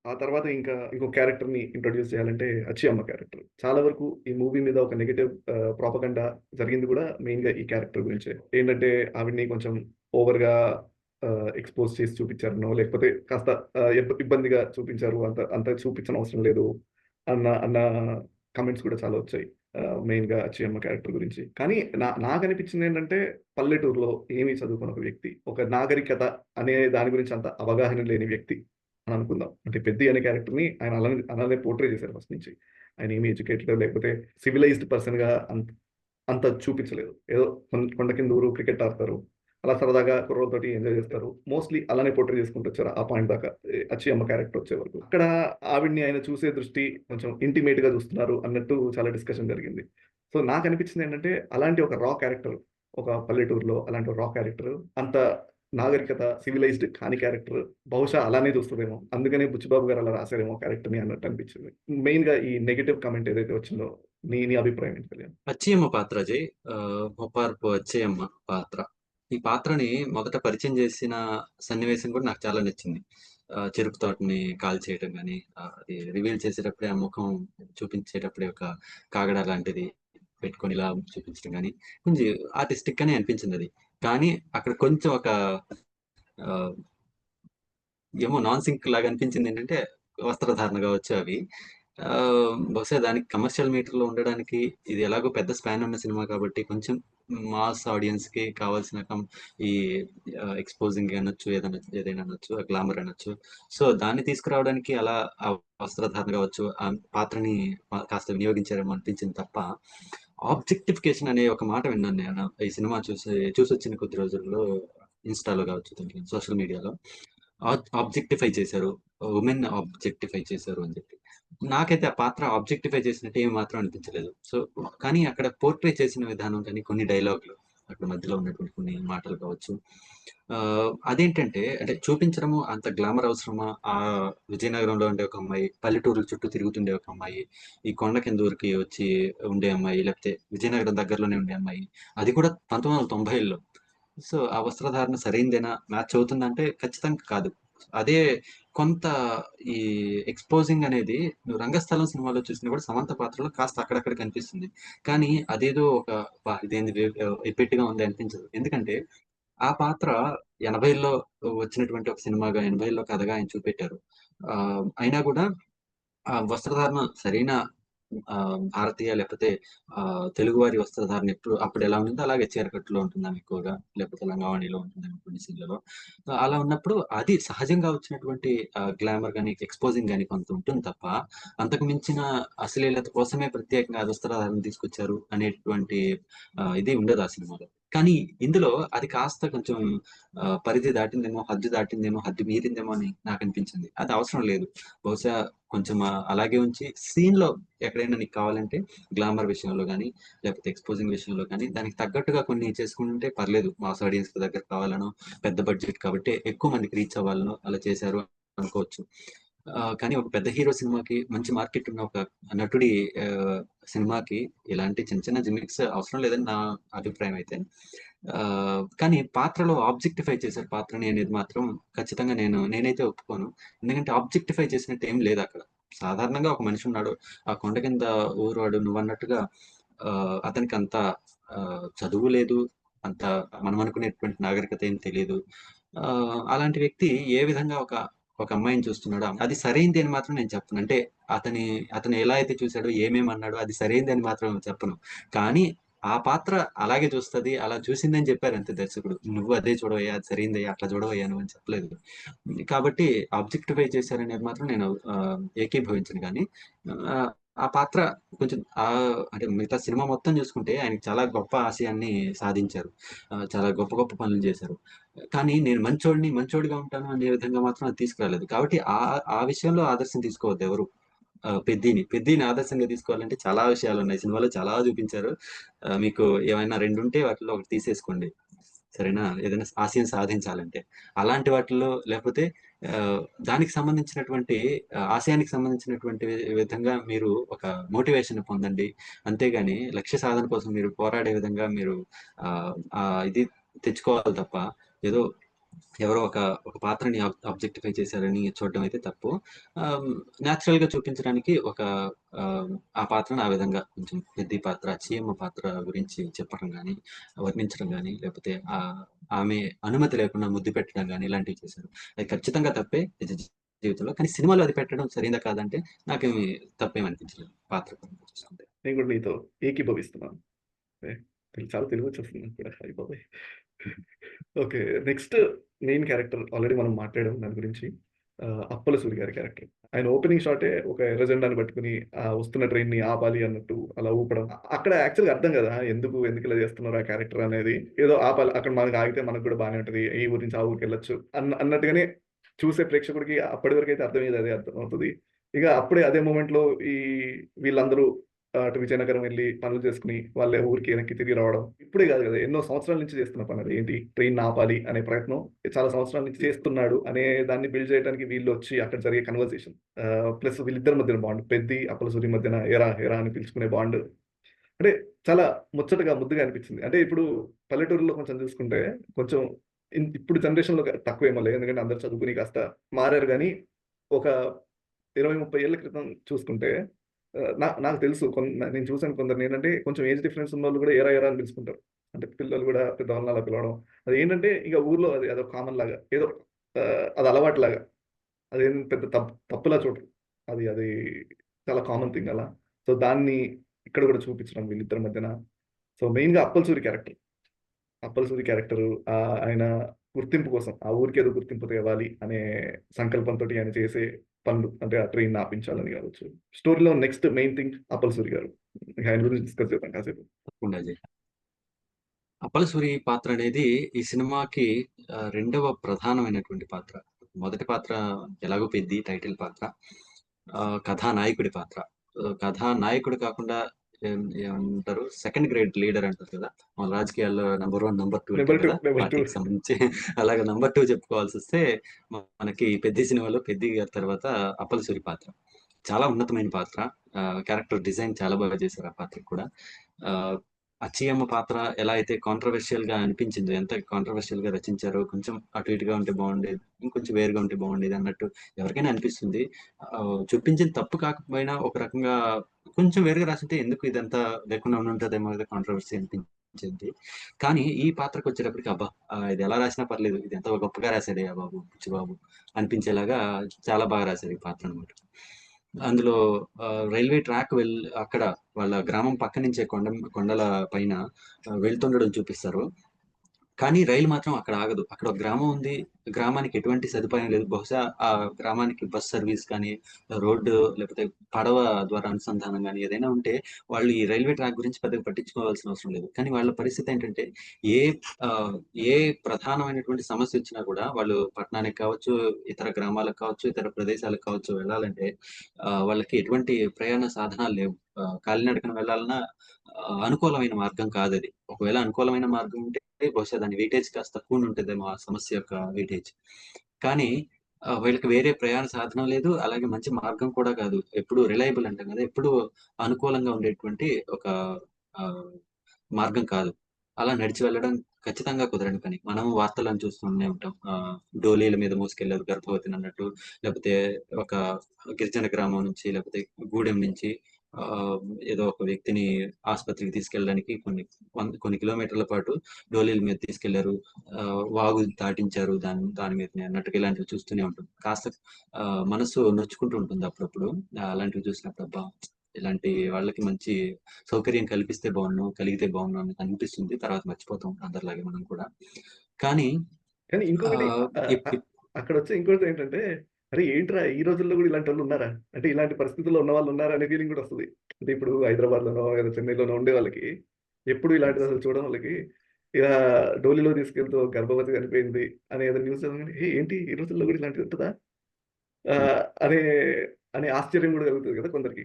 ఆ తర్వాత ఇంకా ఇంకో క్యారెక్టర్‌ని ఇంట్రొడ్యూస్ చేయాలంటే 'అచ్చి అమ్మ' క్యారెక్టర్. చాలా వరకు ఈ మూవీ మీద ఒక నెగెటివ్ ప్రొపగండా జరిగింది కూడా మెయిన్‌గా ఈ క్యారెక్టర్ గురించే. ఏంటంటే ఆవిడని కొంచెం ఓవర్‌గా ఎక్స్‌పోజ్ చేసి చూపించారనో, లేకపోతే కాస్త ఇబ్బందిగా చూపించారు. అంత అంత చూపించనవసరం లేదు అన్న కామెంట్స్ కూడా చాలా వచ్చాయి. మెయిన్‌గా 'అచ్చి అమ్మ' క్యారెక్టర్ గురించి. కానీ నాకనిపించిందేంటంటే పల్లెటూరులో ఏమీ చదువుకోని ఒక వ్యక్తి, ఒక నాగరికత అనే దాని గురించి అంత అవగాహన లేని వ్యక్తి అని అనుకుందాం. అంటే 'పెద్ది' అనే క్యారెక్టర్‌ని ఆయన అలానే పోర్ట్రే చేశారు ఫస్ట్ నుంచి. ఆయన ఏమి ఎడ్యుకేటెడ్ లేకపోతే సివిలైజ్డ్ పర్సన్‌గా అంత చూపించలేదు. ఏదో కొండ కింద ఊరు క్రికెట్ ఆడతారు. అలా సరదాగా కుర్రోళ్ళతోటి ఎంజాయ్ చేస్తారు. మోస్ట్‌లీ అలానే పోర్ట్రే చేసుకుంటూ వచ్చారు ఆ పాయింట్ దాకా. 'అచ్చి అమ్మ' క్యారెక్టర్ వచ్చేవరకు. అక్కడ ఆవిడని ఆయన చూసే దృష్టి కొంచెం ఇంటిమేట్‌గా చూస్తున్నారు అన్నట్టు చాలా డిస్కషన్ జరిగింది. సో, నాకనిపించిందేంటంటే అలాంటి ఒక రా క్యారెక్టర్, ఒక పల్లెటూరులో అలాంటి రా క్యారెక్టర్ అంత నాగరికత, సివిలైజ్డ్ కాని క్యారెక్టర్ బహుశా అలానే చూస్తదేమో. అందుకనే బుచ్చిబాబు గారు అలా రాసారేమో క్యారెక్టర్‌ని అన్నట్టు అనిపించింది. మెయిన్‌గా ఈ నెగెటివ్ కామెంట్ ఏదైతే వచ్చిందో నీ అభిప్రాయం ఏంటి కళ్యాణ్? అచ్చయ్యమ్మ పాత్ర అజయ్. ముప్పారపు అచ్చయ్యమ్మ పాత్ర. ఈ పాత్రని మొదట పరిచయం చేసిన సన్నివేశం కూడా నాకు చాలా నచ్చింది. చెరుకు తోటని కాల్చేయటం గాని, అది రివీల్ చేసేటప్పుడే ఆ ముఖం చూపించేటప్పుడే ఒక కాగడా లాంటిది పెట్టుకొని ఇలా చూపించడం గాని, కొంచెం ఆర్టిస్టిక్ గానే అనిపించిందది. కానీ అక్కడ కొంచెం ఒక ఆహ్, ఏమో నాన్ సింక్ లాగా అనిపించిందేంటంటే, వస్త్రధారణ గావచ్చు అవి. బహుశా దానికి కమర్షియల్ మీటర్‌లో ఉండడానికి ఇది ఎలాగో పెద్ద స్పాన్ ఉన్న సినిమా కాబట్టి కొంచెం మాస్ ఆడియన్స్‌కి కావాల్సిన ఈ ఎక్స్‌పోజింగ్ అనొచ్చు, ఏదైనా అనొచ్చు, గ్లామర్ అనొచ్చు. సో, దాన్ని తీసుకురావడానికి అలా ఆ వస్త్రధారణ గావచ్చు, ఆ పాత్రని కాస్త వినియోగించారేమో అనిపించింది తప్ప, ఆబ్జెక్టిఫికేషన్ అనే ఒక మాట విన్నాను నేను. ఈ సినిమా చూసొచ్చిన కొద్ది రోజుల్లో ఇన్‌స్టాలో గావచ్చు, దీంట్లో సోషల్ మీడియాలో. ఆబ్జెక్టిఫై చేశారు. వుమెన్ ఆబ్జెక్టిఫై చేశారు అని చెప్పి. నాకైతే ఆ పాత్ర ఆబ్జెక్టిఫై చేసినట్టు ఏమి మాత్రం అనిపించలేదు. సో, కానీ అక్కడ పోర్ట్రే చేసిన విధానం కానీ, కొన్ని డైలాగులు అక్కడ మధ్యలో ఉన్నటువంటి కొన్ని మాటలు కావచ్చు. అదేంటంటే అంటే చూపించడము అంత గ్లామర్ అవసరమా? విజయనగరంలో ఉండే ఒక అమ్మాయి, పల్లెటూరుల చుట్టూ తిరుగుతుండే ఒక అమ్మాయి, ఈ కొండ కింద ఊరికి వచ్చి ఉండే అమ్మాయి, లేకపోతే విజయనగరం దగ్గరలోనే ఉండే అమ్మాయి. అది కూడా 1990ల్లో. సో, ఆ వస్త్రధారణ సరైందేనా? మ్యాచ్ అవుతుందంటే ఖచ్చితంగా కాదు. అదే కొంత ఈ ఎక్స్‌పోజింగ్ అనేది నువ్వు 'రంగస్థలం' సినిమాలో చూసినా కూడా సమంత పాత్రలో కాస్త అక్కడక్కడ కనిపిస్తుంది. కానీ అదేదో ఒక ఇదేంది ఎబ్బెట్టుగా ఉంది అనిపించదు. ఎందుకంటే ఆ పాత్ర 80ల్లో వచ్చినటువంటి ఒక సినిమాగా, 80ల్లో కథగా ఆయన చూపెట్టారు. అయినా కూడా ఆ వస్త్రధారణ సరైన భారతీయ లేకపోతే తెలుగువారి వస్త్రధారణ ఎప్పుడు అప్పుడెలా ఉండిందో అలాగే చీరకట్టులో ఉంటుందామె ఎక్కువగా. లేకపోతే లంగావణిలో ఉంటుందామె కొన్ని సీన్‌లలో. అలా ఉన్నప్పుడు అది సహజంగా వచ్చినటువంటి గ్లామర్ గాని, ఎక్స్‌పోజింగ్ గాని కొంత ఉంటుంది తప్ప, అంతకు మించిన అశ్లీలత కోసమే ప్రత్యేకంగా ఆ వస్త్రధారణ తీసుకొచ్చారు అనేటువంటి ఇది ఉండదు ఆ సినిమాలో. కానీ ఇందులో అది కాస్త కొంచెం పరిధి దాటిందేమో, హద్దు దాటిందేమో, హద్దు మీరిందేమో అని నాకనిపించింది. అది అవసరం లేదు. బహుశా కొంచెం అలాగే ఉంచి సీన్‌లో ఎక్కడైనా నీకు కావాలంటే గ్లామర్ విషయంలో గాని, లేకపోతే ఎక్స్‌పోజింగ్ విషయంలో గాని, దానికి తగ్గట్టుగా కొన్ని చేసుకుంటే పర్లేదు. మాస్ ఆడియన్స్‌కి దగ్గర కావాలనో, పెద్ద బడ్జెట్ కాబట్టి ఎక్కువ మందికి రీచ్ అవ్వాలనో అలా చేశారు అనుకోవచ్చు. కానీ ఒక పెద్ద హీరో సినిమాకి మంచి మార్కెట్ ఉన్న ఒక నటుడి సినిమాకి ఇలాంటి చిన్న చిన్న జిమ్మిక్స్ అవసరం లేదని నా అభిప్రాయం అయితే. కానీ పాత్రలో ఆబ్జెక్టిఫై చేశారు పాత్రని అనేది మాత్రం ఖచ్చితంగా నేనైతే ఒప్పుకోను. ఎందుకంటే ఆబ్జెక్టిఫై చేసినట్టు ఏం లేదక్కడ. సాధారణంగా ఒక మనిషి ఉన్నాడు. ఆ కొండ కింద ఊరోడు నువ్వన్నట్టుగా అతనికంత చదువు లేదు. అంత మనం అనుకునేటువంటి నాగరికత ఏం తెలీదు. అలాంటి వ్యక్తి ఏ విధంగా ఒక అమ్మాయిని చూస్తున్నాడో అది సరైంది అని మాత్రం నేను చెప్పను. అంటే అతను ఎలా అయితే చూసాడో, ఏమేమన్నాడో అది సరైంది అని మాత్రం చెప్పను. కానీ ఆ పాత్ర అలాగే చూస్తది. అలా చూసిందని చెప్పారంతే దర్శకుడు. "నువ్వు అదే చూడవయ్యా! అది సరైందయ్యా! అట్లా చూడవయ్యా" నువ్వని చెప్పలేదు. కాబట్టి ఆబ్జెక్టిఫై చేశారనేది మాత్రం నేను ఏకీభవించను గానీ, ఆహ్, ఆ పాత్ర కొంచెం అంటే మిగతా సినిమా మొత్తం చూసుకుంటే ఆయనకి చాలా గొప్ప ఆశయాన్ని సాధించారు. చాలా గొప్ప గొప్ప పనులు చేశారు. కానీ నేను మంచోడిగా ఉంటాను అనే విధంగా మాత్రం అది తీసుకురాలేదు. కాబట్టి ఆ విషయంలో ఆదర్శం తీసుకోవద్దు ఎవరు. 'పెద్ది'ని ఆదర్శంగా తీసుకోవాలంటే చాలా విషయాలున్నాయి. సినిమాలో చాలా చూపించారు. మీకు ఏమైనా 2 ఉంటే వాటిలో ఒకటి తీసేసుకోండి. సరేనా? ఏదైనా ఆశయం సాధించాలంటే. అలాంటి వాటిల్లో లేకపోతే ఆహ్, దానికి సంబంధించినటువంటి ఆశయానికి సంబంధించినటువంటి విధంగా మీరు ఒక మోటివేషన్ పొందండి. అంతేగాని లక్ష్య సాధన కోసం మీరు పోరాడే విధంగా మీరు ఆహ్, ఆహ్, ఇది తెచ్చుకోవాలి తప్ప ఏదో ఎవరో ఒక పాత్రని ఆబ్జెక్టిఫై చేశారని చూడడం అయితే తప్పు. న్యాచురల్‌గా చూపించడానికి ఆ పాత్రను ఆ విధంగా కొంచెం పెద్ది పాత్ర, అచ్చయ్యమ్మ పాత్ర గురించి చెప్పడం గాని, వర్ణించడం గాని, లేకపోతే ఆమె అనుమతి లేకుండా ముద్దు పెట్టడం గాని ఇలాంటివి చేశారు. అది ఖచ్చితంగా తప్పే నిజ జీవితంలో. కానీ సినిమాలో అది పెట్టడం సరైందా కాదంటే నాకేమి తప్పేమి అనిపించలేదు పాత్ర పరంగా చూసుకుంటే. నేను కూడా నీతో ఏకీభవిస్తున్నాను. ఏ, చాలా తెలుగు వచ్చేస్తుంది నాకు కూడా. అయ్య బాబోయ్! Okay. Next main character already మనం మాట్లాడాం దాని గురించి. అప్పల సూరి గారి క్యారెక్టర్. ఆయన ఓపెనింగ్ షాటే ఒక ఎర్ర జెండాను పట్టుకొని వస్తున్న ట్రైన్‌ని ఆపాలి అన్నట్టు అలా ఊపడం. అక్కడ యాక్చువల్‌గా అర్థం కదా! ఎందుకు ఇలా చేస్తున్నారు ఆ క్యారెక్టర్ అనేది. ఏదో ఆపాలి. అక్కడ మనకు ఆగితే మనకు కూడా బానే ఉంటది. ఈ ఊరు నుంచి ఆ ఊరికెళ్ళొచ్చు అన్నట్టుగానే చూసే ప్రేక్షకుడికి అప్పటి వరకైతే అర్థమయ్యేది అదే అర్థమవుతది. ఇక అప్పుడే అదే మొమెంట్‌లో ఈ వీళ్ళందరూ అటు విజయనగరం వెళ్లి పనులు చేసుకొని వాళ్ళ ఊరికి వెనక్కి తిరిగి రావడం. ఇప్పుడే కాదు కదా! ఎన్నో సంవత్సరాల నుంచి చేస్తున్న పనది. ఏంటి ట్రైన్‌ని ఆపాలి అనే ప్రయత్నం చాలా సంవత్సరాల నుంచి చేస్తున్నాడు అనే దాన్ని బిల్డ్ చేయడానికి వీళ్ళొచ్చి అక్కడ జరిగే కన్వర్జేషన్. ప్లస్ వీళ్ళిద్దరి మధ్యన బాండ్. పెద్ది, అప్పల సూరి మధ్యన ఏరా ఏరా అని పిలుచుకునే బాండ్. అంటే చాలా ముచ్చటగా, ముద్దుగా అనిపించింది. అంటే ఇప్పుడు పల్లెటూరులో కొంచెం చూసుకుంటే కొంచెం ఇప్పుడు జనరేషన్‌లో తక్కువేమోలే. ఎందుకంటే అందరూ చదువుకొని కాస్త మారారు గానీ, ఒక 20, 30 ఏళ్ల క్రితం చూసుకుంటే నాకు తెలుసు నేను చూసాను కొందరిని ఏంటంటే కొంచెం ఏజ్ డిఫరెన్స్ ఉన్నోళ్ళు కూడా ఏరా ఏరా అని పిలుచుకుంటారు. అంటే పిల్లలు కూడా పెద్దవాళ్ళని అలా పిలవడం. అదేంటంటే ఇక ఊర్లో అదొక కామన్ లాగా ఏదో అది అలవాటులాగా. అదేం పెద్ద తప్పులా చూడరు. అది చాలా కామన్ థింగ్ అలా. సో, దాన్ని ఇక్కడ కూడా చూపించడం వీళ్ళిద్దరి మధ్యన. సో, మెయిన్‌గా అప్పల్ సూరి క్యారెక్టర్. అప్పల్ సూరి క్యారెక్టరు ఆయన గుర్తింపు కోసం ఆ ఊరికేదో గుర్తింపు తేవాలి అనే సంకల్పంతోటి ఆయన చేసే పనులు. అంటే ఆ ట్రైన్‌ని ఆపించాలని కావచ్చు. స్టోరీలో next main thing Appal Suri గారు. ఇక ఆయన గురించి డిస్కస్ చేద్దాం కాసేపు. తప్పకుండా అజయ్. అప్పల సూరి పాత్ర అనేది ఈ సినిమాకి రెండవ ప్రధానమైనటువంటి పాత్ర. మొదటి పాత్ర ఎలాగో పెద్ది టైటిల్ పాత్ర. కథానాయకుడి పాత్ర. కథానాయకుడు కాకుండా ఏమంటారు సెకండ్ గ్రేడ్ లీడర్ అంటారు కదా! మన రాజకీయాల్లో నంబర్ 1, నంబర్ 2 ఉంటాయి కదా! నంబర్ 2 పార్టీకి సంబంధించి అలాగే నంబర్ 2 చెప్పుకోవాల్సొస్తే మనకి 'పెద్ది' సినిమాలో పెద్ది గారి తర్వాత అప్పల సూరి పాత్ర. చాలా ఉన్నతమైన పాత్ర. క్యారెక్టర్ డిజైన్ చాలా బాగా చేశారు ఆ పాత్రకి కూడా. ఆహ్, అచ్చయ్యమ్మ పాత్ర ఎలా అయితే కాంట్రోవర్షియల్‌గా అనిపించిందో, ఎంత కాంట్రోవర్షియల్‌గా రచించారో, కొంచెం అటు ఇటుగా ఉంటే బాగుండేది. ఇంకొంచెం వేరుగా ఉంటే బాగుండేది అన్నట్టు ఎవరికైనా అనిపిస్తుంది. చూపించింది తప్పు కాకపోయినా ఒక రకంగా కొంచెం వేరుగా రాసుంటే ఎందుకు ఇదంతా లేకుండా ఉండుంటదేమో కదా కాంట్రోవర్సీ అనిపించింది. కానీ ఈ పాత్రకొచ్చేటప్పటికి అబ్బా! ఇది ఎలా రాసినా పర్లేదు. ఇది ఎంత గొప్పగా రాసాడయ్యా బాబు! పిచ్చి బాబు అనిపించేలాగా చాలా బాగా రాశారు ఈ పాత్రనమాట. అందులో రైల్వే ట్రాక్ అక్కడ వాళ్ళ గ్రామం పక్క నుంచే కొండల పైన వెళ్తుండడం చూపిస్తారు. కానీ రైలు మాత్రం అక్కడ ఆగదు. అక్కడ ఒక గ్రామం ఉంది. గ్రామానికి ఎటువంటి సదుపాయం లేదు. బహుశా ఆ గ్రామానికి బస్ సర్వీస్ కానీ, రోడ్డు లేకపోతే పడవ ద్వారా అనుసంధానం గానీ ఏదైనా ఉంటే వాళ్ళు ఈ రైల్వే ట్రాక్ గురించి పెద్దగా పట్టించుకోవాల్సిన అవసరం లేదు. కానీ వాళ్ళ పరిస్థితి ఏంటంటే ఏ ఆహ్, ఏ ప్రధానమైనటువంటి సమస్యొచ్చినా కూడా వాళ్ళు పట్టణానికి కావచ్చు, ఇతర గ్రామాలకు కావచ్చు, ఇతర ప్రదేశాలకు కావచ్చు వెళ్ళాలంటే వాళ్ళకి ఎటువంటి ప్రయాణ సాధనాలు లేవు. కాలినడకన వెళ్ళాలన్నా అనుకూలమైన మార్గం కాదది. ఒకవేళ అనుకూలమైన మార్గం ఉంటే బహుశా దాని వెయిటేజ్ కాస్త తక్కువనుంటదేమో ఆ సమస్య యొక్క వెయిటేజ్. కానీ వీళ్ళకి వేరే ప్రయాణ సాధనం లేదు. అలాగే మంచి మార్గం కూడా కాదు. ఎప్పుడు రిలయబుల్ అంటాం కదా! ఎప్పుడూ అనుకూలంగా ఉండేటువంటి ఒక ఆహ్, మార్గం కాదు. అలా నడిచి వెళ్ళడం ఖచ్చితంగా కుదరని పని. మనం వార్తలను చూస్తూనే ఉంటాం. డోలీల మీద మోసుకెళ్లారు గర్భవతినన్నట్టు. లేకపోతే ఒక గిరిజన గ్రామం నుంచి లేకపోతే గూడెం నుంచి ఆహ్, ఏదో ఒక వ్యక్తిని ఆస్పత్రికి తీసుకెళ్ళడానికి కొన్ని కిలోమీటర్ల పాటు డోలీల మీద తీసుకెళ్లారు. వాగు దాటించారు దాని మీదనే అన్నట్టుగా ఇలాంటివి చూస్తూనే ఉంటాం. కాస్త మనసు నొచ్చుకుంటూ ఉంటుంది అప్పుడప్పుడు. అలాంటివి చూసినప్పుడు అబ్బా! ఇలాంటి వాళ్ళకి మంచి సౌకర్యం కల్పిస్తే బావున్ను, కలిగితే బావున్ను అన్నట్టు అనిపిస్తుంది. తర్వాత మర్చిపోతాం అందరిలాగే మనం కూడా. కానీ కానీ ఇంకొకటి ఆహ్, ఇప్ ఇప్ అక్కడొచ్చే ఇంకోటేంటంటే, అరే! ఏంట్రా ఈ రోజుల్లో గూడా ఇలాంటోళ్ళు ఉన్నారా? అంటే ఇలాంటి పరిస్థితుల్లో ఉన్నవాళ్ళు ఉన్నారా అనే ఫీలింగ్ గూడా వస్తది. అంటే ఇప్పుడు హైదరాబాద్‌లోనో, ఏదో చెన్నైలోనో ఉండే వాళ్ళకి, ఎప్పుడు ఇలాంటిది అసలు చూడని వాళ్ళకి, ఇలా డోలీలో తీసుకెళ్తూ ఒక గర్భవతి చనిపోయింది అనే ఏదో న్యూస్ చదవంగానే, హే! ఏంటి ఈ రోజుల్లో గూడా ఇలాంటిది ఉంటదా? హ్మ్. అనే అనే ఆశ్చర్యం గూడా కలుగుతది కదా కొందరికి.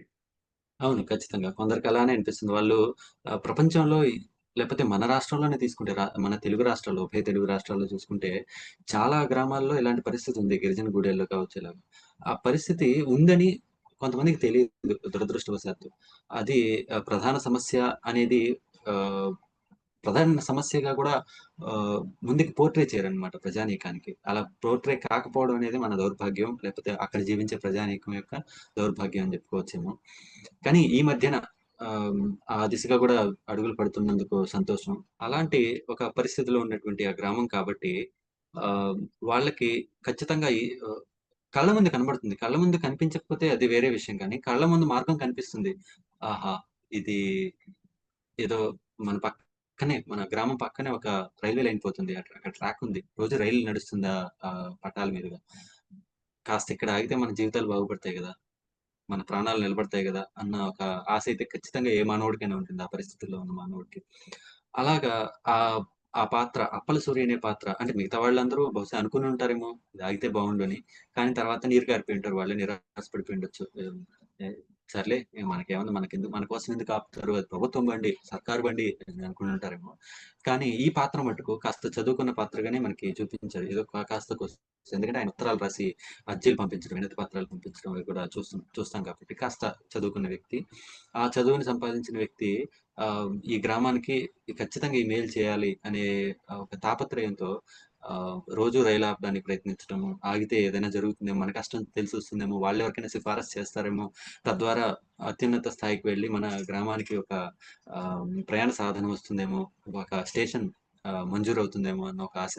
అవును. ఖచ్చితంగా. కొందరికి అలానే అనిపిస్తుంది. వాళ్ళు ప్రపంచంలో లేకపోతే మన రాష్ట్రంలోనే తీసుకుంటే మన తెలుగు రాష్ట్రాల్లో, ఉభయ తెలుగు రాష్ట్రాల్లో చూసుకుంటే చాలా గ్రామాల్లో ఇలాంటి పరిస్థితి ఉంది. గిరిజన గూడెల్లో కావచ్చు ఇలాగ. ఆ పరిస్థితి ఉందని కొంతమందికి తెలీదు దురదృష్టవశాత్తు. అది ప్రధాన సమస్య అనేది ఆహ్, ప్రధాన సమస్యగా కూడా ముందుకు పోర్ట్రే చేయరనమాట ప్రజానీకానికి. అలా పోర్ట్రే కాకపోవడం అనేది మన దౌర్భాగ్యం, లేకపోతే అక్కడ జీవించే ప్రజానీకం యొక్క దౌర్భాగ్యం అని చెప్పుకోవచ్చేమో. కానీ ఈ మధ్యన ఆ దిశగా కూడా అడుగులు పడుతున్నందుకు సంతోషం. అలాంటి ఒక పరిస్థితిలో ఉన్నటువంటి ఆ గ్రామం కాబట్టి ఆహ్, వాళ్ళకి ఖచ్చితంగా కళ్ళ ముందు కనబడుతుంది. కళ్ళ ముందు కనిపించకపోతే అది వేరే విషయం కానీ, కళ్ళ ముందు మార్గం కనిపిస్తుంది. ఆహా! ఇది ఏదో మన పక్కనే, మన గ్రామం పక్కనే ఒక రైల్వే లైన్ పోతుంది. అక్కడ ట్రాక్ ఉంది. రోజు రైలు నడుస్తుంది పట్టాల మీదుగా. కాస్త ఇక్కడ ఆగితే మన జీవితాలు బాగుపడతాయి గదా! మన ప్రాణాలు నిలబడతాయి గదా! అన్న ఒక ఆశ అయితే ఖచ్చితంగా ఏ మానవుడికైనా ఉంటుంది. ఆ పరిస్థితుల్లో ఉన్న మానవుడికి. అలాగా ఆహ్, ఆ పాత్ర 'అప్పల సూరి' అనే పాత్ర అంటే మిగతా వాళ్ళందరూ బహుశా అనుకుని ఉంటారేమో ఇది ఆగితే బావుండు అని. కానీ తర్వాత నీరు గారిపోయి ఉంటారు. వాళ్ళే నిరాశ పడిపోయి ఉండొచ్చు. ఏ సర్లే మనకేముంది మనకెందుకు మన కోసం ఎందుకు ఆపుతారు? అది ప్రభుత్వం బండి, సర్కారు బండి అని అనుకుని ఉంటారేమో. కానీ ఈ పాత్ర మటుకు కాస్త చదువుకున్న పాత్రగానే మనకి చూపించారు. ఏదో కాస్త కోస్త ఎందుకంటే ఆయన ఉత్తరాలు రాసి అర్జీలు పంపించడం, వినతి పత్రాలు పంపించడం అవి కూడా చూస్తాం కాబట్టి కాస్త చదువుకున్న వ్యక్తి. ఆ చదువుని సంపాదించిన వ్యక్తి ఈ గ్రామానికి ఖచ్చితంగా ఈ మేలు చేయాలి అనే ఒక తాపత్రయంతో రోజు రైలు ఆపడానికి ప్రయత్నించడము, ఆగితే ఏదైనా జరుగుతుందేమో, మన కష్టం తెలిసొస్తుందేమో, వాళ్ళెవరికైనా సిఫారసు చేస్తారేమో, తద్వారా అత్యున్నత స్థాయికి వెళ్ళి మన గ్రామానికి ఒక ప్రయాణ సాధనం వస్తుందేమో, ఒక స్టేషన్ మంజూరవుతుందేమో అన్న ఒక ఆశ.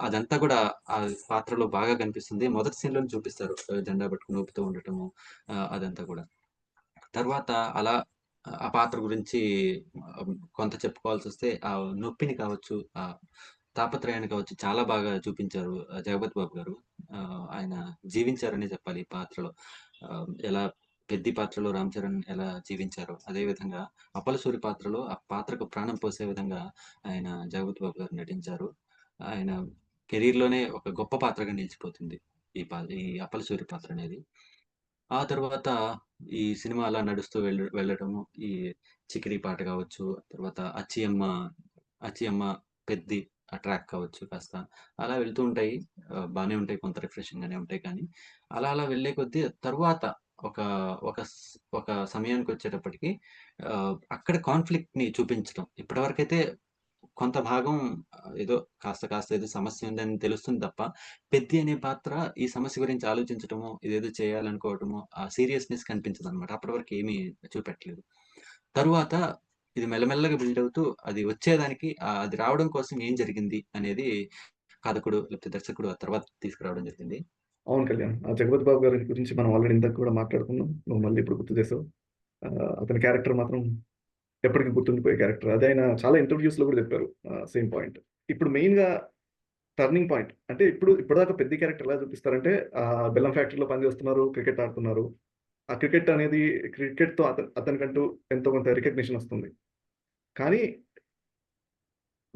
అదంతా కూడా ఆ పాత్రలో బాగా కనిపిస్తుంది. మొదటి సీన్‌లోనే చూపిస్తారు. జెండా పట్టుకొని ఊపుతూ ఉండటము అదంతా కూడా. తర్వాత అలా ఆ పాత్ర గురించి కొంత చెప్పుకోవాల్సొస్తే ఆ నొప్పిని కావచ్చు, ఆ తాపత్రయాన్ని కావచ్చు చాలా బాగా చూపించారు 'జగపతి బాబు' గారు. ఆయన జీవించారనే చెప్పాలి ఈ పాత్రలో. ఎలా 'పెద్ది' పాత్రలో 'రామ్ చరణ్' ఎలా జీవించారో, అదే విధంగా 'అప్పలసూరి' పాత్రలో ఆ పాత్రకు ప్రాణం పోసే విధంగా ఆయన 'జగపతి బాబు' గారు నటించారు. ఆయన కెరీర్‌లోనే ఒక గొప్ప పాత్రగా నిలిచిపోతుంది. ఈ 'అప్పలసూరి' పాత్ర అనేది. ఆ తర్వాత ఈ సినిమా అలా నడుస్తూ వెళ్ళడము, ఈ 'చికిరి' పాట కావచ్చు, తర్వాత 'అచ్చియమ్మ', 'పెద్ది' ఆ ట్రాక్ కావచ్చు కాస్త. అలా వెళ్తూ ఉంటాయి. బానే ఉంటాయి. కొంత రిఫ్రెషింగ్ గానే ఉంటాయి కానీ, అలా అలా వెళ్ళే కొద్దీ తరువాత ఒక ఒక స్ ఒక సమయానికొచ్చేటప్పటికి అక్కడ కాన్‌ఫ్లిక్ట్‌ని చూపించడం. ఇప్పటివరకైతే కొంత భాగం ఏదో కాస్త కాస్త ఏదో సమస్య ఉందని తెలుస్తుంది తప్ప, పెద్ది అనే పాత్ర ఈ సమస్య గురించి ఆలోచించటమో, ఇదేదో చేయాలనుకోవటమో, ఆ సీరియస్‌నెస్ కనిపించదనమాట. అప్పటి వరకు ఏమీ చూపెట్టలేదు. తరువాత ఇది మెల్లమెల్లగా బిల్డ్ అవుతూ అది వచ్చేదానికి అది రావడం కోసం ఏం జరిగింది అనేది కథకుడు లేకపోతే దర్శకుడు ఆ తర్వాత తీసుకురావడం జరిగింది. అవును కళ్యాణ్. ఆ 'జగపతి బాబు' గారి గురించి మనం ఆల్రెడీ ఇందాక కూడా మాట్లాడుకున్నాం. నువ్వు మళ్ళీ ఇప్పుడు గుర్తు చేసావు. అతని క్యారెక్టర్ మాత్రం ఎప్పటికి గుర్తుండిపోయే క్యారెక్టర్. అది ఆయన చాలా ఇంటర్‌వ్యూస్‌లో కూడా చెప్పారు. Same point. ఇప్పుడు మెయిన్‌గా టర్నింగ్ పాయింట్ అంటే ఇప్పటిదాకా 'పెద్ది' క్యారెక్టర్ ఎలా చూపిస్తారంటే బెల్లం ఫ్యాక్టరీలో పనిచేస్తున్నారు, క్రికెట్ ఆడుతున్నారు. ఆ క్రికెట్ అనేది క్రికెట్‌తో అతనికంటూ ఎంతో కొంత రికగ్నిషన్ వస్తుంది. కానీ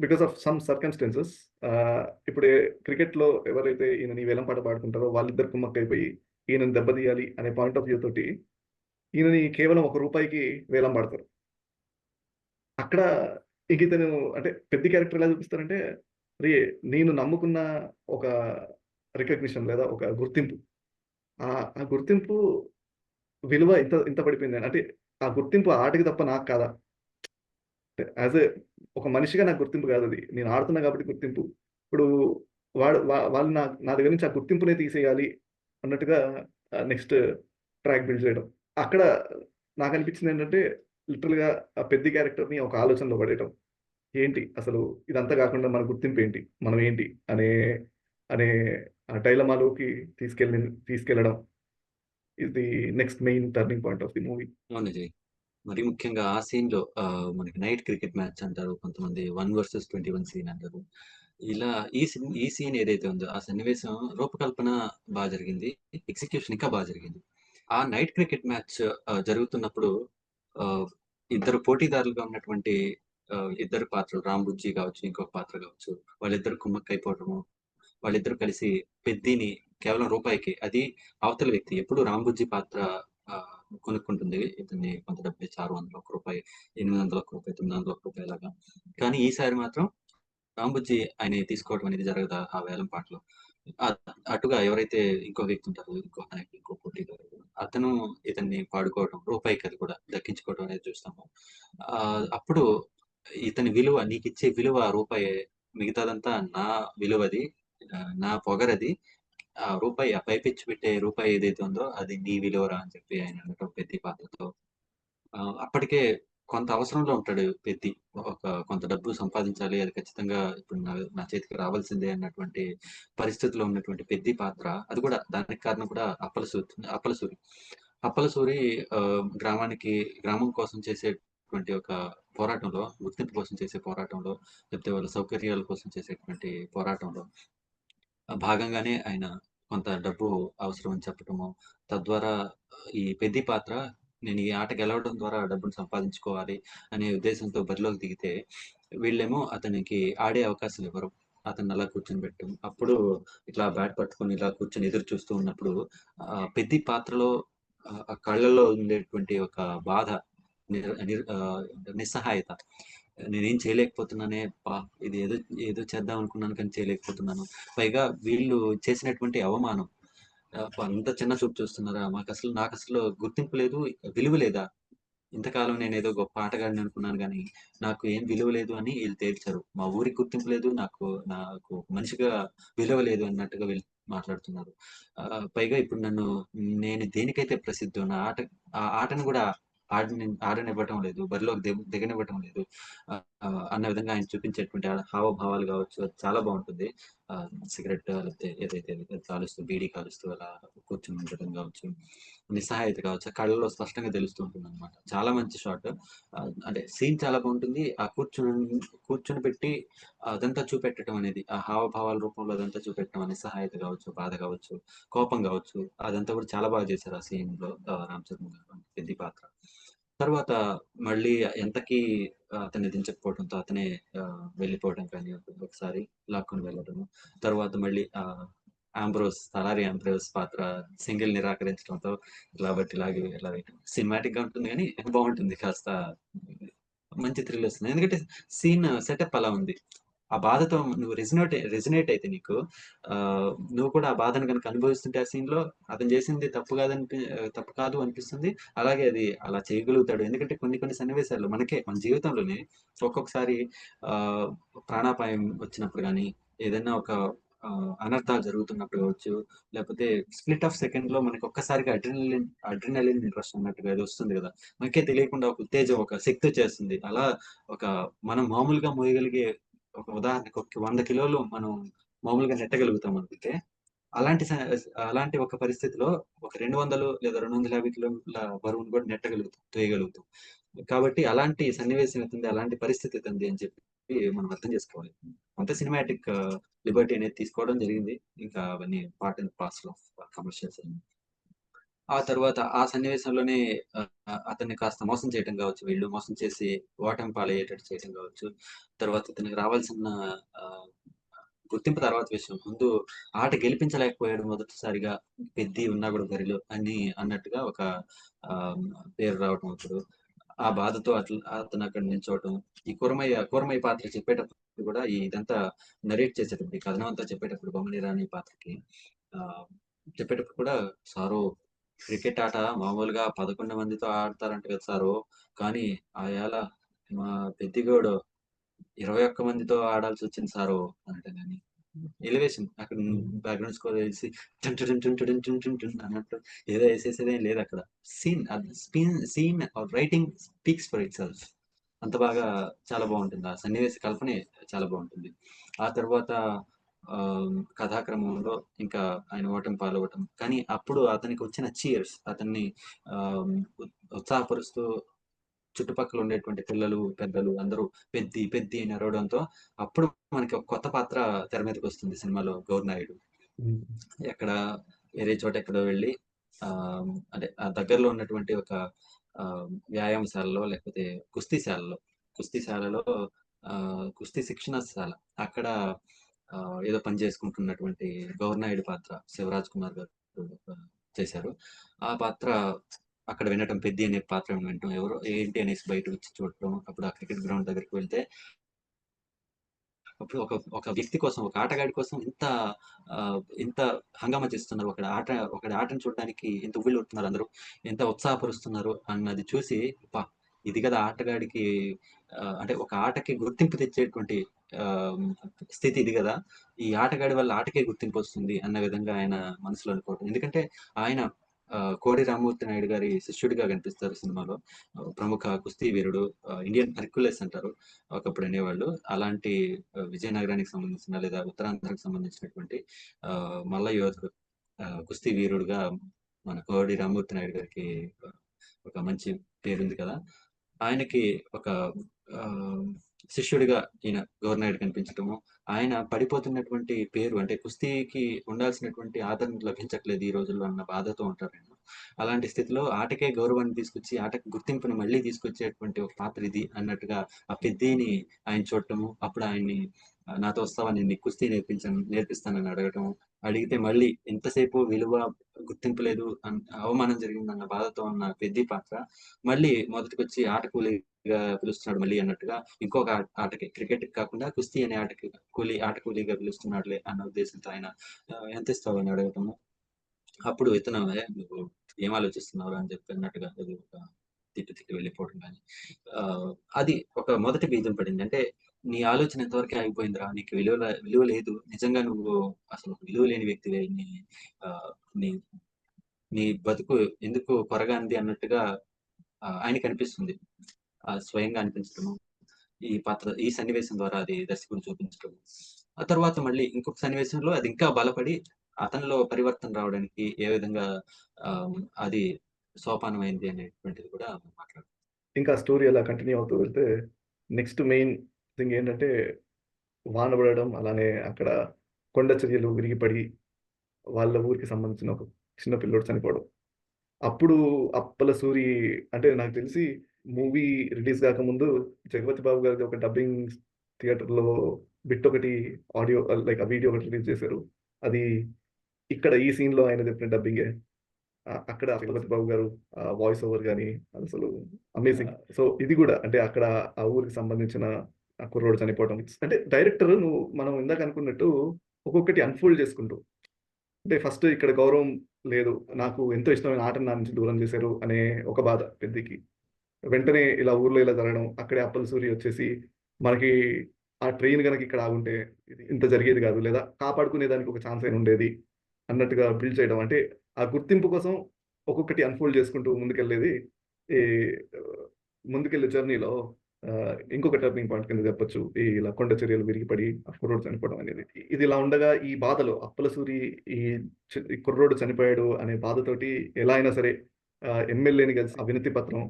బికాస్ ఆఫ్ సమ్ సర్కమ్‌స్టాన్సెస్ ఇప్పుడు క్రికెట్‌లో ఎవరైతే ఈయనని వేలం పాట పాడుకుంటారో వాళ్ళిద్దరు కుమ్మక్కయిపోయి ఈయనని దెబ్బతీయాలి అనే పాయింట్ ఆఫ్ వ్యూ తోటి ఈయనని కేవలం రూ. 1కి వేలం పాడతారు. అక్కడ ఇకితను అంటే పెద్ద క్యారెక్టర్ ఎలా చూపిస్తారంటే, రే నేను నమ్ముకున్న ఒక రికగ్నిషన్ లేదా ఒక గుర్తింపు. ఆ గుర్తింపు విలువ ఇంత ఇంత పడిపోయిందని. అంటే ఆ గుర్తింపు ఆటకి తప్ప నాకు కాదా? అంటే యాస్ ఎ ఒక మనిషిగా నాకు గుర్తింపు కాదది. నేను ఆడుతున్నా కాబట్టి గుర్తింపు. ఇప్పుడు వాళ్ళు నా దగ్గర నుంచి ఆ గుర్తింపునే తీసేయాలి అన్నట్టుగా నెక్స్ట్ ట్రాక్ బిల్డ్ చేయడం. అక్కడ నాకనిపించిందేంటంటే లిటరల్‌గా ఆ పెద్ది క్యారెక్టర్‌ని ఒక ఆలోచనలో పడేయటం. ఏంటి అసలు ఇదంతా గాకుండా మన గుర్తింపేంటి? మనం ఏంటి? అనే అనే ఆ డైలమాలోకి తీసుకెళ్లడం is the next main turning point of the movie. అవును అజయ్. మరీ ముఖ్యంగా ఆ సీన్‌లో మనకి నైట్ క్రికెట్ మ్యాచ్ అంటారు. కొంతమంది 1 వర్సెస్ 21 సీన్ అంటారు. ఇలా ఈ సీన్ ఏదైతే ఉందో ఆ సన్నివేశం రూపకల్పన జరిగింది. ఎగ్జిక్యూషన్ ఇంకా జరిగింది. ఆ నైట్ క్రికెట్ మ్యాచ్ జరుగుతున్నప్పుడు ఆహ్, ఇద్దరు పోటీదారులుగా ఉన్నటువంటి ఇద్దరు పాత్రలు 'రాంబుజ్జి' కావచ్చు, ఇంకొక పాత్ర కావచ్చు. వాళ్ళిద్దరూ కుమ్మక్కయిపోవటము, వాళ్ళిద్దరూ కలిసి పెద్దిని కేవలం రూపాయికి అది అవతల వ్యక్తి ఎప్పుడు 'రాంబుజ్జి' పాత్ర ఆహ్, కొనుక్కుంటుంది. ఇతన్ని కొంత డబ్బిచ్చి రూ. 600, రూ. 800, రూ. 900 లాగా. కానీ ఈసారి మాత్రం రాంబుజ్జి ఆయనయి తీసుకోవడం అనేది జరగదు ఆ వేలం పాటలో. అటుగా ఎవరైతే ఇంకో వ్యక్తి ఉంటారో, ఇంకో నాయకుడు, ఇంకో పోటీదారుడు అతను ఇతన్ని వాడుకోవడం, రూపాయికి అది కూడా దక్కించుకోవడం అనేది చూస్తాము. అప్పుడు ఇతని విలువ నీకిచ్చే విలువ రూపాయే. మిగతాదంతా నా విలువది. నా పొగరది. ఆ రూపాయి ఆ పైపెచ్చు పెట్టే రూపాయి ఏదైతే ఉందో అది నీ విలువరా అని చెప్పి ఆయన అనటం పెద్ది పాత్రతో. అప్పటికే కొంత అవసరంలో ఉంటాడు పెద్ది. కొంత డబ్బు సంపాదించాలి. అది ఖచ్చితంగా ఇప్పుడు నా చేతికి రావాల్సిందే అన్నటువంటి పరిస్థితిలో ఉన్నటువంటి పెద్ది పాత్ర. అది కూడా దానికి కారణం కూడా అప్పలసూరి. అప్పలసూరి గ్రామం కోసం చేసేటువంటి ఒక పోరాటంలో, గుర్తింపు కోసం చేసే పోరాటంలో, లేకపోతే వాళ్ళ సౌకర్యాల కోసం చేసేటువంటి పోరాటంలో భాగంగానే ఆయన కొంత డబ్బు అవసరం అని చెప్పటము. తద్వారా ఈ పెద్ది పాత్ర నేను ఈ ఆట గెలవడం ద్వారా డబ్బును సంపాదించుకోవాలి అనే ఉద్దేశంతో బరిలోకి దిగితే, వీళ్ళేమో అతనికి ఆడే అవకాశం ఇవ్వరు. అతన్ని అలా కూర్చొనిబెట్టడం. అప్పుడు ఇట్లా బ్యాట్ పట్టుకొని ఇలా కూర్చొని ఎదురు చూస్తూ ఉన్నప్పుడు పెద్ది పాత్రలో ఆ కళ్ళల్లో ఉండేటువంటి ఒక బాధ, నిర్ నిర్ నిస్సహాయత. నేనేం చేయలేకపోతున్నానే అబ్బా! ఇది ఏదో ఏదో చేద్దాం అనుకున్నాను కానీ చేయలేకపోతున్నాను. పైగా వీళ్ళు చేసినటువంటి అవమానం. అంత చిన్న చూపు చూస్తున్నారా? నాకసలు గుర్తింపు లేదు, విలువ లేదా? ఇంతకాలం నేనేదో గొప్ప ఆటగాడిని అనుకున్నాను గానీ, నాకు ఏం విలువ లేదు అని ఈళ్ళు తేల్చారు. మా ఊరికి గుర్తింపు లేదు, నాకు మనిషిగా విలువ లేదు అన్నట్టుగా వీళ్ళు మాట్లాడుతున్నారు. పైగా ఇప్పుడు నేను దేనికైతే ప్రసిద్ధో ఆ ఆటను గూడా ఆడనివ్వటం లేదు. బరిలోకి దిగనివ్వటం లేదు. అన్న విధంగా ఆయన చూపించేటువంటి హావభావాలు గావచ్చు, అది చాలా బావుంటుంది. సిగరెట్ లేకపోతే ఏదైతే కాలుస్తూ, బీడీ కాలుస్తూ అలా కూర్చొని ఉండటం గావచ్చు, నిస్సహాయత కావచ్చు. ఆ కళ్ళలో స్పష్టంగా తెలుస్తూ ఉంటుందనమాట. చాలా మంచి షాట్. అంటే సీన్ చాలా బావుంటుంది. కూర్చొని పెట్టి అదంతా చూపెట్టడం అనేది, ఆ హావభావాల రూపంలో అదంతా చూపెట్టడం, నిస్సహాయత కావచ్చు, బాధ కావచ్చు, కోపం కావచ్చు, అదంతా కూడా చాలా బాగా చేశారు ఆ సీన్‌లో రామ్ చరణ్ గారు పెద్ది పాత్ర. తర్వాత మళ్ళీ ఎంతకీ అతన్ని దించకపోవడంతో అతనే వెళ్ళిపోవడం కానీ ఒకసారి లాక్కొని వెళ్ళడము. తర్వాత మళ్ళీ తలారి యాంబ్రోస్ పాత్ర సింగిల్ నిరాకరించడంతో ఇలా వేయటం. సినిమాటిక్‌గా ఉంటుంది గానీ బావుంటుంది. కాస్త మంచి థ్రిల్ వస్తుంది. ఎందుకంటే సెటప్ అలా ఉంది. ఆ బాధతో నువ్వు రెసొనేట్ అయితే నీకు నువ్వు కూడా ఆ బాధను గనుక అనుభవిస్తుంటే ఆ సీన్‌లో అతను చేసింది తప్పు కాదు అనిపిస్తుంది. అలాగే అది అలా చేయగలుగుతాడు. ఎందుకంటే కొన్ని కొన్ని సన్నివేశాల్లో మన జీవితంలోనే ఒక్కొక్కసారి ఆహ్, ప్రాణాపాయం వచ్చినప్పుడు గాని, ఏదైనా ఒక అనర్థాలు జరుగుతున్నప్పుడు కావచ్చు, లేకపోతే స్ప్లిట్ ఆఫ్ సెకండ్‌లో మనకి ఒక్కసారిగా అడ్రినలిన్ రష్ అన్నట్టుగా ఏదో వస్తుంది గదా! మనకే తెలియకుండా ఒక ఉత్తేజం, ఒక శక్తి వచ్చేస్తుంది. అలా ఒక మనం మామూలుగా మోయగలిగే ఒక ఉదాహరణకు ఒక 100 కిలోలు మనం మామూలుగా నెట్టగలుగుతాం అనుకుంటే, అలాంటి ఒక పరిస్థితిలో ఒక 200 లేదా 250 కిలోల బరువును కూడా తోయగలుగుతాం. కాబట్టి అలాంటి సన్నివేశం ఇతంది, అలాంటి పరిస్థితి ఇతంది అని చెప్పి మనం అర్థం చేసుకోవాలి. అంత సినిమాటిక్ లిబర్టీ అనేది తీసుకోవడం జరిగింది. ఇంకా అవన్నీ part and parcel of commercials అన్ని. ఆ తర్వాత ఆ సన్నివేశంలోనే అతన్ని కాస్త మోసం చేయటం గావచ్చు, వీళ్ళు మోసం చేసి ఓటమి పాలయ్యేటట్టు చేయటం గావచ్చు. తర్వాత ఇతనికి రావాల్సిన ఆహ్, గుర్తింపు తర్వాత విషయం. ముందు ఆట గెలిపించలేకపోయాడు మొదటిసారిగా పెద్ది ఉన్నా గూడా బరిలో అని అన్నట్టుగా ఒక ఆహ్, పేరు రావటం అప్పుడు. ఆ బాధతో అతనక్కడ నిల్చోవటం. ఈ కూరమయ్య పాత్ర చెప్పేటప్పుడు గూడా ఇదంతా నరేట్ చేసేటప్పుడు, ఈ కథనం అంతా చెప్పేటప్పుడు బొమ్మన ఇరానీ పాత్రకి ఆహ్, చెప్పేటప్పుడు కూడా సారు క్రికెట్ ఆట మామూలుగా 11 మందితో ఆడతారంట కదా సారు. కానీ ఆయాల మా పెద్దిగోడు 21 మందితో ఆడాల్సొచ్చింది సారు అనటం గాని, ఎలివేషన్ అక్కడ బ్యాక్‌గ్రౌండ్ స్కోర్ ఏసి టన్ టడన్ టన్ టడన్ టన్ టన్ టన్ అన్నట్టు ఏదో ఏసేసేదేం లేదక్కడ. Scene writing speaks for itself. అంత బాగా చాలా బావుంటుంది. ఆ సన్నివేశ కల్పనే చాలా బావుంటుంది. ఆ తర్వాత కథాక్రమంలో ఇంకా ఆయన ఓటమి పాలవ్వటం. కానీ అప్పుడు అతనికొచ్చిన చీర్స్ అతన్ని ఆహ్, ఉత్సాహపరుస్తూ చుట్టుపక్కల ఉండేటువంటి పిల్లలు, పెద్దలు అందరూ పెద్ది, పెద్ది అని అరవడంతో అప్పుడు మనకి ఒక కొత్త పాత్ర తెర మీదకొస్తుంది సినిమాలో 'గౌరనాయుడు.' హ్మ్. ఎక్కడ వేరే చోట ఎక్కడో వెళ్ళి అంటే ఆ దగ్గరలో ఉన్నటువంటి ఒక వ్యాయామశాలలో లేకపోతే కుస్తీ శాలలో కుస్తీ శిక్షణశాల అక్కడ ఏదో పని చేసుకుంటున్నటువంటి గౌరనాయుడు పాత్ర శివరాజ్ కుమార్ గారు చేశారు. ఆ పాత్ర అక్కడ వినటం, పెద్ది అనే పాత్ర వినటం, ఎవరో ఏంటి అనేసి బయటకొచ్చి చూడటం. అప్పుడు ఆ క్రికెట్ గ్రౌండ్ దగ్గరికి వెళ్తే అప్పుడు ఒక ఒక వ్యక్తి కోసం, ఒక ఆటగాడి కోసం ఇంత హంగామా చేస్తున్నారు. ఒకడి ఆటను చూడడానికి ఇంత ఉవ్విళ్ళూరుతున్నారు అందరూ. ఎంత ఉత్సాహపరుస్తున్నారు అన్నది చూసి అబ్బా! ఇది కదా ఆటగాడికి అంటే ఒక ఆటకి గుర్తింపు తెచ్చేటువంటి ఆహ్, స్థితి ఇది గదా! ఈ ఆటగాడి వల్ల ఆటకే గుర్తింపొస్తుంది అన్న విధంగా ఆయన మనసులో అనుకోవడం. ఎందుకంటే ఆయన కోడి రామ్మూర్తి నాయుడు గారి శిష్యుడిగా కనిపిస్తారు సినిమాలో. ప్రముఖ కుస్తీ వీరుడు, ఇండియన్ హెర్క్యులెస్ అంటారు ఒకప్పుడు అనేవాళ్ళు. అలాంటి విజయనగరానికి సంబంధించిన లేదా ఉత్తరాంధ్రకు సంబంధించినటువంటి మల్ల యోధుడు, కుస్తీ వీరుడుగా మన కోడి రామ్మూర్తి నాయుడు గారికి ఒక మంచి పేరుంది కదా! ఆయనకి ఒక ఆహ్, శిష్యుడిగా ఈయన గౌరనాయుడు కనిపించటము, ఆయన పడిపోతున్నటువంటి పేరు అంటే కుస్తీకి ఉండాల్సినటువంటి ఆదరణ లభించట్లేదు ఈ రోజుల్లో అన్న బాధతో ఉంటారాయన. అలాంటి స్థితిలో ఆటకే గౌరవాన్ని తీసుకొచ్చి, ఆటకి గుర్తింపుని మళ్ళీ తీసుకొచ్చేటువంటి ఒక పాత్ర ఇది అన్నట్టుగా ఆ పెద్దిని ఆయన చూడటము, అప్పుడు ఆయన్ని నాతో వస్తావా నేను నీకు కుస్తీ నేర్పిస్తానని అడగటం. అడిగితే మళ్ళీ ఎంతసేపు విలువ, గుర్తింపు లేదు అవమానం జరిగిందన్న బాధతో ఉన్న పెద్ది పాత్ర మళ్ళీ మొదటికొచ్చి ఆట కూలీగా పిలుస్తున్నాడు మళ్ళీ అన్నట్టుగా ఇంకొక ఆటకి క్రికెట్‌కి కాకుండా కుస్తీ అనే ఆటకి ఆట కూలీగా పిలుస్తున్నాడులే అన్న ఉద్దేశంతో ఆయన ఎంతిస్తావు అని అడగటము. అప్పుడు ఇతను నువ్వు ఏం ఆలోచిస్తున్నావురా అని చెప్పి అన్నట్టుగా ఏదో ఒక తిట్టి తిట్టి వెళ్ళిపోవడం గాని, ఆహ్, అది ఒక మొదటి బీజం పడింది. అంటే నీ ఆలోచన ఎంతవరకే ఆగిపోయిందిరా? నీకు విలువ లేదు. నిజంగా నువ్వు అసలు విలువ లేని వ్యక్తివే. ఆహ్, నీ నీ బతుకు ఎందుకు కొరగానిది అన్నట్టుగా ఆయనకనిపిస్తుంది. స్వయంగా అనిపించడము. ఈ సన్నివేశం ద్వారా అది దర్శకుడు చూపించడం. ఆ తర్వాత మళ్ళీ ఇంకొక సన్నివేశంలో అది ఇంకా బలపడి, అతనిలో పరివర్తన రావడానికి ఏ విధంగా ఆహ్, అది సోపానమైంది అనేటువంటిది కూడా మాట్లాడుతాం. ఇంకా స్టోరీ అలా కంటిన్యూ అవుతూ వెళ్తే నెక్స్ట్ మెయిన్ థింగ్ ఏంటంటే వాన పడడం, అలానే అక్కడ కొండ చర్యలు విరిగిపడి వాళ్ళ ఊరికి సంబంధించిన ఒక చిన్న పిల్లోడు చనిపోవడం. అప్పుడు 'అప్పల సూరి' అంటే నాకు తెలిసి మూవీ రిలీజ్ గాకముందు 'జగపతి బాబు' గారిది ఒక డబ్బింగ్ థియేటర్‌లో బిట్ ఒకటి ఆడియో లైక్ ఆ వీడియో ఒకటి రిలీజ్ చేశారు. అది ఇక్కడ ఈ సీన్‌లో ఆయన చెప్పిన డబ్బింగే. అక్కడ 'జగపతి బాబు' గారు వాయిస్ ఓవర్ గాని అదసలు అమేజింగ్. సో, ఇది గూడా అంటే అక్కడ ఆ ఊరికి సంబంధించిన ఆ కుర్రోడు చనిపోవడం. అంటే డైరెక్టర్ మనం ఇందాక అనుకున్నట్టు ఒక్కొక్కటి అన్‌ఫోల్డ్ చేసుకుంటూ అంటే ఫస్ట్ ఇక్కడ గౌరవం లేదు. నాకు ఎంతో ఇష్టమైన ఆటని నా నుంచి దూరం చేశారు అనే ఒక బాధ పెద్దికి. వెంటనే ఇలా ఊర్లో ఇలా జరగడం, అక్కడే అప్పల సూరి వచ్చేసి మనకి ఆ ట్రైన్ గనక ఇక్కడ ఆగుంటే ఇది ఇంత జరిగేది కాదు. లేదా కాపాడుకునే దానికి ఒక ఛాన్స్ అయినా ఉండేది అన్నట్టుగా బిల్డ్ చేయడం. అంటే ఆ గుర్తింపు కోసం ఒక్కొక్కటి అన్‌ఫోల్డ్ చేసుకుంటూ ముందుకెళ్ళేది ఈ ముందుకెళ్ళే జర్నీలో ఇంకొక టర్నింగ్ పాయింట్ కింద చెప్పొచ్చు. ఇలా కొండ చర్యలు విరిగిపడి ఆ కుర్రోడు చనిపోవడం అనేది. ఇది ఇలా ఉండగా ఈ బాధలో అప్పల సూరి ఈ ఈ కుర్రోడు చనిపోయాడు అనే బాధతోటి ఎలా అయినా సరే ఎమ్మెల్యేని కలిసి ఆ వినతి పత్రం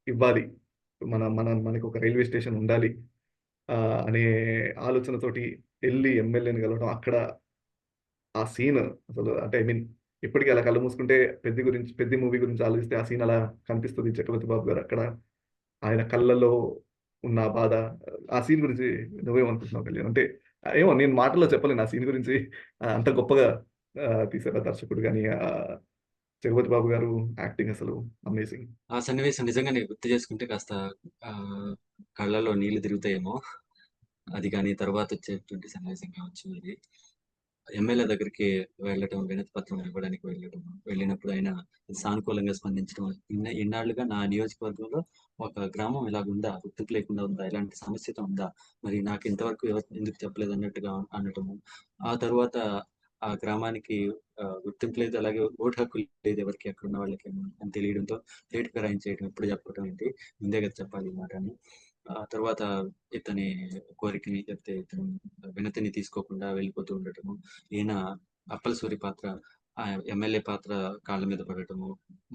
ఇవ్వాలి. మనకొక రైల్వే స్టేషన్ ఉండాలి. అనే ఆలోచనతోటి ఎళ్లి ఎమ్మెల్యేని కలవడం. అక్కడ ఆ సీన్ అసలు అంటే ఐ మీన్ ఇప్పటికి అలా కళ్ళు మూసుకుంటే 'పెద్ది' మూవీ గురించి ఆలోచిస్తే ఆ సీన్ అలా కనిపిస్తది. 'చక్రవర్తి బాబు' గారు అక్కడ ఆయన కళ్ళల్లో ఉన్న ఆ బాధ. ఆ సీన్ గురించి నువ్వేమనుకుంటున్నావు కళ్యాణ్? అంటే ఏమో నేను మాటల్లో చెప్పలేను ఆ సీన్ గురించి. అంత గొప్పగా తీశారు ఆ దర్శకుడు గాని, 'జగపతి బాబు' గారు యాక్టింగ్ అసలు అమేజింగ్. ఆ సన్నివేశం నిజంగానే గుర్తు చేసుకుంటే కాస్త కళ్ళలో నీళ్లు తిరుగుతాయేమో! అది గాని తర్వాత వచ్చేటువంటి సన్నివేశం కావచ్చు అది. ఎమ్మెల్యే దగ్గరికి వెళ్ళటం, వినతి పత్రం ఇవ్వడానికి వెళ్ళటం. వెళ్ళినప్పుడు ఆయన సానుకూలంగా స్పందించడం. ఇన్నాళ్లుగా నా నియోజకవర్గంలో ఒక గ్రామం ఇలాగుందా? గుర్తింపు లేకుండా ఉందా? ఇలాంటి సమస్యతో ఉందా? మరి నాకు ఇంతవరకు ఎవరు ఎందుకు చెప్పలేదు అన్నట్టుగా అనటము. ఆ తరువాత ఆ గ్రామానికి గుర్తింపు లేదు. అలాగే ఓటు హక్కు లేదు ఎవరికీ అక్కడున్న వాళ్ళకి అని తెలియడంతో రేటు ఖరాయించేయడం చేయడం. ఇప్పుడు చెప్పడం ఏంటి? ముందే కదా చెప్పాలి ఈ మాట అని. ఆ తర్వాత ఇతని కోరికని లేకపోతే ఇతని వినతిని తీసుకోకుండా వెళ్ళిపోతూ ఉండటము. ఈయన అప్పల సూరి పాత్ర, ఎమ్మెల్యే పాత్ర కాళ్ళ మీద పడటము.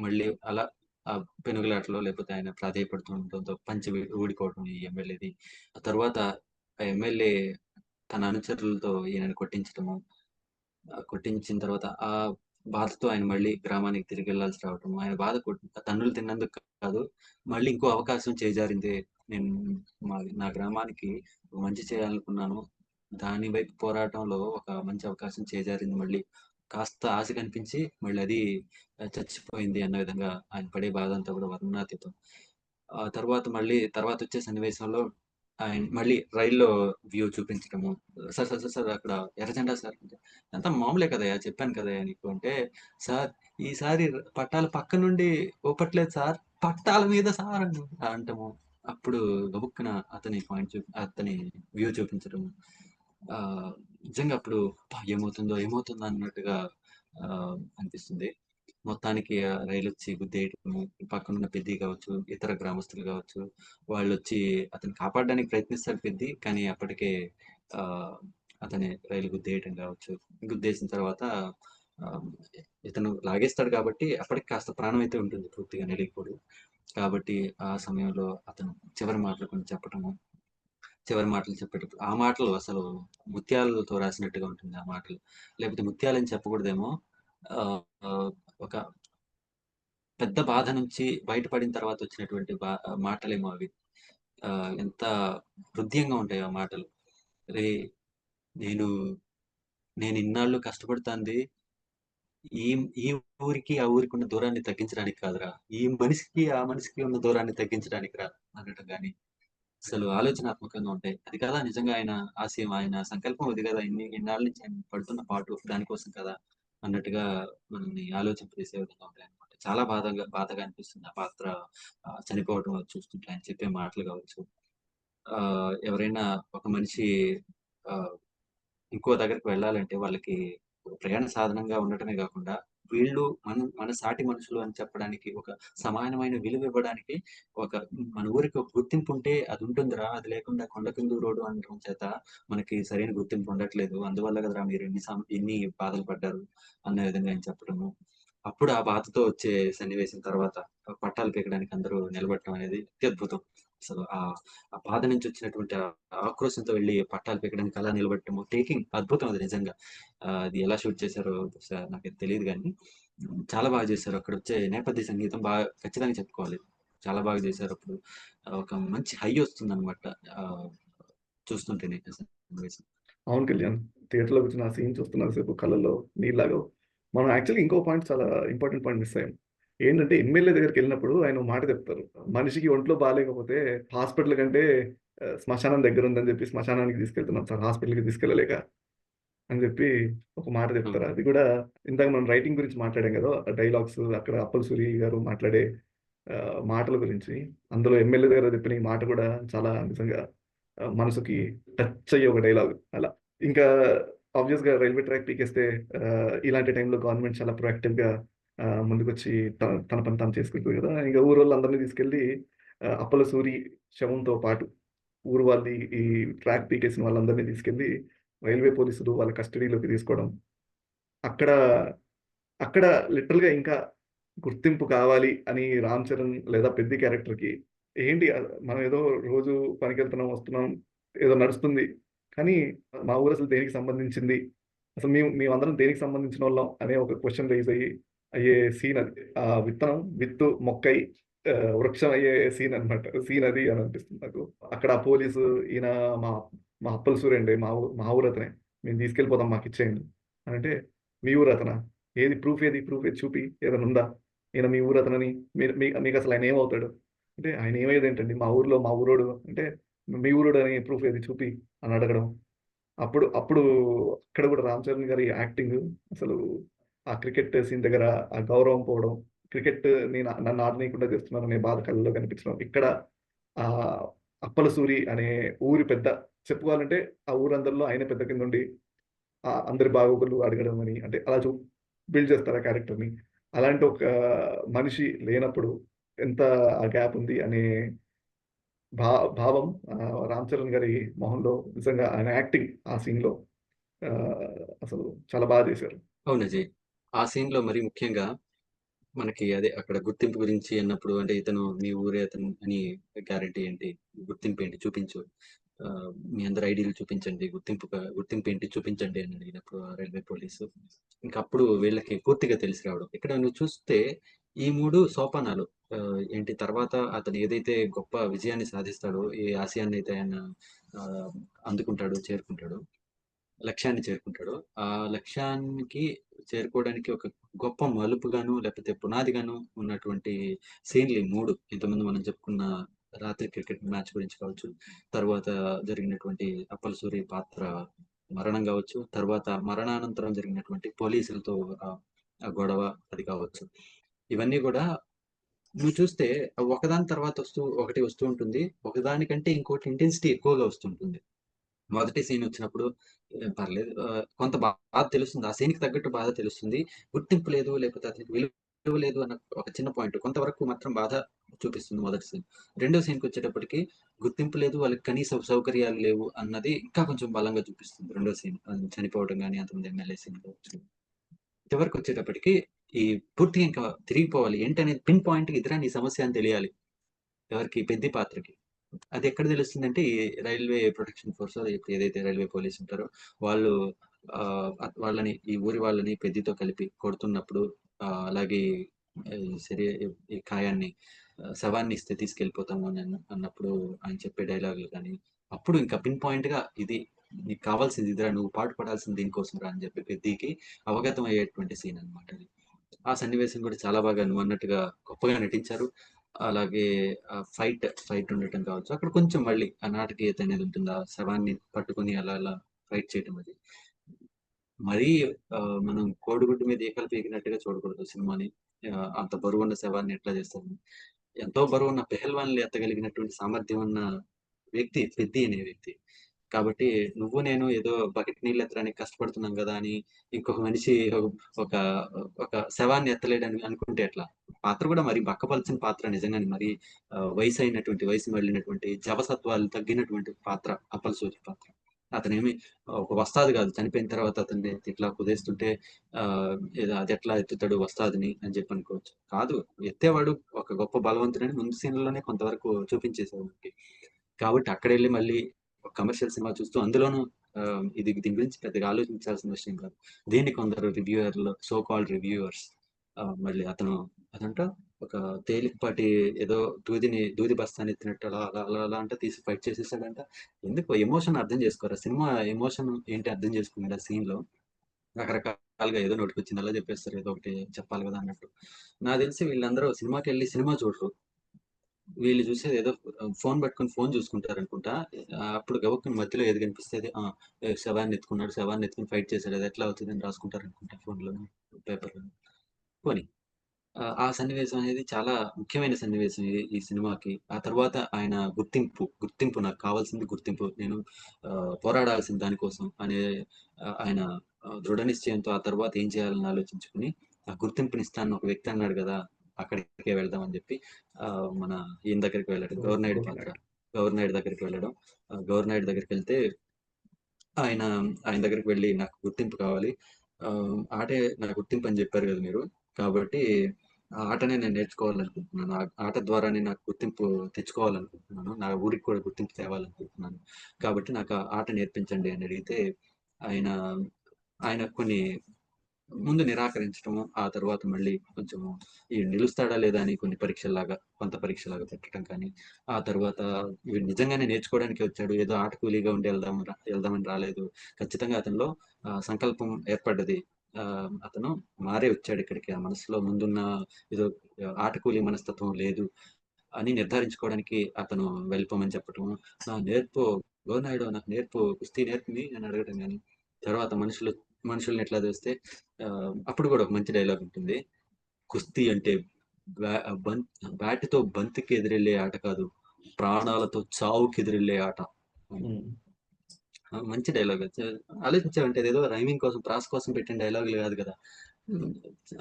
మళ్ళీ అలా ఆ పెనుగులాటలో లేకపోతే ఆయన ప్రాధేయపడుతూ ఉండటంతో పంచె ఊడిపోవడం ఈ ఎమ్మెల్యేది. ఆ తర్వాత ఆ ఎమ్మెల్యే తన అనుచరులతో ఈయనని కొట్టించటము. కొట్టించిన తర్వాత ఆ బాధతో ఆయన మళ్ళీ గ్రామానికి తిరిగెళ్ళాల్సి రావటం. ఆయన బాధ తన్నులు తిన్నందుకు కాదు. మళ్ళీ ఇంకో అవకాశం చేజారిందే. నేను నా గ్రామానికి మంచి చేయాలనుకున్నాను. దాని వైపు పోరాటంలో ఒక మంచి అవకాశం చేజారింది మళ్ళీ. కాస్త ఆశ కనిపించి మళ్ళీ అది చచ్చిపోయింది అన్న విధంగా ఆయన పడే బాధంతా కూడా వర్ణనాతీతం. ఆ తర్వాత మళ్ళీ తర్వాతొచ్చే సన్నివేశంలో ఆయన మళ్ళీ రైల్లో వ్యూ చూపించడము. "సార్, సార్, సార్, సార్ అక్కడ ఎర్ర జెండా సార్" అంటే, "అంతా మామూలే కదయ్యా! చెప్పాను కదయ్యా నీకు" అంటే, "సార్ ఈసారి పట్టాల పక్క నుండి ఊపట్లేదు సార్, పట్టాల మీద సార్" అంటము. అప్పుడు గబుక్కున అతని వ్యూ చూపించడము. నిజంగా అప్పుడు అబ్బా! ఏమవుతుందో, ఏమవుతుందో అన్నట్టుగా అనిపిస్తుంది. మొత్తానికి రైలొచ్చి గుద్దేయటము, పక్కనున్న పెద్ది కావచ్చు, ఇతర గ్రామస్తులు కావచ్చు, వాళ్ళొచ్చి అతన్ని కాపాడడానికి ప్రయత్నిస్తాడు పెద్ది. కానీ అప్పటికే ఆహ్, అతని రైలు గుద్దేయటం కావచ్చు. గుద్దేసిన తర్వాత ఆహ్, ఇతను లాగేస్తాడు కాబట్టి అప్పటికి కాస్త ప్రాణం అయితే ఉంటుంది. పూర్తిగా నలిగిపోడు. కాబట్టి ఆ సమయంలో అతను చివరి మాటలు కొన్ని చెప్పటము. చివరి మాటలు చెప్పేటప్పుడు ఆ మాటలు అసలు ముత్యాలతో రాసినట్టుగా ఉంటుంది ఆ మాటలు. లేకపోతే ముత్యాలని చెప్పకూడదేమో. ఆహ్, ఆహ్, ఒక పెద్ద బాధ నుంచి బయటపడిన తర్వాత వచ్చినటువంటి మాటలేమో అవి. ఎంత హృద్యంగా ఉంటాయో ఆ మాటలు. "రేయ్! నేను నేనిన్నాళ్ళు కష్టపడుతాంది ఈ ఈ ఊరికి, ఆ ఊరికి ఉన్న దూరాన్ని తగ్గించడానికి కాదురా! ఈ మనిషికి, ఆ మనిషికి ఉన్న దూరాన్ని తగ్గించడానికి రా" అనటం గాని, అసలు ఆలోచనాత్మకంగా ఉంటాయి. అది కదా నిజంగా ఆయన ఆశయం, ఆయన సంకల్పం అది కదా! ఇన్నాళ్ళ నుంచి ఆయన పడుతున్న పాటు దానికోసం కదా! అన్నట్టుగా మనల్ని ఆలోచింపజేసే విధంగా ఉంటాయన్నమాట. చాలా బాధగా అనిపిస్తుంది ఆ పాత్ర చనిపోవటం అది చూస్తుంటే ఆయన చెప్పే మాటలు కావచ్చు. ఎవరైనా ఒక మనిషి ఆహ్, ఇంకో దగ్గరికి వెళ్ళాలంటే వాళ్ళకి ప్రయాణ సాధనంగా ఉండటమే గాకుండా, వీళ్ళు మన సాటి మనుషులు అని చెప్పడానికి ఒక సమానమైన విలువ ఇవ్వడానికి ఒక మన ఊరికి ఒక గుర్తింపు ఉంటే అదుంటుందిరా! అది లేకుండా కొండ కిందూరోడు అనడం చేత మనకి సరైన గుర్తింపు ఉండట్లేదు. అందువల్ల కదరా మీరు ఇన్ని బాధలు పడ్డారు అన్న విధంగా ఆయన చెప్పడము. అప్పుడు ఆ బాధతో వచ్చే సన్నివేశం తర్వాత పట్టాలు పీకడానికి అందరూ నిలబడటం అనేది అత్యద్భుతం. అసలు ఆ బాధ నుంచి వచ్చినటువంటి ఆక్రోశంతో వెళ్లి పట్టాలు పీకడానికి అలా నిలబడటము. టేకింగ్ అద్భుతం అది నిజంగా. అది ఎలా షూట్ చేశారో బహుశా నాకైతే తెలీదు గానీ, చాలా బాగా చేశారు. అక్కడొచ్చే నేపథ్య సంగీతం ఖచ్చితంగా చెప్పుకోవాలి. చాలా బాగా చేశారప్పుడు. ఒక మంచి హై ఒస్తుందనమాట. ఆహ్, చూస్తుంటేనే సన్నివేశం. అవును కళ్యాణ్. థియేటర్‌లో కూర్చొని ఆ సీన్ చూస్తున్నంత సేపు కళ్ళల్లో నీళ్లాగవు. మనం యాక్చువల్లీ ఇంకో పాయింట్ చాలా ఇంపార్టెంట్ పాయింట్ మిస్ అయ్యాం. ఏంటంటే ఎమ్మెల్యే దగ్గరికెళ్ళినప్పుడు ఆయన ఓ మాట చెప్తారు. మనిషికి ఒంట్లో బాలేకపోతే హాస్పిటల్ కంటే శ్మశానం దగ్గరుందని చెప్పి శ్మశానానికి తీసుకెళ్తున్నాం సార్ హాస్పిటల్‌కి తీసుకెళ్ళలేక అని చెప్పి ఒక మాట చెప్తారు. అవును. అది కూడా ఇందాక మనం రైటింగ్ గురించి మాట్లాడాం కదా! డైలాగ్స్ అక్కడ అప్పల్ సూరి గారు మాట్లాడే మాటల గురించి. అందులో ఎమ్మెల్యే దగ్గర చెప్పిన ఈ మాట కూడా చాలా నిజంగా మనసుకి టచ్ అయ్యే ఒక డైలాగ్ అలా. ఇంకా ఆబ్వియస్‌గా రైల్వే ట్రాక్ పీకేస్తే ఇలాంటి టైంలో గవర్నమెంట్ చాలా ప్రొయాక్టివ్‌గా ముందుకొచ్చి తన పని తాను చేసుకుంటది కదా! ఇంక ఊరోళ్ళందరిని తీసుకెళ్ళి అప్పల సూరి శవంతో పాటు ఊరు వాళ్ళి ఈ ట్రాక్ పీకేసిన వాళ్ళందరిని తీసుకెళ్ళి రైల్వే పోలీసులు వాళ్ళ కస్టడీలోకి తీసుకోవడం. అక్కడ, అక్కడ లిటరల్‌గా ఇంకా గుర్తింపు కావాలి అని 'రామ్ చరణ్' లేదా 'పెద్ది' క్యారెక్టర్‌కి ఏంటి మనం ఏదో రోజు పనికెళ్తున్నాం, వస్తున్నాం, ఏదో నడుస్తుంది. కానీ మా ఊరసలు దేనికి సంబంధించింది? అసలు మేమందరం దేనికి సంబంధించినోళ్ళం అనే ఒక క్వెషన్ రైజ్ అయ్యే సీన్ అది. ఆ విత్తనం, విత్తు, మొక్కై వృక్షం అయ్యే సీన్ అన్నమాట. సీన్ అది అని అనిపిస్తుంది నాకు. అక్కడ ఆ పోలీసు ఈయన మా మా అప్పల సూరి అండి. మా ఊరతనే. మేము తీసుకెళ్ళిపోతాం మాకిచ్చేయండి. అనంటే, "మీ ఊరతనా? ఏది ప్రూఫ్ ఏది? ప్రూఫ్ ఏది చూపి. ఏదైనా ఉందా? ఈయన మీ ఊరతనని మీకసలు ఆయన ఏమవుతాడు?" అంటే, "ఆయన ఏమయ్యేదేంటండి? మా ఊర్లో మా ఊరోడు" అంటే, "మీ ఊరోడని ప్రూఫ్ ఏది చూపి" అని అడగడం. అప్పుడు అప్పుడు అక్కడ కూడా 'రామ్ చరణ్' గారి యాక్టింగ్ అసలు ఆ క్రికెట్ సీన్ దగ్గర ఆ గౌరవం పోవడం, నన్ను ఆడనీయకుండా చేస్తున్నారనే బాధ కళ్ళలో కనిపించడం. ఇక్కడ ఆహ్, అప్పల సూరి అనే ఊరి పెద్ద చెప్పుకోవాలంటే ఆ ఊరందరిలో ఆయనే పెద్ద కిందుండి అందరి బాగోగులు అడగడం అని అంటే అలా బిల్డ్ చేస్తారు ఆ క్యారెక్టర్‌ని. అలాంటి ఒక మనిషి లేనప్పుడు ఎంత ఆ గ్యాప్ ఉంది అనే భా భావం 'రామ్ చరణ్' గారి మొహంలో నిజంగా ఆయన యాక్టింగ్ ఆ సీన్‌లో అసలు చాలా చేశారు. అవును అజయ్. ఆ సీన్‌లో మరీ ముఖ్యంగా మనకి అదే అక్కడ గుర్తింపు గురించి అన్నప్పుడు అంటే ఇతను మీ ఊరే అతను అని గ్యారంటీ ఏంటి? గుర్తింపేంటి చూపించు. మీ అందరి ఐడీలు చూపించండి. గుర్తింపేంటి చూపించండి అని అడిగినప్పుడు ఆ రైల్వే పోలీసు. ఇంక అప్పుడు వీళ్ళకి పూర్తిగా తెలిసి రావడం. ఇక్కడ నువ్వు చూస్తే ఈ 3 సోపానాలు ఏంటి తర్వాత అతను ఏదైతే గొప్ప విజయాన్ని సాధిస్తాడో, ఏ ఆశయాన్నయితే ఆయన ఆహ్, అందుకుంటాడో, చేరుకుంటాడో లక్ష్యాన్ని చేరుకుంటాడో, ఆ లక్ష్యానికి చేరుకోవడానికి ఒక గొప్ప మలుపుగాను, లేకపోతే పునాదిగాను ఉన్నటువంటి సీన్‌లు ఈ 3 ఇంతకుముందు మనం చెప్పుకున్న రాత్రి క్రికెట్ మ్యాచ్ గురించి కావచ్చు, తర్వాత జరిగినటువంటి అప్పలసూరి పాత్ర మరణం కావచ్చు, తర్వాత మరణానంతరం జరిగినటువంటి పోలీసులతో ఆ గొడవ అది కావచ్చు. ఇవన్నీ కూడా నువ్వు చూస్తే ఒకదాని తర్వాత ఒకటి వస్తూ ఉంటుంది. ఒకదానికంటే ఇంకోటి ఇంటెన్సిటీ ఎక్కువగా వస్తుంటుంది. మొదటి సీన్ వచ్చినప్పుడు పర్లేదు, కొంత బాధ తెలుస్తుంది. ఆ సీన్‌కి తగ్గట్టు బాధ తెలుస్తుంది. గుర్తింపు లేదు, లేకపోతే అతనికి విలువ లేదు అన్న ఒక చిన్న పాయింట్. కొంతవరకు మాత్రం బాధ చూపిస్తుంది మొదటి సీన్. రెండో సీన్‌కొచ్చేటప్పటికి గుర్తింపు లేదు, వాళ్ళకి కనీస సౌకర్యాలు లేవు అన్నది ఇంకా కొంచెం బలంగా చూపిస్తుంది రెండో సీన్. చనిపోవడం గాని, అంతకుముందు ఎమ్మెల్యే సీన్ కావచ్చు. చివరికొచ్చేటప్పటికి ఈ పూర్తిగా ఇంకా తిరిగిపోవాలి. ఏంటనేది పిన్ పాయింట్‌గా ఇదిరా నీ సమస్య అని తెలియాలి. ఎవరికి? పెద్ది పాత్రకి. అది ఎక్కడ తెలుస్తుందంటే, ఈ రైల్వే ప్రొటెక్షన్ ఫోర్స్ ఏదైతే రైల్వే పోలీస్ ఉంటారో వాళ్ళు వాళ్ళని ఈ ఊరి వాళ్ళని పెద్దితో కలిపి కొడుతున్నప్పుడు, అలాగే ఈ కాయాన్ని శవాన్ని ఇస్తే తీసుకెళ్ళిపోతాము అని అన్నప్పుడు ఆయన చెప్పే డైలాగులు కానీ, అప్పుడు ఇంకా పిన్ పాయింట్‌గా ఇది నీకు కావాల్సింది ఇదిరా, నువ్వు పాటు పడాల్సింది దీనికోసం రా అని చెప్పి పెద్దికి అవగతం అయ్యేటువంటి సీన్ అన్నమాట అది. ఆ సన్నివేశం కూడా చాలా బాగా నువ్వన్నట్టుగా గొప్పగా నటించారు. అలాగే ఫైట్ ఉండటం కావచ్చు. అక్కడ కొంచెం మళ్ళీ ఆ నాటకీయత అనేది ఉంటుంది. ఆ శవాన్ని పట్టుకొని అలా అలా ఫైట్ చేయటం అది. మరీ మనం కోడిగుడ్డు మీద ఈకలు పీకినట్టుగా చూడకూడదు సినిమాని. అంత బరువున్న శవాన్ని ఎట్లా చేస్తారు? ఎంతో బరువున్న పెహల్వాన్‌లు ఎత్తగలిగినటువంటి సామర్థ్యం ఉన్న వ్యక్తి పెద్ది అనే వ్యక్తి. కాబట్టి నువ్వు నేను ఏదో బకెట్ నీళ్ళు ఎత్తడానికి కష్టపడుతున్నాం గదా అని ఇంకొక మనిషి ఒక ఒక శవాన్ని ఎత్తలేడని అనుకుంటే ఎట్లా? పాత్ర కూడా మరి బక్కపల్చిన పాత్ర నిజంగానే మరి వయసు మళ్ళినటువంటి జవసత్వాలు తగ్గినటువంటి పాత్ర అప్పలసూరి పాత్ర. అతనేమి ఒక వస్తాదు కాదు. చనిపోయిన తర్వాత అతన్ని ఇట్లా కుదేస్తుంటే ఏదో అదెట్లా ఎత్తుతాడు వస్తాదుని అని చెప్పి అనుకోవచ్చు. కాదు, ఎత్తేవాడు ఒక గొప్ప బలవంతుడని ముందు సీన్‌లోనే కొంతవరకు చూపించేసారు మనకి. కాబట్టి అక్కడెళ్ళి మళ్ళీ ఒక కమర్షియల్ సినిమా చూస్తూ అందులోనూ దీని గురించి పెద్దగా ఆలోచించాల్సిన విషయం కాదు. దీన్ని కొందరు సో కాల్డ్ రివ్యూవర్స్ మళ్ళీ అదంట ఒక తేలికపాటి ఏదో దూది బస్తాన్ని ఎత్తినట్టు అలా అలా అలా అలా అంట తీసి ఫైట్ చేసేసాడంట. ఎందుకు ఎమోషన్ అర్థం చేసుకోరా? సినిమా ఎమోషన్ ఏంటి అర్థం చేసుకున్నాడా సీన్‌లో? రకరకాలుగా ఏదో నోటికొచ్చిందల్లా చెప్పేస్తారు. ఏదో ఒకటి చెప్పాలి కదా అన్నట్టు. నాకు తెలిసి వీళ్ళందరూ సినిమాకెళ్ళి సినిమా చూడరు. వీళ్ళు చూసేది ఏదో ఫోన్ పట్టుకొని ఫోన్ చూసుకుంటారనుకుంటా. అప్పుడు గబుక్కున మధ్యలో ఏది కనిపిస్తే అది శవాన్ని ఎత్తుకున్నాడు, శవాన్ని ఎత్తుకొని ఫైట్ చేసాడు. అది ఎట్లా అవుతదని రాసుకుంటారనుకుంటా ఫోన్‌లోను, పేపర్‌లోను. పోనీ ఆ సన్నివేశం అనేది చాలా ముఖ్యమైన సన్నివేశం ఈ సినిమాకి. ఆ తర్వాత ఆయన గుర్తింపు నాకు కావాల్సింది గుర్తింపు. నేను పోరాడాల్సిన దానికోసం అనే ఆయన దృఢ నిశ్చయంతో ఆ తర్వాత ఏం చేయాలని ఆలోచించుకొని, ఆ గుర్తింపునిస్తానని ఒక వ్యక్తి అన్నాడు గదా! అక్కడికే వెళ్దాం అని జెప్పి మన ఈయన దగ్గరికి వెళ్ళాడు. గవర్నాయుడు పాత్ర. గవర్నమెంట్. గవర్నాయుడు దగ్గరికి వెళ్ళడం. గవర్నాయుడు దగ్గరికెళ్తే ఆయన ఆయన దగ్గరికి వెళ్ళి నాకు గుర్తింపు కావాలి. ఆటే నా గుర్తింపు అని చెప్పారు కదా మీరు. కాబట్టి ఆ ఆటనే నేను నేర్చుకోవాలనుకుంటున్నాను. ఆ ఆట ద్వారానే నాకు గుర్తింపు తెచ్చుకోవాలనుకుంటున్నాను. నా ఊరికి కూడా గుర్తింపు తేవాలనుకుంటున్నాను. కాబట్టి నాకు ఆ ఆట నేర్పించండి అని అడిగితే ఆయన ఆయన కొన్ని ముందు నిరాకరించటము, ఆ తర్వాత మళ్ళీ కొంచెము నిలుస్తాడా లేదా అని కొన్ని పరీక్షల్లాగా, కొంత పరీక్షలాగా పెట్టడం కానీ, ఆ తర్వాత వీడు నిజంగానే నేర్చుకోవడానికే వచ్చాడు. ఏదో ఆట కూలీగా ఉండి వెళ్దామని రాలేదు. ఖచ్చితంగా అతనిలో సంకల్పం ఏర్పడ్డది. అతను మారే వచ్చాడు ఇక్కడికి. ఆ మనసులో ముందున్న ఏదో ఆట కూలీ మనస్తత్వం లేదు అని నిర్ధారించుకోవడానికి అతను వెళ్ళిపోమని చెప్పటము. నేర్పు గోనాయుడు నాకు నేర్పు, కుస్తీ నేర్పిని అని అడగటం గాని, తర్వాత మనుషుల్ని ఎట్లా చూస్తే అప్పుడు కూడా ఒక మంచి డైలాగ్ ఉంటుంది. కుస్తీ అంటే బ్యా బం బ్యాట్‌తో బంతికి ఎదురెళ్ళే ఆట కాదు. ప్రాణాలతో చావుకెదురెళ్ళే ఆట. హ్మ్. మంచి డైలాగ్. ఆలోచించావంటే అదేదో రైమింగ్ కోసం, ప్రాస కోసం పెట్టిన డైలాగులు కాదు కదా! హ్మ్.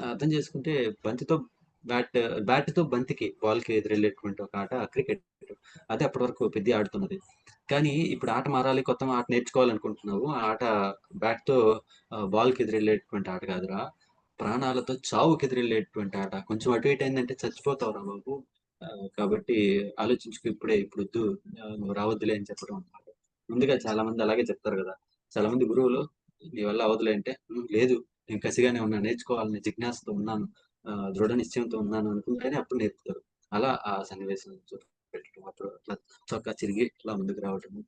అర్థం చేసుకుంటే బంతితో బ్యాట్ బ్యాట్‌తో బంతికి, బాల్‌కి ఎదురెళ్ళేటువంటి ఒక ఆట క్రికెట్. అదే అప్పటి వరకు పెద్ది ఆడుతున్నది. కానీ ఇప్పుడు ఆట మారాలి, కొత్త ఆట నేర్చుకోవాలనుకుంటున్నావు. ఆ ఆట బ్యాట్‌తో బాల్‌కి ఎదురెళ్ళేటువంటి ఆట కాదురా! ప్రాణాలతో చావుకెదురెళ్ళేటువంటి ఆట. కొంచెం అటు ఇటు అయిందంటే చచ్చిపోతావురా బాబు! కాబట్టి ఆలోచించుకో ఇప్పుడే, ఇప్పుడొద్దు, నువ్వు రావద్దులే అని చెప్పడం అన్నమాట. ముందుగా చాలా మంది అలాగే చెప్తారు గదా! చాలా మంది గురువులు నీ వల్ల అవ్వదులే అంటే, లేదు నేను కసిగానే ఉన్నాను, నేర్చుకోవాలనే జిజ్ఞాసతో ఉన్నాను, దృఢ నిశ్చయంతో ఉన్నాను అనుకుంటేనే అప్పుడు నేర్పుతారు. అలా ఆ సన్నివేశం పెట్టడం, అప్పుడు అట్లా చొక్కా చిరిగి ఇట్లా ముందుకు రావటము.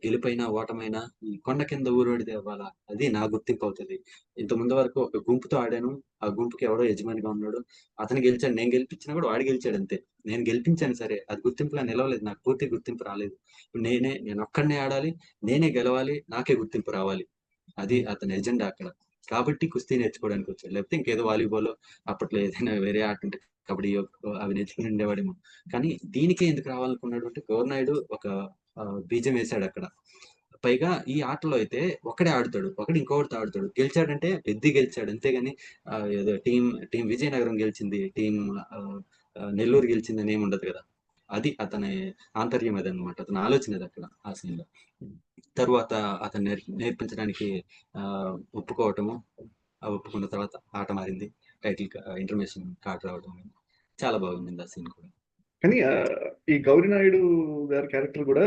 గెలుపైనా, ఓటమైనా ఈ కొండ కింద ఊరోడిదే అవ్వాలా, అది నా గుర్తింపు అవుతది. ఇంతకుముందు వరకు ఒక గుంపుతో ఆడాను. ఆ గుంపుకి ఎవడో యజమానిగా ఉన్నాడు. అతను గెలిచాడు. నేను గెలిపించినా కూడా వాడు గెలిచాడు అంతే. నేను గెలిపించాను సరే, అది గుర్తింపుగా నిలవలేదు. నాకు పూర్తి గుర్తింపు రాలేదు. ఇప్పుడు నేనొక్కడినే ఆడాలి, నేనే గెలవాలి, నాకే గుర్తింపు రావాలి. అది అతని ఎజెండా అక్కడ. కాబట్టి కుస్తీ నేర్చుకోవడానికి వచ్చాడు. లేకపోతే ఇంకేదో వాలీబాలో, అప్పట్లో ఏదైనా వేరే ఆట ఉంటే కబడ్డీయో అవి నేర్చుకుని ఉండేవాడేమో. కానీ దీనికే ఎందుకు రావాలనుకున్నాడు అంటే గౌరనాయుడు ఒక బీజం వేశాడు అక్కడ. పైగా ఈ ఆటలో అయితే ఒకడే ఆడుతాడు, ఒకడు ఇంకొకటితో ఆడుతాడు. గెలిచాడంటే పెద్ద గెలిచాడు అంతేగాని ఏదో టీం విజయనగరం గెలిచింది, టీం నెల్లూరు గెలిచింది అని ఏమి ఉండదు కదా. అది అతని ఆంతర్యం అదనమాట, అతని ఆలోచన అది అక్కడ ఆ scene లో. తర్వాత అతను నేర్పించడానికి ఒప్పుకోవటము, ఒప్పుకున్న తర్వాత ఆట మారింది. టైటిల్ ఇంటర్మేషన్ కార్డ్ రావడం చాలా బాగుంది ఆ సీన్ కూడా. కానీ ఈ గౌరీ నాయుడు గారి క్యారెక్టర్ కూడా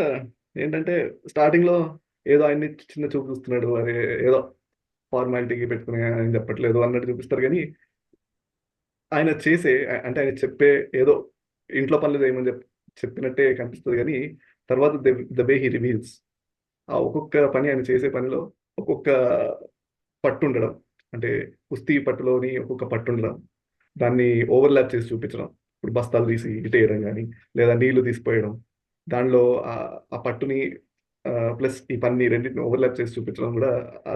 ఏంటంటే స్టార్టింగ్ లో ఏదో ఆయన్ని చిన్న చూపు చూస్తున్నాడు, అరే ఏదో ఫార్మాలిటీకి పెట్టుకుని ఆయన చెప్పట్లేదు అన్నట్టు చూపిస్తారు. కానీ ఆయన చేసే అంటే ఆయన చెప్పే ఏదో ఇంట్లో పనులు చేయమని చెప్పినట్టే కనిపిస్తుంది. కానీ తర్వాత ద వే హీ రివీల్స్ ఆ ఒక్కొక్క పని ఆయన చేసే పనిలో ఒక్కొక్క పట్టు ఉండడం, అంటే కుస్తీ పట్టులోని ఒక్కొక్క పట్టు ఉండడం, దాన్ని ఓవర్లాప్ చేసి చూపించడం. ఇప్పుడు బస్తాలు తీసి ఇటేయడం కానీ, లేదా నీళ్లు తీసిపోయడం, దానిలో ఆ పట్టుని ప్లస్ ఈ పని రెండింటిని ఓవర్లాప్ చేసి చూపించడం కూడా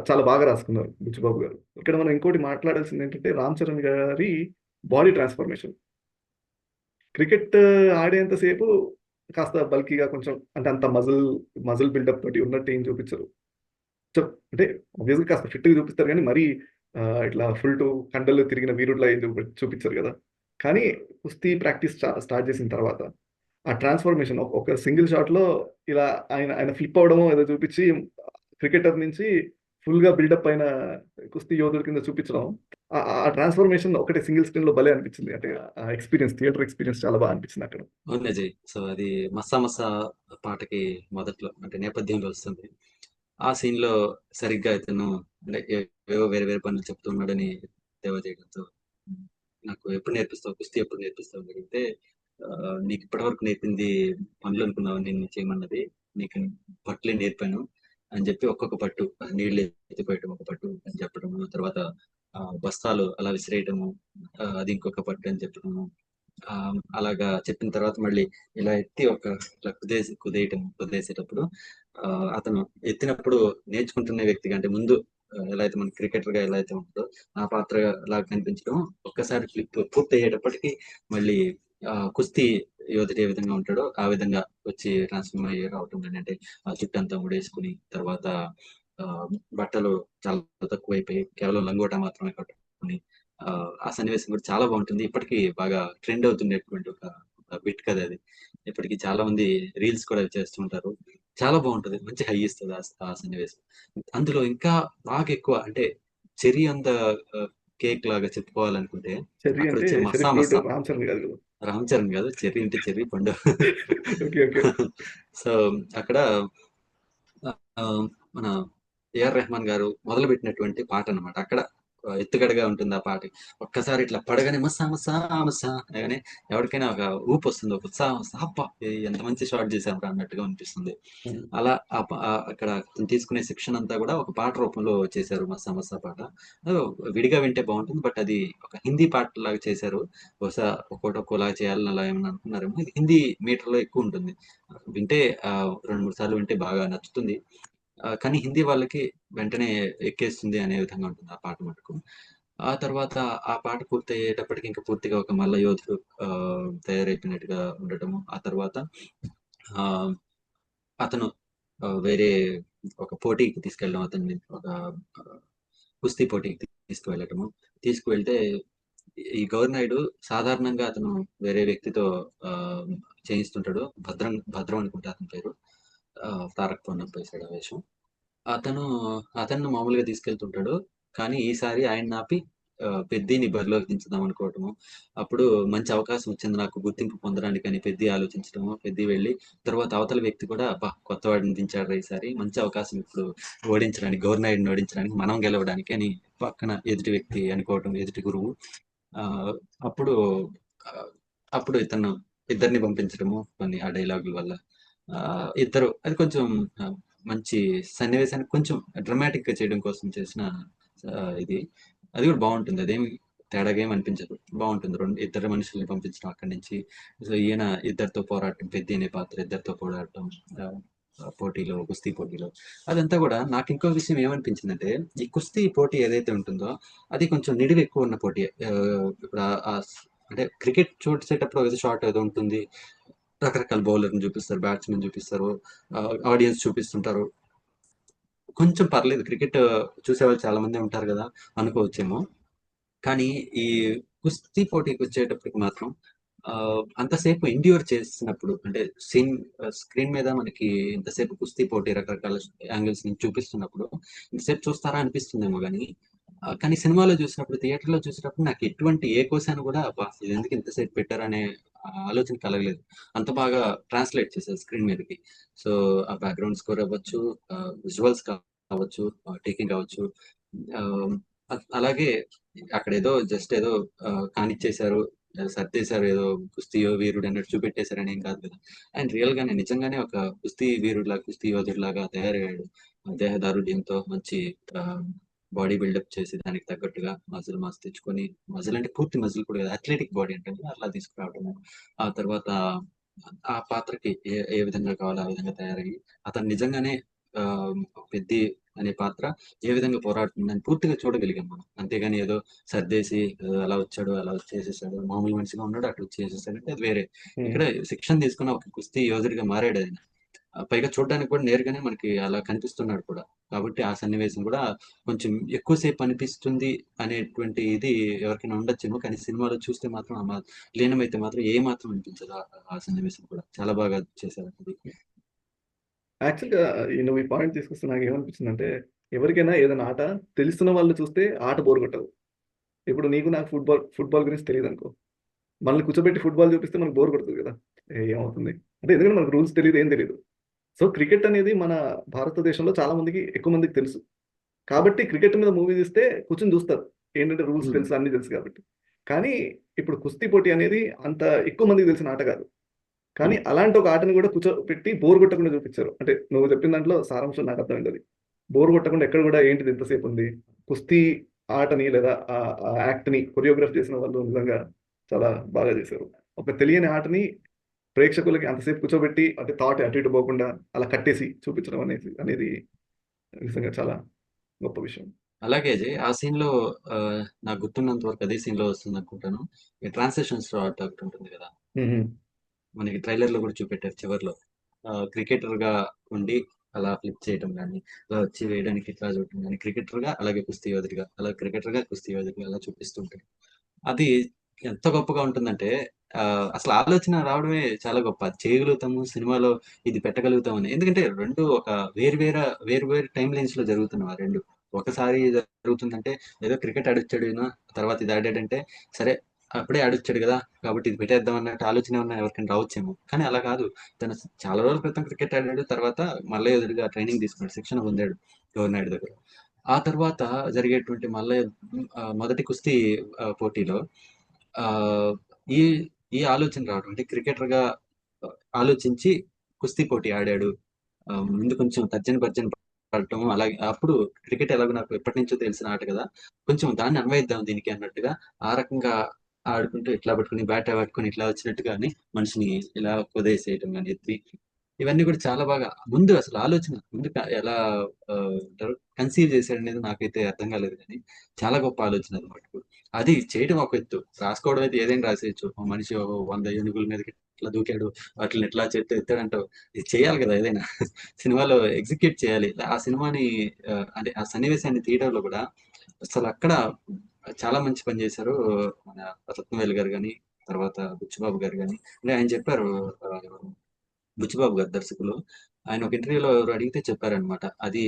చాలా బాగా రాసుకున్నారు బుచ్చిబాబు గారు. ఇక్కడ మనం ఇంకోటి మాట్లాడాల్సింది ఏంటంటే రామ్ చరణ్ గారి బాడీ ట్రాన్స్ఫర్మేషన్. క్రికెట్ ఆడేంతసేపు కాస్త బల్కీగా కొంచెం, అంటే అంత మజిల్ బిల్డప్ తోటి ఉన్నట్టు ఏం చూపించరు. అంటే ఆబ్వియస్‌గా కాస్త ఫిట్‌గా చూపిస్తారు గానీ, మరీ ఇట్లా ఫుల్ టు కండలు తిరిగిన వీరుడిలా ఏం చూపిచ్చరు గదా! కానీ కుస్తీ ప్రాక్టీస్ స్టార్ట్ చేసిన తర్వాత, ఆ ట్రాన్స్‌ఫర్మేషన్ ఒక సింగిల్ షాట్‌లో ఇలా ఆయన ఫ్లిప్ అవ్వడమో ఏదో చూపిచ్చి, క్రికెటర్ నుంచి ఫుల్‌గా బిల్డప్ అయిన కుస్తీ యోధుడి కింద చూపిచ్చడం. ఆ ట్రాన్స్‌ఫర్మేషన్ ఒకటే సింగిల్ స్క్రీన్‌లో భలే అనిపిచ్చింది. అంటే ఆ ఎక్స్‌పీరియన్స్, థియేటర్ ఎక్స్‌పీరియన్స్ చాలా బా అనిపిచ్చింది అక్కడ. అవును అజయ్. సో అది 'మస్సా మస్సా' పాటకి మొదట్లో అంటే నేపథ్యంలో వస్తుంది. ఆ సీన్‌లో సరిగ్గా ఇతను అంటే ఏవేవో వేరే వేరే పనులు చెప్తున్నాడని ఎద్దేవా చేయడంతో, నాకు ఎప్పుడు నేర్పిస్తావు కుస్తీ ఎప్పుడు నేర్పిస్తావు అని అడిగితే, నీకు ఇప్పటివరకు నేర్పింది పనులు అనుకున్నావా నేను చేయమన్నది, నీకు పట్టులే నేర్పాను అని చెప్పి ఒక్కొక్క పట్టు నీళ్ళు ఎత్తిపోయటం ఒక పట్టు అని చెప్పడము, తర్వాత బస్తాలు అలా విసిరేయటము, అది ఇంకొక పట్టు అని చెప్పడము. అలాగా చెప్పిన తర్వాత మళ్ళీ ఇలా ఎత్తి ఇట్లా కుదేసేటప్పుడు అతను ఎత్తినప్పుడు నేర్చుకుంటున్న వ్యక్తిగా అంటే ముందు ఎలా అయితే మన క్రికెటర్ గా ఎలా అయితే ఉంటుందో ఆ పాత్ర లాగా కనిపించడం, ఒక్కసారి ఫ్లిప్ పూర్తి అయ్యేటప్పటికి మళ్ళీ కుస్తీ యోధుడు ఏ విధంగా ఉంటాడో ఆ విధంగా వచ్చి ట్రాన్స్ఫర్మ్ అయ్యి రావటం కానీ, అంటే ఆ జుట్టు అంతా ముడేసుకుని తర్వాత ఆ, బట్టలు చాలా తక్కువైపోయి కేవలం లంగోటా మాత్రమే కట్టుకుని ఆ సన్నివేశం కూడా చాలా బాగుంటుంది. ఇప్పటికీ బాగా ట్రెండ్ అవుతుండేటువంటి ఒక బిట్ కదా అది. ఇప్పటికి చాలా మంది రీల్స్ కూడా చేస్తుంటారు. చాలా బాగుంటది. మంచి హై ఇస్తది ఆ సన్నివేశం. అందులో ఇంకా బాగా ఎక్కువ అంటే చెర్రీ అంత కేక్ లాగా చెప్పుకోవాలనుకుంటే చెర్రీ అక్కడ అంటే వచ్చే చెర్రీ మసా ఫ్రూట్ మసా రామ్ చరణ్ గాదు గదా! రామ్ చరణ్ కాదు, చెర్రీ అంటే చెర్రీ పండు. ఓకే. ఓకే. సో అక్కడ ఆ, మన ఏఆర్ రెహమాన్ గారు మొదలుపెట్టినటువంటి పాట అన్నమాట. అక్కడ ఎత్తుగడగా ఉంటుంది ఆ పాట. ఒక్కసారి ఇట్లా పడగానే మస్సా మస్సా మస్సా అనగానే ఎవరికైనా ఒక ఊపు వస్తుంది, ఒక ఉత్సాహం వస్తుంది. అబ్బా ఎంత మంచి షాట్ చేశాం అన్నట్టుగా అనిపిస్తుంది. హ్మ్. అలా అక్కడ అతను తీసుకునే శిక్షణ అంతా కూడా ఒక పాట రూపంలో చేశారు మస్సా మస్సా పాట. అది విడిగా వింటే బాగుంటుంది, బట్ అది ఒక హిందీ పాట లాగా చేశారు. బహుశా ఒక్కోటి ఒక్కోలాగా చేయాలని అలా ఏమన్నా అనుకున్నారేమో. ఇది హిందీ మీటర్ లో ఎక్కువ ఉంటుంది. వింటే రెండు మూడు సార్లు వింటే బాగా నచ్చుతుంది. కానీ హిందీ వాళ్ళకి వెంటనే ఎక్కేస్తుంది అనే విధంగా ఉంటుంది ఆ పాట మటుకు. ఆ తర్వాత ఆ పాట పూర్తయ్యేటప్పటికి ఇంకా పూర్తిగా ఒక మల్ల యోధుడు తయారైపోయినట్టుగా ఉండటము. ఆ తర్వాత ఆహ్, అతను వేరే ఒక పోటీకి తీసుకెళ్ళడం అతన్ని, ఒక ఆహ్, కుస్తీ పోటీకి తీసుకువెళ్ళటము. తీసుకువెళ్తే ఈ గౌరనాయుడు సాధారణంగా అతను వేరే వ్యక్తితో ఆహ్, చేయిస్తుంటాడు. భద్రం అనుకుంటా అతని పేరు. 'తారక్ పూర్ణిమ' వేశాడు ఆ వేషం. అతను అతన్ని మామూలుగా తీసుకెళ్తుంటాడు. కానీ ఈసారి ఆయన్నాపి పెద్దిని బరిలోకి దించుదాం అనుకోవటము. అప్పుడు మంచి అవకాశం వచ్చింది నాకు గుర్తింపు పొందడానికని పెద్ది ఆలోచించడము. పెద్ది వెళ్ళి తర్వాత అవతల వ్యక్తి కూడా అబ్బా! కొత్తవాడిని దించాడురా ఈసారి. మంచి అవకాశం ఇప్పుడు ఓడించడానికి, గౌరనాయుడిని ఓడించడానికి, మనం గెలవడానికి అని పక్కన ఎదుటి వ్యక్తి అనుకోవటం, ఎదుటి గురువు. ఆహ్, అప్పుడు ఆహ్, అప్పుడు ఇతను ఇద్దరిని పంపించడము కొన్ని ఆ డైలాగుల వల్ల ఇద్దరు అది కొంచెం మంచి సన్నివేశాన్ని కొంచెం డ్రమాటిక్ గా చేయడం కోసం చేసిన ఇది అది కూడా బాగుంటుంది. అదేమి తేడాగా ఏమి అనిపించదు, బాగుంటుంది. ఇద్దరు మనుషుల్ని పంపించడం అక్కడి నుంచి. సో ఈయన ఇద్దరితో పోరాటం, పెద్ద అనే పాత్ర ఇద్దరితో పోరాటం ఆ, పోటీలో, కుస్తీ పోటీలో అదంతా కూడా నాకు ఇంకో విషయం ఏమనిపించిందంటే, ఈ కుస్తీ పోటీ ఏదైతే ఉంటుందో అది కొంచెం నిడివి ఎక్కువ ఉన్న పోటీ. ఇప్పుడు అంటే క్రికెట్ చూసేటప్పుడు ఏదో షాట్ ఏదో ఉంటుంది, రకరకాల బౌలర్ని చూపిస్తారు, బ్యాట్స్మెన్ చూపిస్తారు, ఆడియన్స్ చూపిస్తుంటారు. కొంచెం పర్లేదు, క్రికెట్ చూసేవాళ్ళు చాలా మంది ఉంటారు కదా అనుకోవచ్చేమో. కానీ ఈ కుస్తీ పోటీకి వచ్చేటప్పటికి మాత్రం అంతసేపు ఎండ్యూర్ చేసినప్పుడు, అంటే స్క్రీన్ మీద మనకి ఇంతసేపు కుస్తీ పోటీ రకరకాల యాంగిల్స్ నుంచి చూపిస్తున్నప్పుడు ఇంతసేపు చూస్తారా అనిపిస్తుందేమో కానీ, కానీ సినిమాలో చూసినప్పుడు, థియేటర్లో చూసినప్పుడు నాకు ఎటువంటి ఏ కోశాన్ని కూడా అబ్బా ఇది ఎందుకు ఇంతసేపు పెట్టారనే ఆలోచన కలగలేదు. అంత బాగా ట్రాన్స్లేట్ చేశారు స్క్రీన్ మీదకి. సో ఆ బ్యాక్గ్రౌండ్ స్కోర్ అవ్వచ్చు, విజువల్స్ కావచ్చు, టేకింగ్ కావచ్చు, ఆ, అలాగే అక్కడ ఏదో జస్ట్ ఏదో కానిచ్చేశారు, సర్దేశారు, ఏదో కుస్తీ వీరుడు అన్నట్టు చూపెట్టేశారని ఏం కాదు కదా. అండ్ రియల్ గానే నిజంగానే ఒక కుస్తీ వీరుడిలాగా, కుస్తీ యోధుడిలాగా తయారయ్యాడు. దేహదారుఢ్యంతో మంచి బాడీ బిల్డప్ చేసి దానికి తగ్గట్టుగా మజిల్ మాస్ తెచ్చుకొని, మజిల్ అంటే పూర్తి మజిల్ కూడా కదా, అథ్లెటిక్ బాడీ అంటే కదా, అట్లా తీసుకురావడము. ఆ తర్వాత ఆ పాత్రకి ఏ ఏ విధంగా కావాలో ఆ విధంగా తయారయ్యి అతను నిజంగానే ఆ, పెద్ది అనే పాత్ర ఏ విధంగా పోరాడుతుందని పూర్తిగా చూడగలిగాం మనం. అంతేగాని ఏదో సర్దేసి అలా వచ్చాడు, అలా వచ్చేసేసాడు, మామూలు మనిషిగా ఉన్నాడు, అట్లా వచ్చేసేసాడు అంటే అది వేరే. ఉమ్. ఇక్కడ శిక్షణ తీసుకున్న ఒక కుస్తీ యోధుడిగా మారాడు ఆయన. పైగా చూడడానికి కూడా నేరుగానే మనకి అలా కనిపిస్తున్నాడు కూడా. కాబట్టి ఆ సన్నివేశం కూడా కొంచెం ఎక్కువసేపు అనిపిస్తుంది అనేటువంటి ఇది ఎవరికైనా ఉండొచ్చేమో, కానీ సినిమాలో చూస్తే మాత్రం లీనమైతే మాత్రం ఏ మాత్రం అనిపించదు. ఆ సన్నివేశం కూడా చాలా బాగా చేశారు అది. యాక్చువల్గా నువ్వు ఈ పాయింట్ తీసుకొస్తే నాకు ఏమనిపించిందంటే, ఎవరికైనా ఏదైనా ఆట తెలుస్తున్న వాళ్ళు చూస్తే ఆట బోర్ కొట్టదు. ఇప్పుడు నీకు నాకు ఫుట్బాల్ గురించి తెలియదు అనుకో, మనల్ని కూర్చోబెట్టి ఫుట్బాల్ చూపిస్తే మనకు బోర్ కొడుతుంది కదా. ఏమవుతుంది అంటే, ఎందుకంటే మనకు రూల్స్ తెలియదు, ఏం తెలియదు. సో క్రికెట్ అనేది మన భారతదేశంలో చాలా మందికి, ఎక్కువ మందికి తెలుసు. కాబట్టి క్రికెట్ మీద మూవీ తీస్తే కూర్చొని చూస్తారు, ఏంటంటే రూల్స్ ఉమ్, తెలుసు, అన్ని తెలుసు కాబట్టి. కానీ ఇప్పుడు కుస్తీ పోటీ అనేది అంత ఎక్కువ మందికి తెలిసిన ఆట కాదు. కానీ ఉమ్, అలాంటి ఒక ఆటని కూడా కూర్చోపెట్టి బోర్ కొట్టకుండా చూపించారు. అంటే నువ్వు చెప్పిన దాంట్లో సారాంశం నాకు అర్థమైంది అది. బోర్ కొట్టకుండా ఎక్కడ కూడా ఏంటిది ఎంతసేపు ఉంది, కుస్తీ ఆటని లేదా ఆ యాక్ట్ ని కొరియోగ్రాఫ్ చేసిన వాళ్ళు నిజంగా చాలా బాగా చేశారు. ఒక తెలియని ఆటని ప్రేక్షకులకి అంతసేపు కూర్చోబెట్టి, అంటే థాట్ అటు ఇటు పోకుండా అలా కట్టేసి చూపించడం అనేది అనేది నిజంగా చాలా గొప్ప విషయం. అలాగే అజయ్, ఆ సీన్ లో ఆ, నాకు గుర్తున్నంత వరకు అదే సీన్ లో వస్తుంది అనుకుంటాను. ఈ ట్రాన్సాక్షన్ స్టార్ట్ ఒకటి ఉంటుంది కదా, మ్మ్. మనకి ట్రైలర్ లో కూడా చూపెట్టారు చివర్లో. క్రికెటర్ గా ఉండి అలా ఫ్లిప్ చేయడం కానీ, అలా వచ్చి వేయడానికి ఇట్లా చూడటం కానీ, క్రికెటర్ గా అలాగే కుస్తీ యోధుడిగా, అలా క్రికెటర్ గా కుస్తీ యోధుడిగా అలా చూపిస్తుంటాడు. అది ఎంత గొప్పగా ఉంటుందంటే, ఆ, అసలు ఆలోచన రావడమే చాలా గొప్ప. అది చేయగలుగుతాము సినిమాలో, ఇది పెట్టగలుగుతామని. ఎందుకంటే రెండు ఒక వేరు వేరు టైం లైన్స్ లో జరుగుతున్నవి ఆ రెండు. ఒకసారి జరుగుతుందంటే ఏదో క్రికెట్ ఆడొచ్చాడు ఈయన, తర్వాత ఇది ఆడాడంటే సరే, అప్పుడే ఆడొచ్చాడు కదా కాబట్టి ఇది పెట్టేద్దాం అన్నట్టు ఆలోచన ఏమన్నా ఎవరికైనా రావచ్చేమో. కానీ అలా కాదు. తను చాలా రోజుల క్రితం క్రికెట్ ఆడాడు, తర్వాత మల్ల ఎదురుగా ట్రైనింగ్ తీసుకున్నాడు, శిక్షణ పొందాడు గవర్నాయుడు దగ్గర. ఆ తర్వాత జరిగేటువంటి మొదటి కుస్తీ పోటీలో ఆ ఈ ఈ ఆలోచన రావడం, అంటే క్రికెటర్ గా ఆలోచించి కుస్తీ పోటీ ఆడాడు. ముందు కొంచెం తర్జన భర్జన పడటం, అలాగే అప్పుడు క్రికెట్ ఎలాగో నాకు ఎప్పటి నుంచో తెలిసిన ఆట కదా, కొంచెం దాన్ని అన్వయిద్దాం దీనికి అన్నట్టుగా ఆ రకంగా ఆడుకుంటూ ఇట్లా పట్టుకుని బ్యాట్ పట్టుకుని ఇట్లా వచ్చినట్టుగాని మనిషిని ఇలా కుదేసేయటం కానీ, ఎత్తి ఇవన్నీ కూడా చాలా బాగా ముందు అసలు ఆలోచన ముందు ఎలా కన్సీవ్ చేశాడు అనేది నాకైతే అర్థం కాలేదు, కానీ చాలా గొప్ప ఆలోచన అనమాట. అది చేయడం ఒక ఎత్తు, రాసుకోవడం అయితే ఏదైనా రాసేయచ్చు. ఓ మనిషి 100 ఏనుగుల మీదకి ఇట్లా దూకాడు, వాటిని ఎట్లా చేత్తో ఎత్తాడంటావు, ఇది చేయాలి కదా ఏదైనా. సినిమాలో ఎగ్జిక్యూట్ చేయాలి ఆ సినిమాని. అంటే ఆ సన్నివేశాన్ని తీయడంలో కూడా అసలు అక్కడ చాలా మంచి పని చేశారు మన రత్నవేలు గారు కానీ, తర్వాత బుచ్చిబాబు గారు కానీ. అంటే ఆయన చెప్పారు, ఆ, బుచ్చిబాబు గారు దర్శకులు, ఆయన ఒక ఇంటర్వ్యూలో ఎవరు అడిగితే చెప్పారనమాట. అది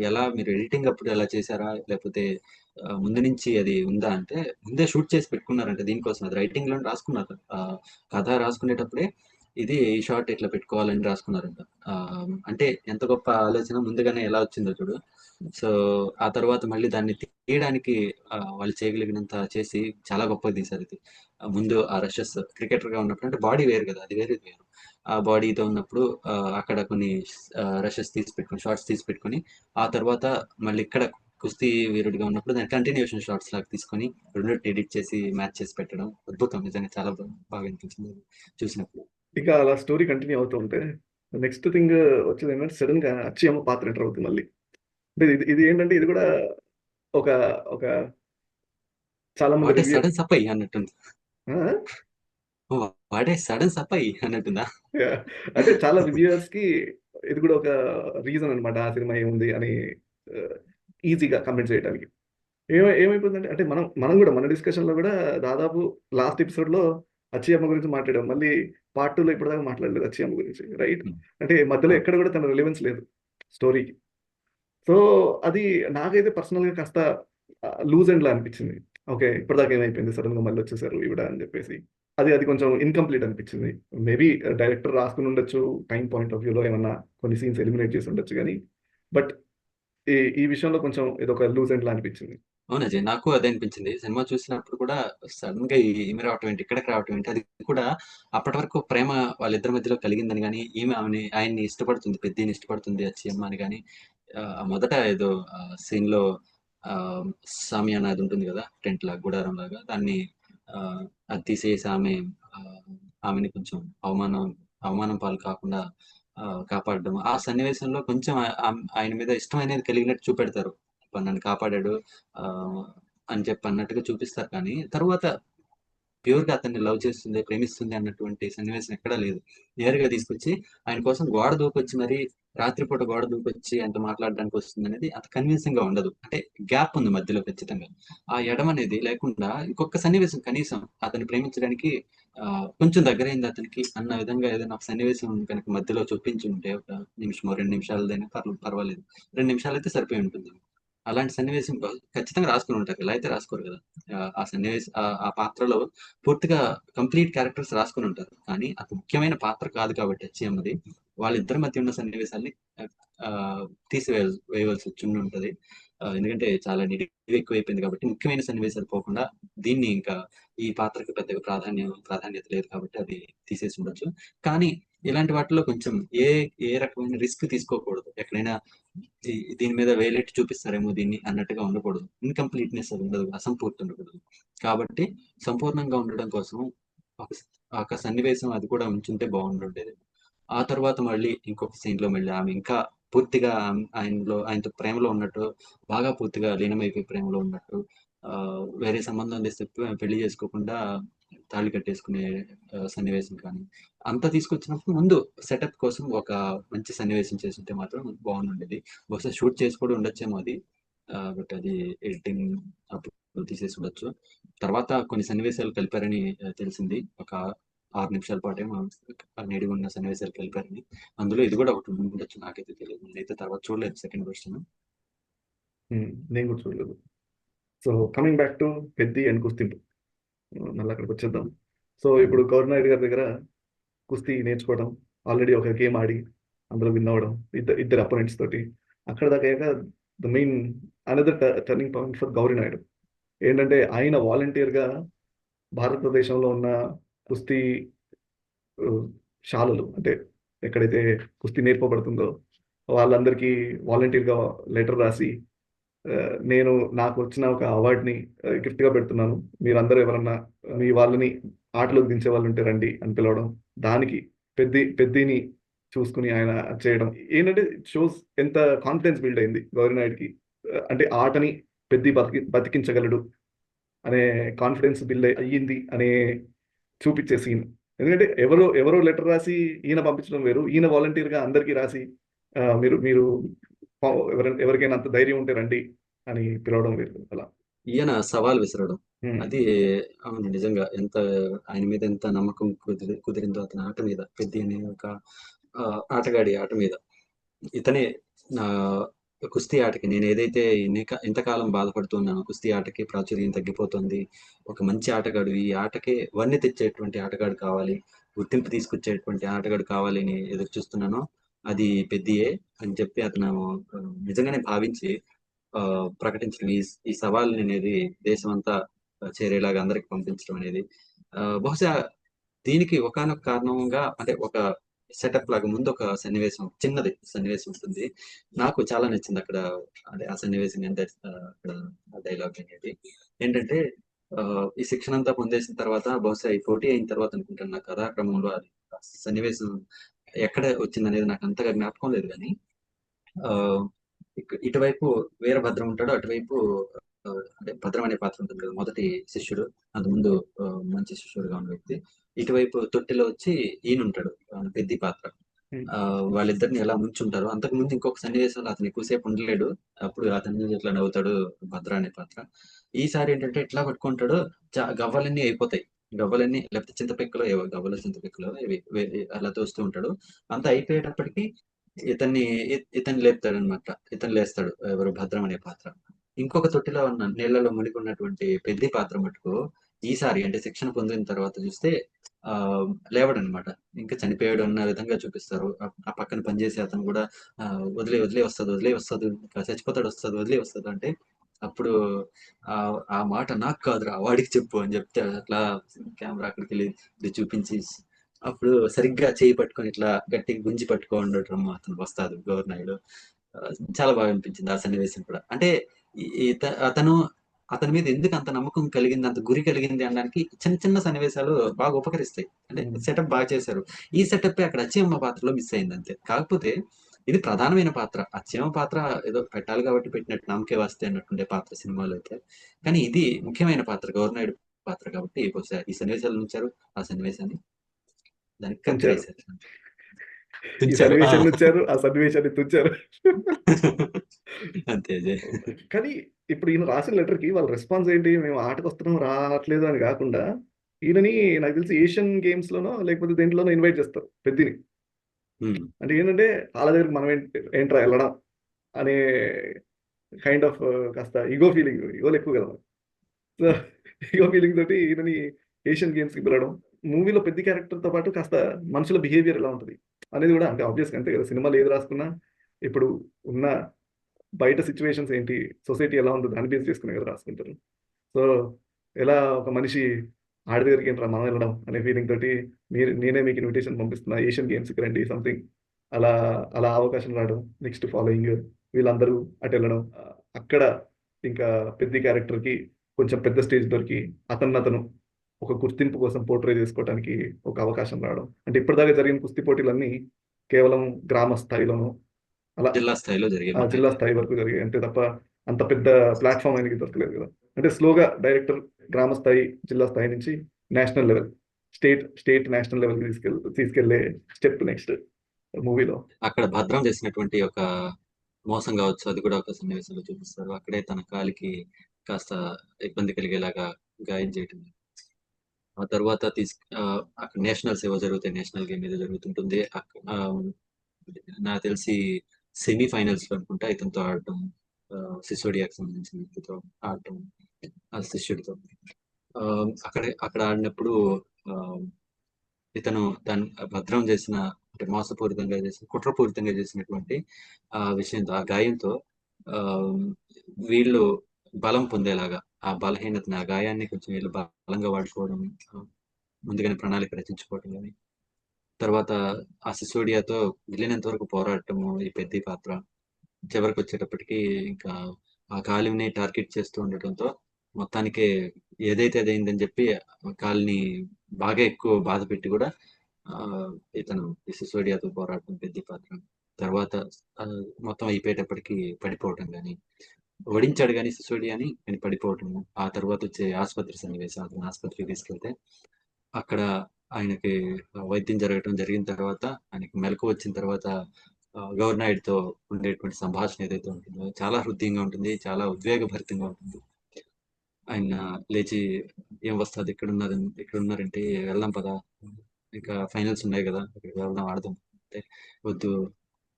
ఎలా మీరు ఎడిటింగ్ అప్పుడు ఎలా చేశారా, లేకపోతే ముందు నుంచి అది ఉందా అంటే, ముందే షూట్ చేసి పెట్టుకున్నారంటే దీనికోసం, అది రైటింగ్ లో రాసుకున్నారు. కథ రాసుకునేటప్పుడే ఇది ఈ షాట్ ఇట్లా పెట్టుకోవాలని రాసుకున్నారంట. అంటే ఎంత గొప్ప ఆలోచన ముందుగానే ఎలా వచ్చిందో చూడు. సో ఆ తర్వాత మళ్ళీ దాన్ని తీయడానికి వాళ్ళు చేయగలిగినంత చేసి చాలా గొప్పగా తీశారు ఇది. ముందు ఆ రషెస్ క్రికెటర్గా ఉన్నప్పుడు అంటే బాడీ వేరు కదా, అది వేరు ఇది వేరు. ఆ బాడీతో ఉన్నప్పుడు అక్కడ కొన్ని రషెస్ తీసి పెట్టుకొని షార్ట్స్ తీసి పెట్టుకొని ఆ తర్వాత మళ్ళీ ఇక్కడ కుస్తీ వీరుడిగా ఉన్నప్పుడు దాని కంటిన్యూషన్ షార్ట్స్ లాగా తీసుకొని రెండు ఎడిట్ చేసి మ్యాచ్ చేసి పెట్టడం అద్భుతం. నిజంగా చాలా బాగా అనిపించింది అది చూసినప్పుడు. ఇక అలా స్టోరీ కంటిన్యూ అవుతూ ఉంటే నెక్స్ట్ థింగ్ వచ్చేది ఏంటంటే సడన్ గా అచ్చి అమ్మ పాత్ర ఎంటర్ అవుతుంది మళ్ళీ. అంటే ఇది ఏంటంటే ఇది కూడా ఒక ఒక చాలా మంది వాటే రివ్యూ సడన్ సపై అన్నట్టుంది. వాడే సడన్ సపై అన్నట్టుందా? అంటే చాలా రివ్యూయర్స్ కి ఇది కూడా ఒక రీజన్ అన్నమాట ఆ సినిమా ఏముంది అని ఈజీగా కమెంట్ చేయడానికి. ఏమైపోయిందంటే అంటే మనం మనం కూడా మన డిస్కషన్ లో కూడా దాదాపు లాస్ట్ ఎపిసోడ్ లో అచ్చి అమ్మ గురించి మాట్లాడాం. మళ్ళీ పార్ట్ 2 లో ఇప్పటిదాకా మాట్లాడలేదు అచ్చి అమ్మ గురించి, రైట్? ఉమ్, అంటే మధ్యలో అవును. ఎక్కడ కూడా తన రిలవెన్స్ లేదు స్టోరీకి. సో అది నాకైతే పర్సనల్ గా కాస్త లూజ్ ఎండ్ లా అనిపించింది. ఓకే, ఇప్పటిదాకా ఏమైపోయింది, సడన్ గా మళ్ళీ వచ్చేసారు ఈవిడ అని చెప్పేసి. అది కొంచెం ఇన్కంప్లీట్ అనిపించింది. మేబీ డైరెక్టర్ రాసుకుని ఉండొచ్చు, టైం పాయింట్ ఆఫ్ వ్యూలో ఏమన్నా కొన్ని సీన్స్ ఎలిమినేట్ చేసి ఉండొచ్చు కానీ, బట్ ఈ ఈ విషయంలో కొంచెం ఇదొక లూజ్ ఎండ్ లా అనిపించింది. అవును అజయ్, నాకు అదే అనిపించింది. సినిమా చూసినప్పుడు కూడా సడన్ గా ఈమె రావటం ఏంటి, ఇక్కడికి రావటం ఏంటి, అది కూడా అప్పటి వరకు ప్రేమ వాళ్ళిద్దరి మధ్యలో కలిగిందని కానీ, ఈమె ఆయన్ని ఇష్టపడుతుంది, పెద్దని ఇష్టపడుతుంది అచ్చి అమ్మ అని కానీ, మొదట ఏదో సీన్ లో ఆ, సామియానా అది ఉంటుంది కదా, టెంట్ లాగా గుడారం లాగా, దాన్ని ఆ, అది తీసేసి ఆ, ఆమెని కొంచెం అవమానం అవమానం పాలు కాకుండా కాపాడడం, ఆ సన్నివేశంలో కొంచెం ఆయన మీద ఇష్టం అనేది కలిగినట్టు చూపెడతారు. నన్ను కాపాడాడు ఆ, అని చెప్పి అన్నట్టుగా చూపిస్తారు, కానీ తర్వాత ప్యూర్ గా అతన్ని లవ్ చేస్తుంది, ప్రేమిస్తుంది అన్నటువంటి సన్నివేశం ఎక్కడా లేదు. నేరుగా తీసుకొచ్చి ఆయన కోసం గోడ దూకొచ్చి మరి రాత్రిపూట గోడ దూకొచ్చి ఆయనతో మాట్లాడడానికి వస్తుంది అనేది అంత కన్విన్సింగ్ గా ఉండదు. అంటే గ్యాప్ ఉంది మధ్యలో ఖచ్చితంగా. ఆ ఎడమ అనేది లేకుండా ఇంకొక సన్నివేశం కనీసం అతన్ని ప్రేమించడానికి కొంచెం దగ్గరైంది అతనికి అన్న విధంగా ఏదైనా ఒక సన్నివేశం కనుక మధ్యలో చూపించి ఉంటే ఒక నిమిషమో 2 నిమిషాలదైనా పర్వాలేదు. 2 నిమిషాలు అయితే సరిపోయి ఉంటుంది. అలాంటి సన్నివేశం ఖచ్చితంగా రాసుకుని ఉంటారు, ఇలా అయితే రాసుకోరు కదా. ఆ సన్నివేశం ఆ పాత్రలో పూర్తిగా కంప్లీట్ క్యారెక్టర్స్ రాసుకుని ఉంటారు, కానీ అది ముఖ్యమైన పాత్ర కాదు కాబట్టి హెచ్ఎంది వాళ్ళిద్దరి మధ్య ఉన్న సన్నివేశాల్ని ఆ, వేయవలసి వచ్చి ఉంటది. ఎందుకంటే చాలా నెగిటివ్ ఎక్కువైపోయింది కాబట్టి ముఖ్యమైన సన్నివేశాలు పోకుండా దీన్ని ఇంకా ఈ పాత్రకి పెద్దగా ప్రాధాన్యత లేదు కాబట్టి అది తీసేసి ఉండొచ్చు. కానీ ఇలాంటి వాటిలో కొంచెం ఏ ఏ రకమైన రిస్క్ తీసుకోకూడదు. ఎక్కడైనా దీని మీద వేలెట్టి చూపిస్తారేమో దీన్ని అన్నట్టుగా ఉండకూడదు. ఇన్కంప్లీట్నెస్ అది ఉండదు, అసంపూర్తి ఉండకూడదు. కాబట్టి సంపూర్ణంగా ఉండడం కోసం ఒక ఒక సన్నివేశం అది కూడా ఉంచుంటే బాగుండుండేది. ఆ తర్వాత మళ్ళీ ఇంకొక సీన్ లో మళ్ళీ ఆమె ఇంకా పూర్తిగా ఆయనతో ప్రేమలో ఉన్నట్టు, బాగా పూర్తిగా లీనమైపోయి ప్రేమలో ఉన్నట్టు, వేరే సంబంధం తెస్తే పెళ్లి చేసుకోకుండా తాళి కట్టేసుకునే సన్నివేశం కానీ అంతా తీసుకొచ్చినప్పుడు ముందు సెటప్ కోసం ఒక మంచి సన్నివేశం చేస్తుంటే మాత్రం బాగుండేది. బహుశా షూట్ చేసి కూడా ఉండొచ్చేమో అది, బట్ అది ఎడిటింగ్ అప్పుడు తీసేసి ఉండొచ్చు. తర్వాత కొన్ని సన్నివేశాలు కలిపారని తెలిసింది. ఒక 6 నిమిషాల పాటేమో నిడివి ఉన్న సన్నివేశాలు కలిపారని. అందులో ఇది కూడా ఒకటి ఉండొచ్చు, నాకైతే తెలియదు. నేనైతే తర్వాత చూడలేదు సెకండ్ వర్షన్. నేను కూడా చూడలేదు. So coming back to Peddi and కుస్తీ, మళ్ళీ అక్కడికి వచ్చేద్దాం. సో ఇప్పుడు గౌరవ్ నాయుడు గారి దగ్గర కుస్తీ నేర్చుకోవడం, ఆల్రెడీ ఒక గేమ్ ఆడి అందులో విన్ అవ్వడం, ఇద్దరు అపోనెంట్స్ తోటి, అక్కడ దాకా అయ్యాక the main another turning point for Gauri Naidu ఏంటంటే ఆయన వాలంటీర్గా భారతదేశంలో ఉన్న కుస్తీ ఆ, శాలలు, అంటే ఎక్కడైతే కుస్తీ నేర్పబడుతుందో వాళ్ళందరికీ వాలంటీర్గా లెటర్ రాసి ఆ, నేను నాకు వచ్చిన ఒక అవార్డుని గిఫ్ట్గా పెడుతున్నాను, మీరందరూ ఎవరన్నా మీ వాళ్ళని ఆటలోకి దించే వాళ్ళు ఉంటే రండి అని పిలవడం, దానికి పెద్దిని చూసుకుని ఆయన చేయడం ఏంటంటే షోస్ ఎంత కాన్ఫిడెన్స్ బిల్డ్ అయింది గౌరీ నాయుడుకి. అంటే ఆటని పెద్ది బతికించగలడు అనే కాన్ఫిడెన్స్ బిల్డ్ అయ్యింది అనే చూపించే సీన్. ఎందుకంటే ఎవరో ఎవరో లెటర్ రాసి ఈయన పంపించడం వేరు, ఈయన వాలంటీర్గా అందరికీ రాసి మీరు మీరు ఎవరికైనా అంత ధైర్యం ఉంటే రండి అని పిలవడం వేరు అలా. ఈయన సవాల్ విసరడం, ఉమ్, అది అవును నిజంగా ఎంత ఆయన మీద ఎంత నమ్మకం కుదిరిందో అతని ఆట మీద, పెద్ద అనే ఒక ఆటగాడి ఆట మీద. ఇతనే కుస్తీ ఆటకి నేను ఏదైతే ఇంతకాలం బాధపడుతున్నానో, కుస్తీ ఆటకి ప్రాచుర్యం తగ్గిపోతుంది. ఒక మంచి ఆటగాడు, ఈ ఆటకే వన్నె తెచ్చేటువంటి ఆటగాడు కావాలి, గుర్తింపు తీసుకొచ్చేటువంటి ఆటగాడు కావాలి అని ఎదురు చూస్తున్నానో, అది పెద్దియే అని చెప్పి అతను నిజంగానే భావించి ప్రకటించిన ఈ సవాల్ని అనేది దేశమంతా చేరేలాగా అందరికి పంపించడం అనేది బహుశా దీనికి ఒకానొక కారణంగా అంటే ఒక సెటప్ లాగా ముందు ఒక సన్నివేశం, చిన్నది సన్నివేశం ఉంటుంది. నాకు చాలా నచ్చింది అక్కడ. అంటే ఆ సన్నివేశం అంటే అక్కడ ఆ డైలాగ్ అనేది ఏంటంటే ఈ శిక్షణ అంతా పొందేసిన తర్వాత బహుశా ఈ పోటీ అయిన తర్వాత అనుకుంటాను, నా కథాక్రమంలో అది ఆ సన్నివేశం ఎక్కడ వచ్చిందనేది నాకు అంతగా జ్ఞాపకం లేదు కానీ ఇటువైపు వీరభద్రం ఉంటాడు, అటువైపు అంటే భద్రం అనే పాత్ర ఉంటుంది కదా, మొదటి శిష్యుడు, అంతకుముందు మంచి శిష్యుడుగా ఉన్న వ్యక్తి. ఇటువైపు తొట్టిలో వచ్చి ఈయన ఉంటాడు, పెద్ది పాత్ర. వాళ్ళిద్దరిని ఎలా ముంచుంటారు. అంతకు ముందు ఇంకొక సన్నివేశంలో అతను ఎక్కువసేపు ఉండలేడు, అప్పుడు అతని ఇట్లా నవ్వుతాడు భద్ర అనే పాత్ర. ఈసారి ఏంటంటే ఇట్లా పట్టుకుంటాడు, గవ్వలన్నీ అయిపోతాయి, గవ్వలన్నీ లేకపోతే చింతపిక్కలో ఏవో గవ్వలు చింతపిక్కలో అలా తోస్తూ ఉంటాడు. అంతా అయిపోయేటప్పటికి ఇతన్ని లేపుతాడు అనమాట. ఇతను లేస్తాడు, ఎవరు భద్రం అనే పాత్ర. ఇంకొక తొట్టిలో ఉన్న నీళ్లలో మునిగి ఉన్నటువంటి పెద్ది పాత్ర మటుకు ఈసారి అంటే శిక్షణ పొందిన తర్వాత చూస్తే ఆ లేవడనమాట. ఇంకా చనిపోయాడు అన్న విధంగా చూపిస్తారు. ఆ పక్కన పనిచేసే అతను కూడా వదిలే వస్తది, ఇంకా చచ్చిపోతాడు, వదిలే వస్తది అంటే అప్పుడు ఆ మాట నాకు కాదురా వాడికి చెప్పు అని చెప్తే అట్లా కెమెరా అక్కడికి వెళ్ళి ఇది చూపించి అప్పుడు సరిగ్గా చేయి పట్టుకొని ఇట్లా గట్టిగా గుంజి పట్టుకో ఉండటం అతను వస్తాడు గవర్నాయుడు. చాలా బాగా అనిపించింది ఆ సన్నివేశం కూడా. అంటే అతను అతని మీద ఎందుకు అంత నమ్మకం కలిగింది, అంత గురి కలిగింది అనడానికి చిన్న చిన్న సన్నివేశాలు బాగా ఉపకరిస్తాయి. అంటే సెటప్ బాగా చేశారు. ఈ సెటప్ అక్కడ అచ్చమ్మ పాత్రలో మిస్ అయింది అంతే. కాకపోతే ఇది ప్రధానమైన పాత్ర. అచ్చమ్మ పాత్ర ఏదో పెట్టాలి కాబట్టి పెట్టినట్టు, నామకే వాస్తే అన్నట్టుండే పాత్ర సినిమాలో అయితే. కానీ ఇది ముఖ్యమైన పాత్ర, గవర్నాయుడు పాత్ర కాబట్టి బహుశా ఈ సన్నివేశాలు ఉంచారు. ఆ సన్నివేశాన్ని దానికి ఉంచారు. కత్తిరేశారు. ఈ తుంచారు. సన్నివేశాన్ని ఉంచారు, ఆ సన్నివేశాన్ని తుంచారు. అంతే అజయ్. కానీ ఇప్పుడు ఈయన రాసిన లెటర్‌కి వాళ్ళ రెస్పాన్స్ ఏంటి? మేము ఆటకొస్తున్నాం రావట్లేదు అని గాకుండా, ఈయనని నాకు తెలిసి ఏషియన్ గేమ్స్‌లోనో లేకపోతే దేంట్లోనో ఇన్వైట్ చేస్తారు పెద్దిని. అంటే ఏంటంటే వాళ్ళ దగ్గరికి మనం ఏంట్రా ఎళ్ళడం అనే కైండ్ ఆఫ్ కాస్త ఇగోలు ఎక్కువ కదా! సో, ఇగో ఫీలింగ్ తోటి ఈయనని ఏషియన్ గేమ్స్‌కి పిలవడం. మూవీలో పెద్ద క్యారెక్టర్‌తో పాటు కాస్త మనుషుల బిహేవియర్ ఎలా ఉంటది అనేది కూడా అంటే ఆబ్వియస్‌గా అంతే కదా! సినిమాలో ఏది రాసుకున్నా ఇప్పుడు ఉన్న బయట సిట్యుయేషన్స్ ఏంటి? సొసైటీ ఎలా ఉందో దాన్ని బేస్ చేసుకునే కదా రాసుకుంటారు. సో, ఎలా ఒక మనిషి ఆడి దగ్గరికి ఏంట్రా మనం వెళ్ళడం అనే ఫీలింగ్ తోటి నేనే మీకు ఇన్విటేషన్ పంపిస్తున్నా ఏషియన్ గేమ్స్‌కి రండి సంథింగ్ అలా అలా అవకాశం రావడం. నెక్స్ట్ ఫాలోయింగ్ వీళ్ళందరూ అటెళ్ళడం. అక్కడ ఇంకా పెద్ది క్యారెక్టర్‌కి కొంచెం పెద్ద స్టేజ్ దొరికి అతను ఒక గుర్తింపు కోసం పోర్ట్రే చేసుకోవటానికి ఒక అవకాశం రావడం. అంటే ఇప్పటిదాకా జరిగిన కుస్తీ పోటీలన్నీ కేవలం గ్రామ స్థాయిలోనో అలా జిల్లా స్థాయిలో జరిగాయి జిల్లా స్థాయి వరకు జరిగాయి. అంతే తప్ప అంత పెద్ద ప్లాట్‌ఫార్మ్ ఆయనకి దొరకలేదు కదా! అంటే స్లోగా డైరెక్టర్ గ్రామ స్థాయి, జిల్లా స్థాయి నుంచి నేషనల్ లెవెల్, స్టేట్ నేషనల్ లెవెల్‌కి తీసుకెళ్ళే స్టెప్ నెక్స్ట్ మూవీలో. అక్కడ భద్రం చేసినటువంటి ఒక మోసం కావచ్చు, అది కూడా ఒక సన్నివేశంలో చూపిస్తారు. అక్కడే తన కాలికి కాస్త ఇబ్బంది కలిగేలాగా గాయం చేయటం. ఆ తర్వాత అక్కడ నేషనల్స్ ఏవో జరుగుతాయి, నేషనల్ గేమ్ ఏదో జరుగుతుంటుంది. నాకు తెలిసి సెమీఫైనల్స్ లో అనుకుంటా ఇతనితో ఆడటం, సిసోడియాకి సంబంధించిన వ్యక్తితో ఆడటం, ఆ శిష్యుడితో అక్కడ ఆడినప్పుడు ఆ, ఇతను దాన్ని భద్రం చేసిన అంటే మోసపూరితంగా చేసిన కుట్రపూరితంగా చేసినటువంటి ఆ విషయంతో, ఆ గాయంతో ఆ వీళ్ళు బలం పొందేలాగా ఆ బలహీనతని, ఆ గాయాన్ని కొంచెం వీళ్ళు బలంగా వాడుకోవడం, ముందుగానే ప్రణాళిక రచించుకోవడం కానీ, తర్వాత ఆ సిసోడియాతో వెళ్ళినంత వరకు పోరాడటము ఈ పెద్ద పాత్ర, చివరికి వచ్చేటప్పటికి ఇంకా ఆ కాలుని టార్గెట్ చేస్తూ ఉండటంతో మొత్తానికి ఏదైతే అదైందని చెప్పి కాలుని బాగా ఎక్కువ బాధ పెట్టి కూడా ఆ, ఇతను ఈ సిసోడియాతో పోరాటం పెద్ద పాత్ర. తర్వాత ఆ, మొత్తం అయిపోయేటప్పటికి పడిపోవటం కానీ, ఓడించాడు కానీ సిసోడియాని, కానీ పడిపోవటము. ఆ తర్వాత వచ్చే ఆసుపత్రి సన్నివేశం, అతను ఆసుపత్రికి తీసుకెళ్తే అక్కడ ఆయనకి వైద్యం జరిగిన తర్వాత ఆయనకి మెలకు వచ్చిన తర్వాత గవర్నాయుడుతో ఉండేటువంటి సంభాషణ ఏదైతే ఉంటుందో చాలా హృదయంగా ఉంటుంది, చాలా ఉద్వేగభరితంగా ఉంటుంది. ఆయన లేచి ఏం వస్తుంది ఇక్కడ ఉన్నారంటే వెళ్దాం పదా, ఇంకా ఫైనల్స్ ఉన్నాయి కదా, ఇక్కడికి వెళ్దాం ఆడదాం అంటే వద్దు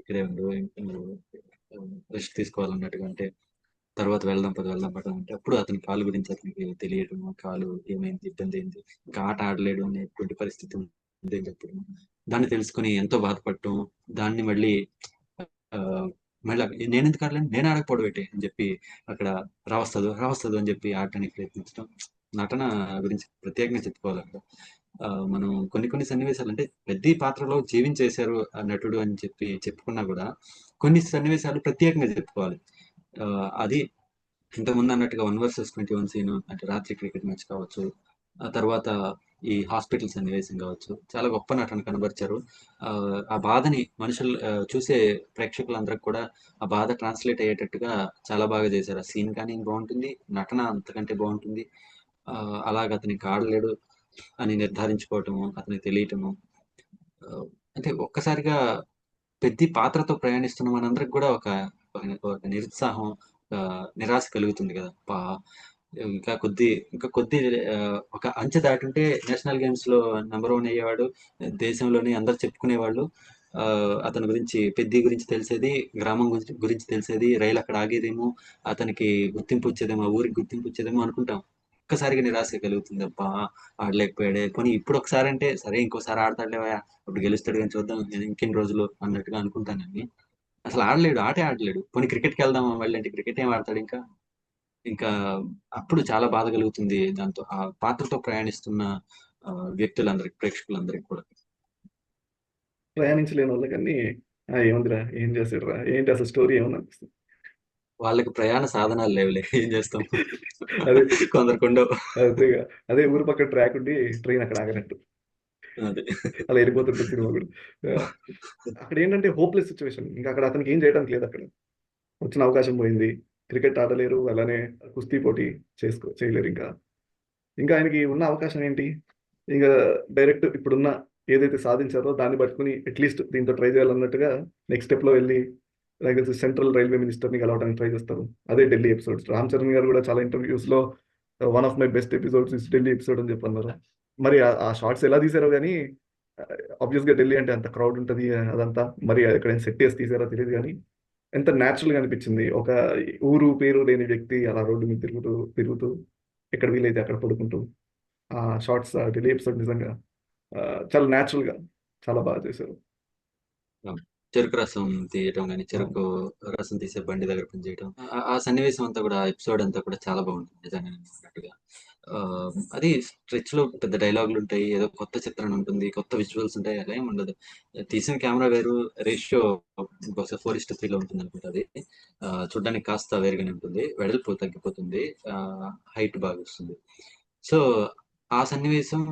ఇక్కడే ఉండు, రెస్ట్ తీసుకోవాలన్నట్టుగా అంటే తర్వాత వెళ్దాం పద వెళ్దాం పద అంటే అప్పుడు అతని కాలు గురించి అతనికి తెలియడం, కాలు ఏమైంది, ఇబ్బంది ఏంది, ఇంకా ఆట ఆడలేడు అనేటువంటి పరిస్థితి ఉంది అని చెప్పడం, దాన్ని తెలుసుకొని ఎంతో బాధపడటం, దాన్ని మళ్ళీ ఆ, మళ్ళీ నేను ఎందుకు ఆడలేను, నేను ఆడకపోవడం ఏంటి అని చెప్పి అక్కడ రావస్తదు రావస్తదు అని చెప్పి ఆడటానికి ప్రయత్నించడం, నటన గురించి ప్రత్యేకంగా చెప్పుకోవాలి అక్కడ. మనం కొన్ని కొన్ని సన్నివేశాలు అంటే పెద్ద పాత్రలో జీవించేశారు ఆ నటుడు అని చెప్పి చెప్పుకున్నా కూడా కొన్ని సన్నివేశాలు ప్రత్యేకంగా చెప్పుకోవాలి. అది ఇంతకుముందు అన్నట్టుగా 1 vs 21 సీన్ అంటే రాత్రి క్రికెట్ మ్యాచ్ కావచ్చు, ఆ తర్వాత ఈ హాస్పిటల్ సన్నివేశం కావచ్చు, చాలా గొప్ప నటన కనబరిచారు. ఆ బాధని మనుషులు చూసే ప్రేక్షకులందరికి కూడా ఆ బాధ ట్రాన్స్లేట్ అయ్యేటట్టుగా చాలా బాగా చేశారు. ఆ సీన్ కానీ బాగుంటుంది, నటన అంతకంటే బాగుంటుంది. అలాగ అతనికి ఆడలేడు అని నిర్ధారించుకోవటము, అతనికి తెలియటము, ఆ, అంటే ఒక్కసారిగా పెద్ద పాత్రతో ప్రయాణిస్తున్న మనందరికి కూడా ఒక నిరుత్సాహం, నిరాశ కలుగుతుంది కదా. ఇంకా కొద్ది ఇంకా కొద్ది ఒక అంచె దాటుంటే నేషనల్ గేమ్స్ లో నెంబర్ 1 అయ్యేవాడు, దేశంలోని అందరు చెప్పుకునేవాళ్ళు. అతని గురించి పెద్ద గురించి తెలిసేది, గ్రామం గురించి గురించి తెలిసేది, రైలు అక్కడ ఆగేదేమో, అతనికి గుర్తింపు వచ్చేదేమో, ఆ ఊరికి గుర్తింపు వచ్చేదేమో అనుకుంటాం. ఒక్కసారిగా నిరాశ కలుగుతుంది, అబ్బా ఆడలేకపోయాడే, పోనీ ఇప్పుడు ఒకసారి అంటే సరే ఇంకోసారి ఆడతాడులేవా, అప్పుడు గెలుస్తాడు కానీ చూద్దాం ఇంకెన్ని రోజులు అన్నట్టుగా అనుకుంటానని, అసలు ఆడలేడు, ఆటే ఆడలేడు. పోనీ క్రికెట్కి వెళ్దామా మళ్ళీ అంటే క్రికెట్ ఏం ఆడతాడు ఇంకా. ఇంకా అప్పుడు చాలా బాధ కలుగుతుంది దాంతో, ఆ పాత్రతో ప్రయాణిస్తున్న వ్యక్తులందరికి, ప్రేక్షకులందరికి కూడా. ప్రయాణించలేని వాళ్ళకన్నీ ఏముందిరా, ఏం చేసాడురా, ఏంటి అసలు స్టోరీ ఏమన్నా అనిపిస్తుంది. వాళ్ళకి ప్రయాణ సాధనాలు లేవులే, ఏం చేస్తాం. అదే కొందరికి ఉండవు. అదేగా, అదే ఊరు పక్కన ట్రాక్ ఉండి ట్రైన్ అక్కడ ఆగినట్టు అదే అలా వెళ్ళిపోతుంటుంది సినిమా కూడా. ఆ, అక్కడ ఏంటంటే హోప్లెస్ సిచ్యువేషన్, ఇంకా అక్కడ అతనికి ఏం చేయడానికి లేదు. అక్కడ వచ్చిన అవకాశం పోయింది, క్రికెట్ ఆడలేరు, అలానే కుస్తీ పోటీ చేయలేరు. ఇంకా ఇంకా ఆయనకి ఉన్న అవకాశం ఏంటి, ఇంకా డైరెక్ట్ ఇప్పుడున్న ఏదైతే సాధించారో దాన్ని పట్టుకుని అట్లీస్ట్ దీంతో ట్రై చేయాలన్నట్టుగా నెక్స్ట్ స్టెప్ లో వెళ్ళి లైక్ సెంట్రల్ రైల్వే మినిస్టర్ ని కలవడానికి ట్రై చేస్తారు. అదే ఢిల్లీ ఎపిసోడ్స్. రామ్ చరణ్ గారు కూడా చాలా ఇంటర్వ్యూస్ లో one of my best episodes is Delhi episode అని చెప్పన్నారు. మరి ఆ షార్ట్స్ ఎలా తీసారో కానీ ఆబ్వియస్ గా ఢిల్లీ అంటే అంత క్రౌడ్ ఉంటుంది అదంతా, మరి ఎక్కడైనా సెట్ చేసి తీసారో తెలియదు కానీ ఎంత న్యాచురల్ గా అనిపించింది. ఒక ఊరు పేరు లేని వ్యక్తి అలా రోడ్డు మీద తిరుగుతూ తిరుగుతూ ఎక్కడ వీలైతే అక్కడ పడుకుంటూ ఆ షార్ట్స్, ఆ ఢిల్లీ ఎపిసోడ్ నిజంగా ఆ, చాలా న్యాచురల్ గా చాలా బాగా చేశారు. చెరుకు రసం తీయటం కానీ, అవును. చెరుకు రసం తీసే బండి దగ్గర పనిచేయటం, ఆ సన్నివేశం అంతా కూడా, ఎపిసోడ్ అంతా కూడా చాలా బాగుంటుంది నిజంగా అన్నట్టుగా. ఆ, అది స్ట్రెచ్ లో పెద్ద డైలాగులు ఉంటాయి, ఏదో కొత్త చిత్రణ ఉంటుంది, కొత్త విజువల్స్ ఉంటాయి, అలా ఏమి ఉండదు. తీసిన కెమెరా వేరు, రేషియో బహుశా 4:3 ఉంటుంది అనుకుంటా అది. చూడ్డానికి కాస్త వేరుగానే ఉంటుంది, వెడల్పు తగ్గిపోతుంది, హైట్ బాగా వస్తుంది. సో ఆ సన్నివేశం,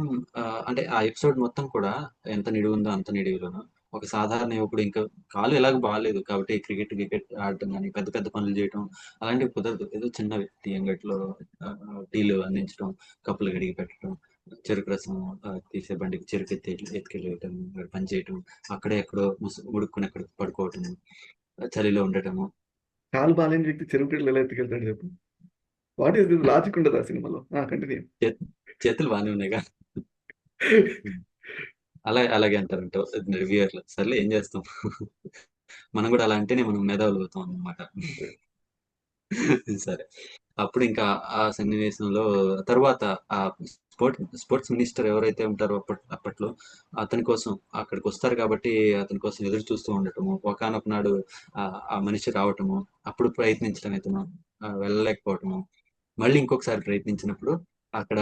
అంటే ఆ ఎపిసోడ్ మొత్తం కూడా ఎంత నిడివి ఉందో అంత నిడివిలోను ఒక సాధారణ యువకుడు, ఇంకా కాలు ఎలాగో బాగాలేదు కాబట్టి క్రికెట్ ఆడటం కానీ, పెద్ద పెద్ద పనులు చేయటం అలాంటివి కుదరదు. ఏదో చిన్న వ్యక్తి అంగట్లో టీలు అందించడం, కప్పులు కడిగి పెట్టడం, చెరుకు రసం తీసే బండికి చెరుకు ఎత్తుకెళ్ళటం, పని చేయటం, అక్కడే ఎక్కడో ముడుక్కుని అక్కడ పడుకోవటం, చలిలో ఉండటము. కాలు బాగాలేని వ్యక్తి చెరుకు గడలు ఎలా ఎత్తుకెళ్తాడు చెప్పు. వాట్ ఈస్ దిస్ లాజిక్ ఉండదు ఆ సినిమాలో. కంటిన్యూ. చే- చేతులు బాగానే ఉన్నాయిగా. అలాగే అంటారంట రివ్యూయర్లు. సర్లే ఏం చేస్తాం. మనం కూడా అలా అంటేనే మనం మేధావులు అవుతాం అన్నమాట. సరే. అప్పుడు ఇంకా ఆ సన్నివేశంలో తర్వాత ఆ స్పోర్ట్స్ మినిస్టర్ ఎవరైతే ఉంటారో అప్పట్లో అతని కోసం అక్కడికి వస్తారు కాబట్టి అతని కోసం ఎదురు చూస్తూ ఉండటము, ఒకానొక నాడు ఆ మనిషి రావటము, అప్పుడు ప్రయత్నించడం ఇతను, వెళ్ళలేకపోవటము, మళ్ళీ ఇంకొకసారి ప్రయత్నించినప్పుడు అక్కడ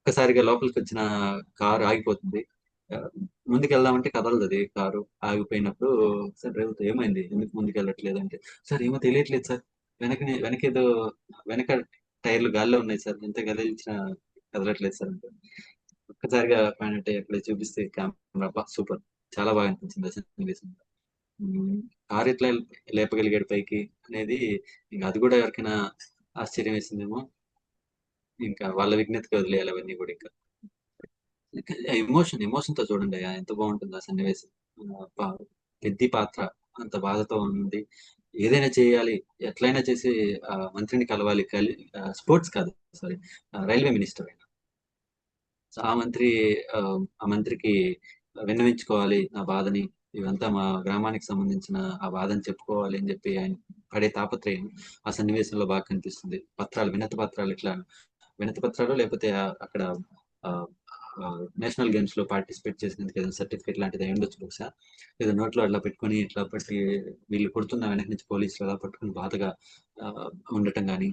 ఒక్కసారిగా లోపలికి వచ్చిన కారు ఆగిపోతుంది. ఆ, ముందుకెళ్దామంటే కదలదు అది కారు. ఆగిపోయినప్పుడు సార్ డ్రైవర్తో ఏమైంది, ఎందుకు ముందుకెళ్ళట్లేదు అంటే, సార్ ఏమో తెలియట్లేదు సార్, వెనకేదో వెనక టైర్లు గాల్లో ఉన్నాయి సార్, ఎంత కదిలించినా కదలట్లేదు సార్ అంటే, ఒక్కసారిగా ప్యానెట్ అక్కడ చూపిస్తే కెమెరా సూపర్, చాలా బాగా అనిపించింది ఆ సన్నివేశం. ఉమ్, కారు ఎట్లా లేపగలిగాడు పైకి అనేది, ఇంకా అది కూడా ఎవరికైనా ఆశ్చర్యం వేసిందేమో. ఇంకా వాళ్ళ విజ్ఞతకి వదిలేయాలి అవన్నీ కూడా. ఇంకా ఎమోషన్ తో చూడండి ఎంత బాగుంటుంది ఆ సన్నివేశం. పెద్ద పాత్ర అంత బాధతో ఉంది, ఏదైనా చేయాలి, ఎట్లయినా చేసి మంత్రిని కలవాలి, స్పోర్ట్స్ కాదు, సారీ, రైల్వే మినిస్టర్ ఆయన. సో ఆ మంత్రికి విన్నవించుకోవాలి నా బాధని, ఇవంతా మా గ్రామానికి సంబంధించిన ఆ బాధని చెప్పుకోవాలి అని చెప్పి ఆయన పడే తాపత్రయం ఆ సన్నివేశంలో బాగా కనిపిస్తుంది. పత్రాలు, వినతి పత్రాలు ఇట్లా వినతి పత్రాలు లేకపోతే అక్కడ నేషనల్ గేమ్స్ లో పార్టిసిపేట్ చేసినందుకు ఏదైనా సర్టిఫికేట్ లాంటిది అయి ఉండొచ్చు బహుశా. ఏదో నోట్లో అట్లా పెట్టుకొని ఇట్లా పట్టి వీళ్ళు కొడుతున్న వెనక నుంచి పోలీసులు అలా పట్టుకుని బాధగా ఆ, ఉండటం కానీ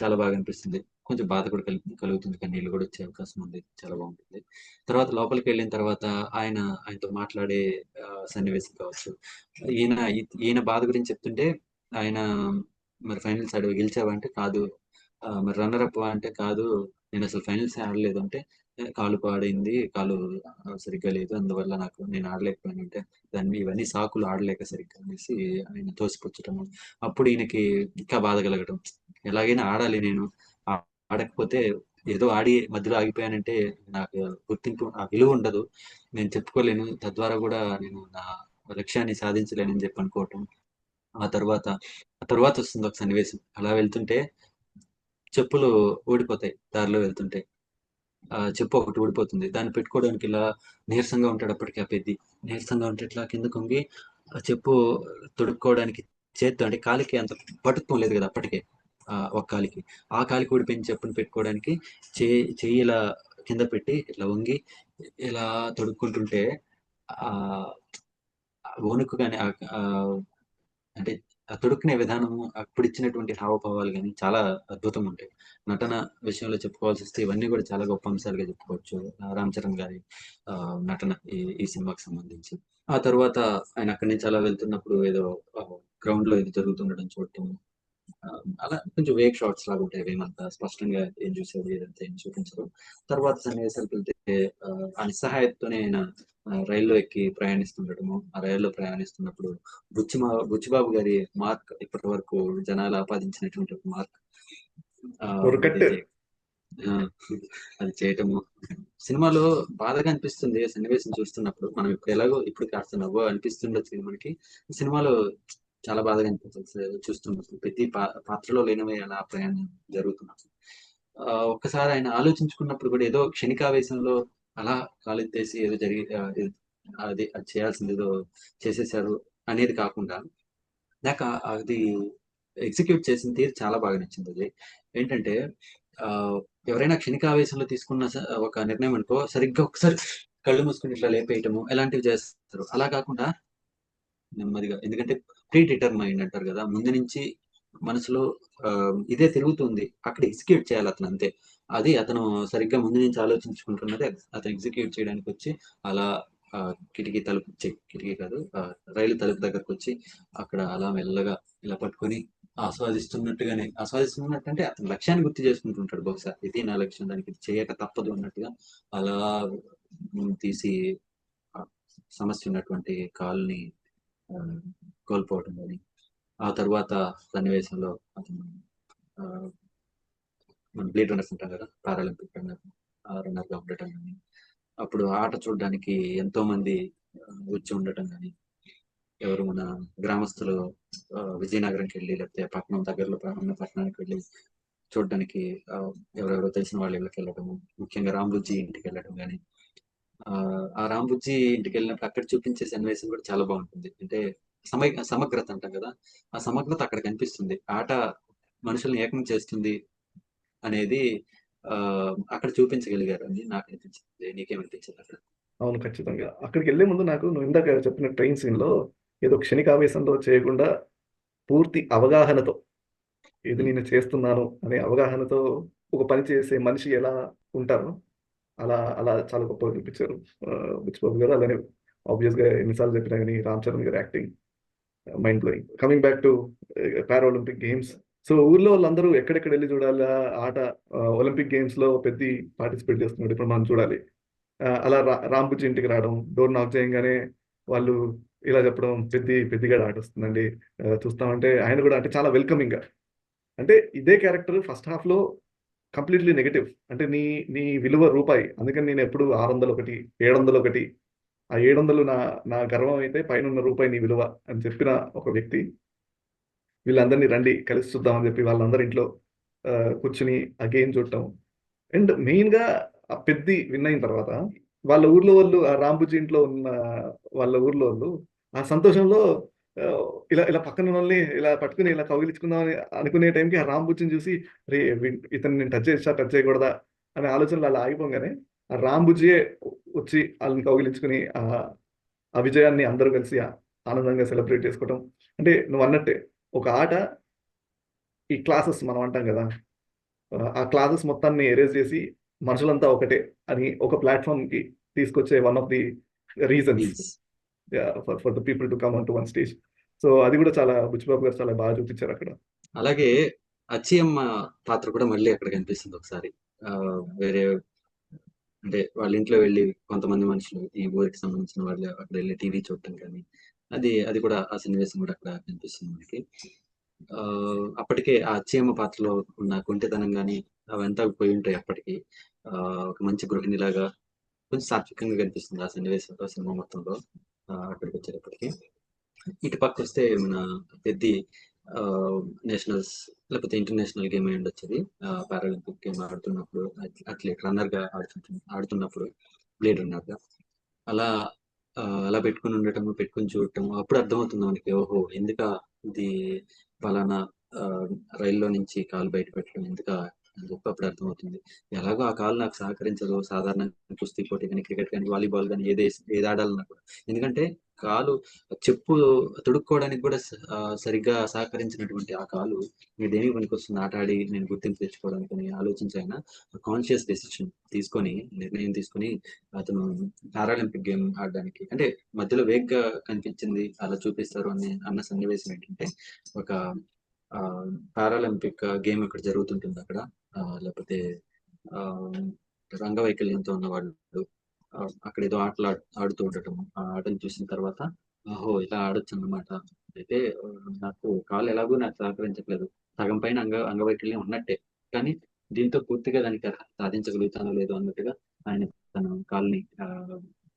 చాలా బాగా అనిపిస్తుంది. కొంచెం బాధ కూడా కలుగుతుంది, కానీ నీళ్ళు కూడా వచ్చే అవకాశం ఉంది. చాలా బాగుంటుంది. తర్వాత లోపలికి వెళ్ళిన తర్వాత ఆయనతో మాట్లాడే సన్నివేశం కావచ్చు. ఈయన బాధ గురించి చెప్తుంటే ఆయన మరి ఫైనల్స్ ఆడి గెలిచావా అంటే కాదు, మరి రన్నర్ అప్ అంటే కాదు, నేను అసలు ఫైనల్స్ ఆడలేదు అంటే కాలు పాడైంది, కాలు సరిగ్గా లేదు, అందువల్ల నేను ఆడలేకపోయాను అంటే దాన్ని ఇవన్నీ సాకులు, ఆడలేక సరిగ్గా అనేసి ఆయన తోసిపుచ్చటము. అప్పుడు ఈయనకి ఇంకా బాధ కలగటం, ఎలాగైనా ఆడాలి నేను, ఆడకపోతే ఏదో ఆడి మధ్యలో ఆగిపోయానంటే నాకు గుర్తింపు, ఆ విలువ ఉండదు, నేను చెప్పుకోలేను, తద్వారా కూడా నేను నా లక్ష్యాన్ని సాధించలేనని చెప్పి అనుకోవటం. ఆ తర్వాత ఆ తర్వాత వస్తుంది ఒక సన్నివేశం, అలా వెళ్తుంటే చెప్పులు ఊడిపోతాయి దారిలో వెళ్తుంటే. చెప్పు ఒకటి ఊడిపోతుంది, దాన్ని పెట్టుకోవడానికి ఇలా నీరసంగా ఉంటాడు అప్పటికి ఆ పెద్ది. నీరసంగా ఉంటే ఇట్లా కింద కొంగి ఆ చెప్పు తొడుక్కోవడానికి చేత్తో, అంటే కాలికి అంత పటుత్వం లేదు కదా అప్పటికే, ఒక కాలికి, ఆ కాలికి ఊడిపోయిన చెప్పుని పెట్టుకోవడానికి చెయ్యి ఇలా కింద పెట్టి ఇట్లా వంగి ఇలా తొడుక్కుంటుంటే ఆ వణుకు కానీ అంటే ఆ తొడుక్కునే విధానము, అప్పుడు ఇచ్చినటువంటి హావభావాలు కానీ చాలా అద్భుతంగా ఉంటాయి. నటన విషయంలో చెప్పుకోవాల్సి వస్తే ఇవన్నీ కూడా చాలా గొప్ప అంశాలుగా చెప్పుకోవచ్చు రామ్ చరణ్ గారి నటన ఈ సినిమాకి సంబంధించి. ఆ తర్వాత ఆయన అక్కడి నుంచి అలా వెళ్తున్నప్పుడు ఏదో గ్రౌండ్ లో ఏదో జరుగుతుండడం చూడటం, ఆ, అలా కొంచెం వేక్ షాట్స్ లాగా ఉంటాయి, ఏమంత స్పష్టంగా ఏం చూసేది ఏదంతా ఏం చూపించరు. తర్వాత సన్నివేశాలకు వెళ్తే ఆ నిస్సహాయతతోనే ఆయన రైల్లో ఎక్కి ప్రయాణిస్తుండటము, ఆ రైల్లో ప్రయాణిస్తున్నప్పుడు బుచ్చిబాబు గారి మార్క్, ఇప్పటి వరకు జనాలు ఆపాదించినటువంటి ఒక మార్క్, అది దొరకట్టు. ఆ, అది చేయటము సినిమాలో బాధగా అనిపిస్తుంది. సన్నివేశం చూస్తున్నప్పుడు మనం ఇప్పుడు ఎలాగో ఇప్పుడు కాస్త నవ్వు అనిపిస్తుండొచ్చు కానీ మనకి సినిమాలో చాలా బాధగా అనిపిస్తుంది చూస్తున్నప్పుడు, ప్రతి పాత్రలో లేనివి అలా ప్రయాణం జరుగుతున్నప్పుడు. ఒక్కసారి ఆయన ఆలోచించుకున్నప్పుడు కూడా ఏదో క్షణికావేశంలో అలా కాలెత్తేసి ఏదో అది చేయాల్సింది ఏదో చేసేసారు అనేది కాకుండా, నాకు అది ఎగ్జిక్యూట్ చేసిన తీరు చాలా బాగా నచ్చింది. అది ఏంటంటే ఆ, ఎవరైనా క్షణికావేశంలో తీసుకున్న ఒక నిర్ణయం అనుకో, సరిగ్గా ఒకసారి కళ్ళు మూసుకుని ఇట్లా లేపేయటము ఇలాంటివి చేస్తారు. అలా కాకుండా నెమ్మదిగా, ఎందుకంటే ప్రీ డిటర్మైండ్ అంటారు కదా, ముందు నుంచి మనసులో ఆ, ఇదే తిరుగుతుంది, అక్కడ ఎగ్జిక్యూట్ చేయాలి అతను అంతే. అది అతను సరిగ్గా ముందు నుంచి ఆలోచించుకుంటున్నది అతను ఎగ్జిక్యూట్ చేయడానికి వచ్చి అలా కిటికీ కాదు, రైలు తలుపు దగ్గరకు వచ్చి అక్కడ అలా మెల్లగా ఇలా పట్టుకొని ఆస్వాదిస్తున్నట్టు అంటే అతని లక్ష్యాన్ని గుర్తు చేసుకుంటుంటాడు బహుశా, ఇది నా లక్ష్యం, దానికి ఇది చేయక తప్పదు అన్నట్టుగా అలా తీసి ఆ సమస్య ఉన్నటువంటి కాల్ని ఆ, కోల్పోవటం కానీ, ఆ తర్వాత సన్నివేశంలో అతను ఆ, మన బ్లేడ్ రన్నర్స్ ఉంటాం కదా, పారాలింపిక్ రన్నర్ గా ఉండటం కానీ, అప్పుడు ఆట చూడడానికి ఎంతో మంది వచ్చి ఉండటం కానీ, ఎవరు మన గ్రామస్తులు విజయనగరంకి వెళ్ళి లేకపోతే పట్టణం దగ్గరలో ఉన్న పట్టణానికి వెళ్ళి చూడడానికి ఎవరెవరో తెలిసిన వాళ్ళ ఇళ్ళకి వెళ్ళటము, ముఖ్యంగా రాంబుజ్జి ఇంటికి వెళ్ళటం కానీ, ఆ రాంబుజ్జి ఇంటికి వెళ్ళినప్పుడు అక్కడ చూపించే సన్నివేశం కూడా చాలా బాగుంటుంది. అంటే సమగ్రత అంటాం కదా, ఆ సమగ్రత అక్కడ కనిపిస్తుంది. ఆట మనుషుల్ని ఏకం చేస్తుంది అనేది ఆ అక్కడ చూపించగలిగారు అని నాకు అనిపించింది. నీకేమనిపించింది అక్కడ? అవును, ఖచ్చితంగా. అక్కడికి వెళ్ళే ముందు నాకు నువ్వు ఇందాక చెప్పిన ట్రైన్ సీన్ లో ఏదో క్షణికావేశంలో చేయకుండా పూర్తి అవగాహనతో, ఇది ఉమ్, నేను చేస్తున్నాను అనే అవగాహనతో ఒక పని చేసే మనిషి ఎలా ఉంటారో అలా అలా చాలా గొప్పగా చూపించారు బుచ్చిబాబు గారు. అలానే ఆబ్వియస్ గా ఎన్నిసార్లు చెప్పినా కానీ రామ్ చరణ్ గారి acting mind blowing. Coming back to Paralympic games, so ఊర్లో వాళ్ళందరూ ఎక్కడెక్కడ వెళ్ళి చూడాలి ఆ ఆట. ఒలింపిక్ గేమ్స్ లో పెద్ద పార్టిసిపేట్ చేస్తున్నాడు, ఇప్పుడు మనం చూడాలి. అలా రాంబుజ్జి ఇంటికి రావడం, డోర్ నాక్ చేయగానే వాళ్ళు ఇలా చెప్పడం, పెద్దిగా ఆట వస్తుందండి, చూస్తామంటే ఆయన కూడా అంటే చాలా వెల్కమింగ్ గా. అంటే ఇదే క్యారెక్టర్ ఫస్ట్ హాఫ్ లో కంప్లీట్లీ నెగటివ్, అంటే నీ నీ విలువ రూపాయి, అందుకని నేను ఎప్పుడు 601 701, ఆ 700 నా నా గర్వం అయితే పైన ఉన్న రూపాయి నీ విలువ అని చెప్పిన ఒక వ్యక్తి, వీళ్ళందరినీ రండి కలిసి చూద్దామని చెప్పి వాళ్ళందరి ఇంట్లో కూర్చుని ఆ గేమ్ చూడటం. అండ్ మెయిన్ గా ఆ పెద్ది విన్ అయిన తర్వాత వాళ్ళ ఊర్లో వాళ్ళు ఆ రాంబుజీ ఇంట్లో ఉన్న వాళ్ళ ఊర్లో వాళ్ళు ఆ సంతోషంలో ఇలా ఇలా పక్కన వాళ్ళని ఇలా పట్టుకుని ఇలా కౌగిలించుకుందాం అని అనుకునే టైంకి ఆ రాంబుజ్జిని చూసి రే ఇతను నేను టచ్ చేసా టచ్ చేయకూడదా అనే ఆలోచనలు అలా ఆగిపోగానే ఆ రాంబుజ్జియే వచ్చి వాళ్ళని కౌగిలించుకుని ఆ విజయాన్ని అందరూ కలిసి ఆనందంగా సెలబ్రేట్ చేసుకోవటం. అంటే నువ్వు అన్నట్టే ఒక ఆట ఈ క్లాసెస్ మనం అంటాం కదా, ఆ క్లాసెస్ మొత్తాన్ని ఎరేజ్ చేసి మనుషులంతా ఒకటే అని ఒక ప్లాట్ఫామ్ కి తీసుకొచ్చే one of the reasons means for the people to come on to one stage. So అది కూడా చాలా బుచ్చిబాబు గారు చాలా బాగా చూపించారు అక్కడ. అలాగే అచ్చియమ్మ పాత్ర కూడా మళ్ళీ అక్కడ కనిపిస్తుంది ఒకసారి. వేరే అంటే వాళ్ళ ఇంట్లో వెళ్ళి కొంతమంది మనుషులు ఈ ఊరికి సంబంధించిన వాళ్ళు అక్కడ వెళ్ళి టీవీ చూడటం కానీ అది కూడా ఆ సన్నివేశం కూడా అక్కడ కనిపిస్తుంది మనకి. అప్పటికే ఆ అచ్చయ్యమ్మ పాత్రలో ఉన్న కొంటెతనం కానీ అవంతా పోయి ఉంటాయి అప్పటికి. ఒక మంచి గృహిణిలాగా కొంచెం సాత్వికంగా కనిపిస్తుంది ఆ సన్నివేశంలో, సినిమా మొత్తంలో. అక్కడికి వచ్చేటప్పటికి ఇటు పక్క వస్తే మన పెద్ది నేషనల్స్ లేకపోతే ఇంటర్నేషనల్ గేమ్ అయి ఉండొచ్చు అది. పారాలింపిక్ గేమ్ ఆడుతున్నప్పుడు అట్లెట్ రన్నర్ గా ఆడుతున్నప్పుడు బ్లేడ్ రన్నర్ గా అలా అలా పెట్టుకుని ఉండటం, పెట్టుకుని చూడటం అప్పుడు అర్థమవుతుంది మనకి, ఓహో ఎందుక ఇది పలానా ఆ, రైల్లో నుంచి కాలు బయట పెట్టడం ఎందుక అని చెప్పి అప్పుడు అర్థమవుతుంది. ఎలాగో ఆ కాలు నాకు సహకరించదు సాధారణ కుస్తీ పోటీ కానీ క్రికెట్ కానీ వాలీబాల్ కానీ ఏది ఆడాలన్నా కూడా. ఎందుకంటే కాలు చెప్పు తొడుక్కోవడానికి కూడా సరిగ్గా సహకరించినటువంటి ఆ కాలు మీరు దేనికి పనికొస్తుంది ఆట ఆడి నేను గుర్తింపు తెచ్చుకోవడానికి అని ఆలోచించి ఆయన కాన్షియస్ డెసిషన్ తీసుకొని, నిర్ణయం తీసుకొని అతను పారాలింపిక్ గేమ్ ఆడడానికి, అంటే మధ్యలో వేగ్గా కనిపించింది అలా చూపిస్తారు అన్న సన్నివేశం ఏంటంటే, ఒక పారాలింపిక్ గేమ్ ఇక్కడ జరుగుతుంటుంది అక్కడ. లేకపోతే ఆ, రంగవైకల్యంతో ఉన్న వాళ్ళు అక్కడ ఏదో ఆటలు ఆడుతూ ఉండటం, ఆ ఆటలు చూసిన తర్వాత ఓహో ఇలా ఆడొచ్చు అన్నమాట. అయితే నాకు కాలు ఎలాగో నాకు సహకరించట్లేదు, సగం పైన అంగవైకల్యం ఉన్నట్టే, కానీ దీంతో పూర్తిగా దానికి అర్హత సాధించగలుగుతానో లేదో అన్నట్టుగా ఆయన తన కాల్ని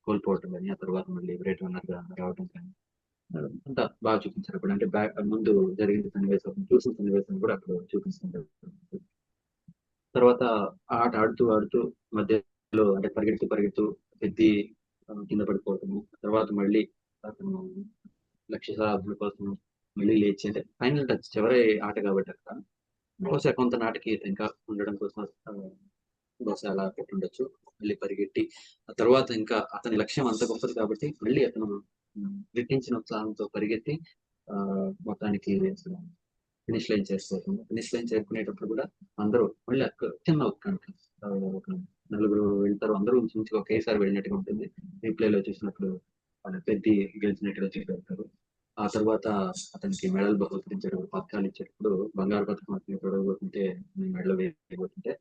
కోల్పోవటం కానీ ఆ తర్వాత మళ్ళీ గ్రేట్ రన్నర్ గా రావడం కానీ అంతా బాగా చూపించారు అప్పుడు. అంటే ముందు జరిగిన సన్నివేశం చూసిన సన్నివేశం కూడా అక్కడ చూపిస్తుంటారు. తర్వాత ఆట ఆడుతూ ఆడుతూ మధ్యలో అంటే పరిగెడుతూ పెద్ది కింద పడిపోవటము, తర్వాత మళ్ళీ అతను లక్ష్య సాధన కోసం మళ్ళీ లేచి, అంటే ఫైనల్ టచ్ చివరి ఆట కాబట్టి అక్కడ బహుశా కొంత నాటకీయత ఇంకా ఉండడం కోసం బహుశా అలా పెట్టుండొచ్చు. మళ్ళీ పరిగెట్టి ఆ తర్వాత ఇంకా అతని లక్ష్యం అంత గొప్పది కాబట్టి మళ్ళీ అతను రెట్టించిన ఉత్సాహంతో పరిగెత్తి మొత్తానికి ఫినిష్ లైన్ చేసుకోవటం. ఫినిష్ లైన్ చేరుకునేటప్పుడు కూడా అందరూ మళ్ళీ చిన్న ఒక నలుగురు వెళ్తారు, అందరూ ఇంచుమించుగా ఒకేసారి వెళ్ళినట్టుగా ఉంటుంది. రీప్లేలో చూసినప్పుడు పెద్ది గెలిచినట్టుగా చూపెడతారు. ఆ తర్వాత అతనికి మెడల్ బహుకరించారు, పథకాలు ఇచ్చేటప్పుడు బంగారు పథకం అతను తొడగబోతుంటే మెడలో వేయబోతుంటే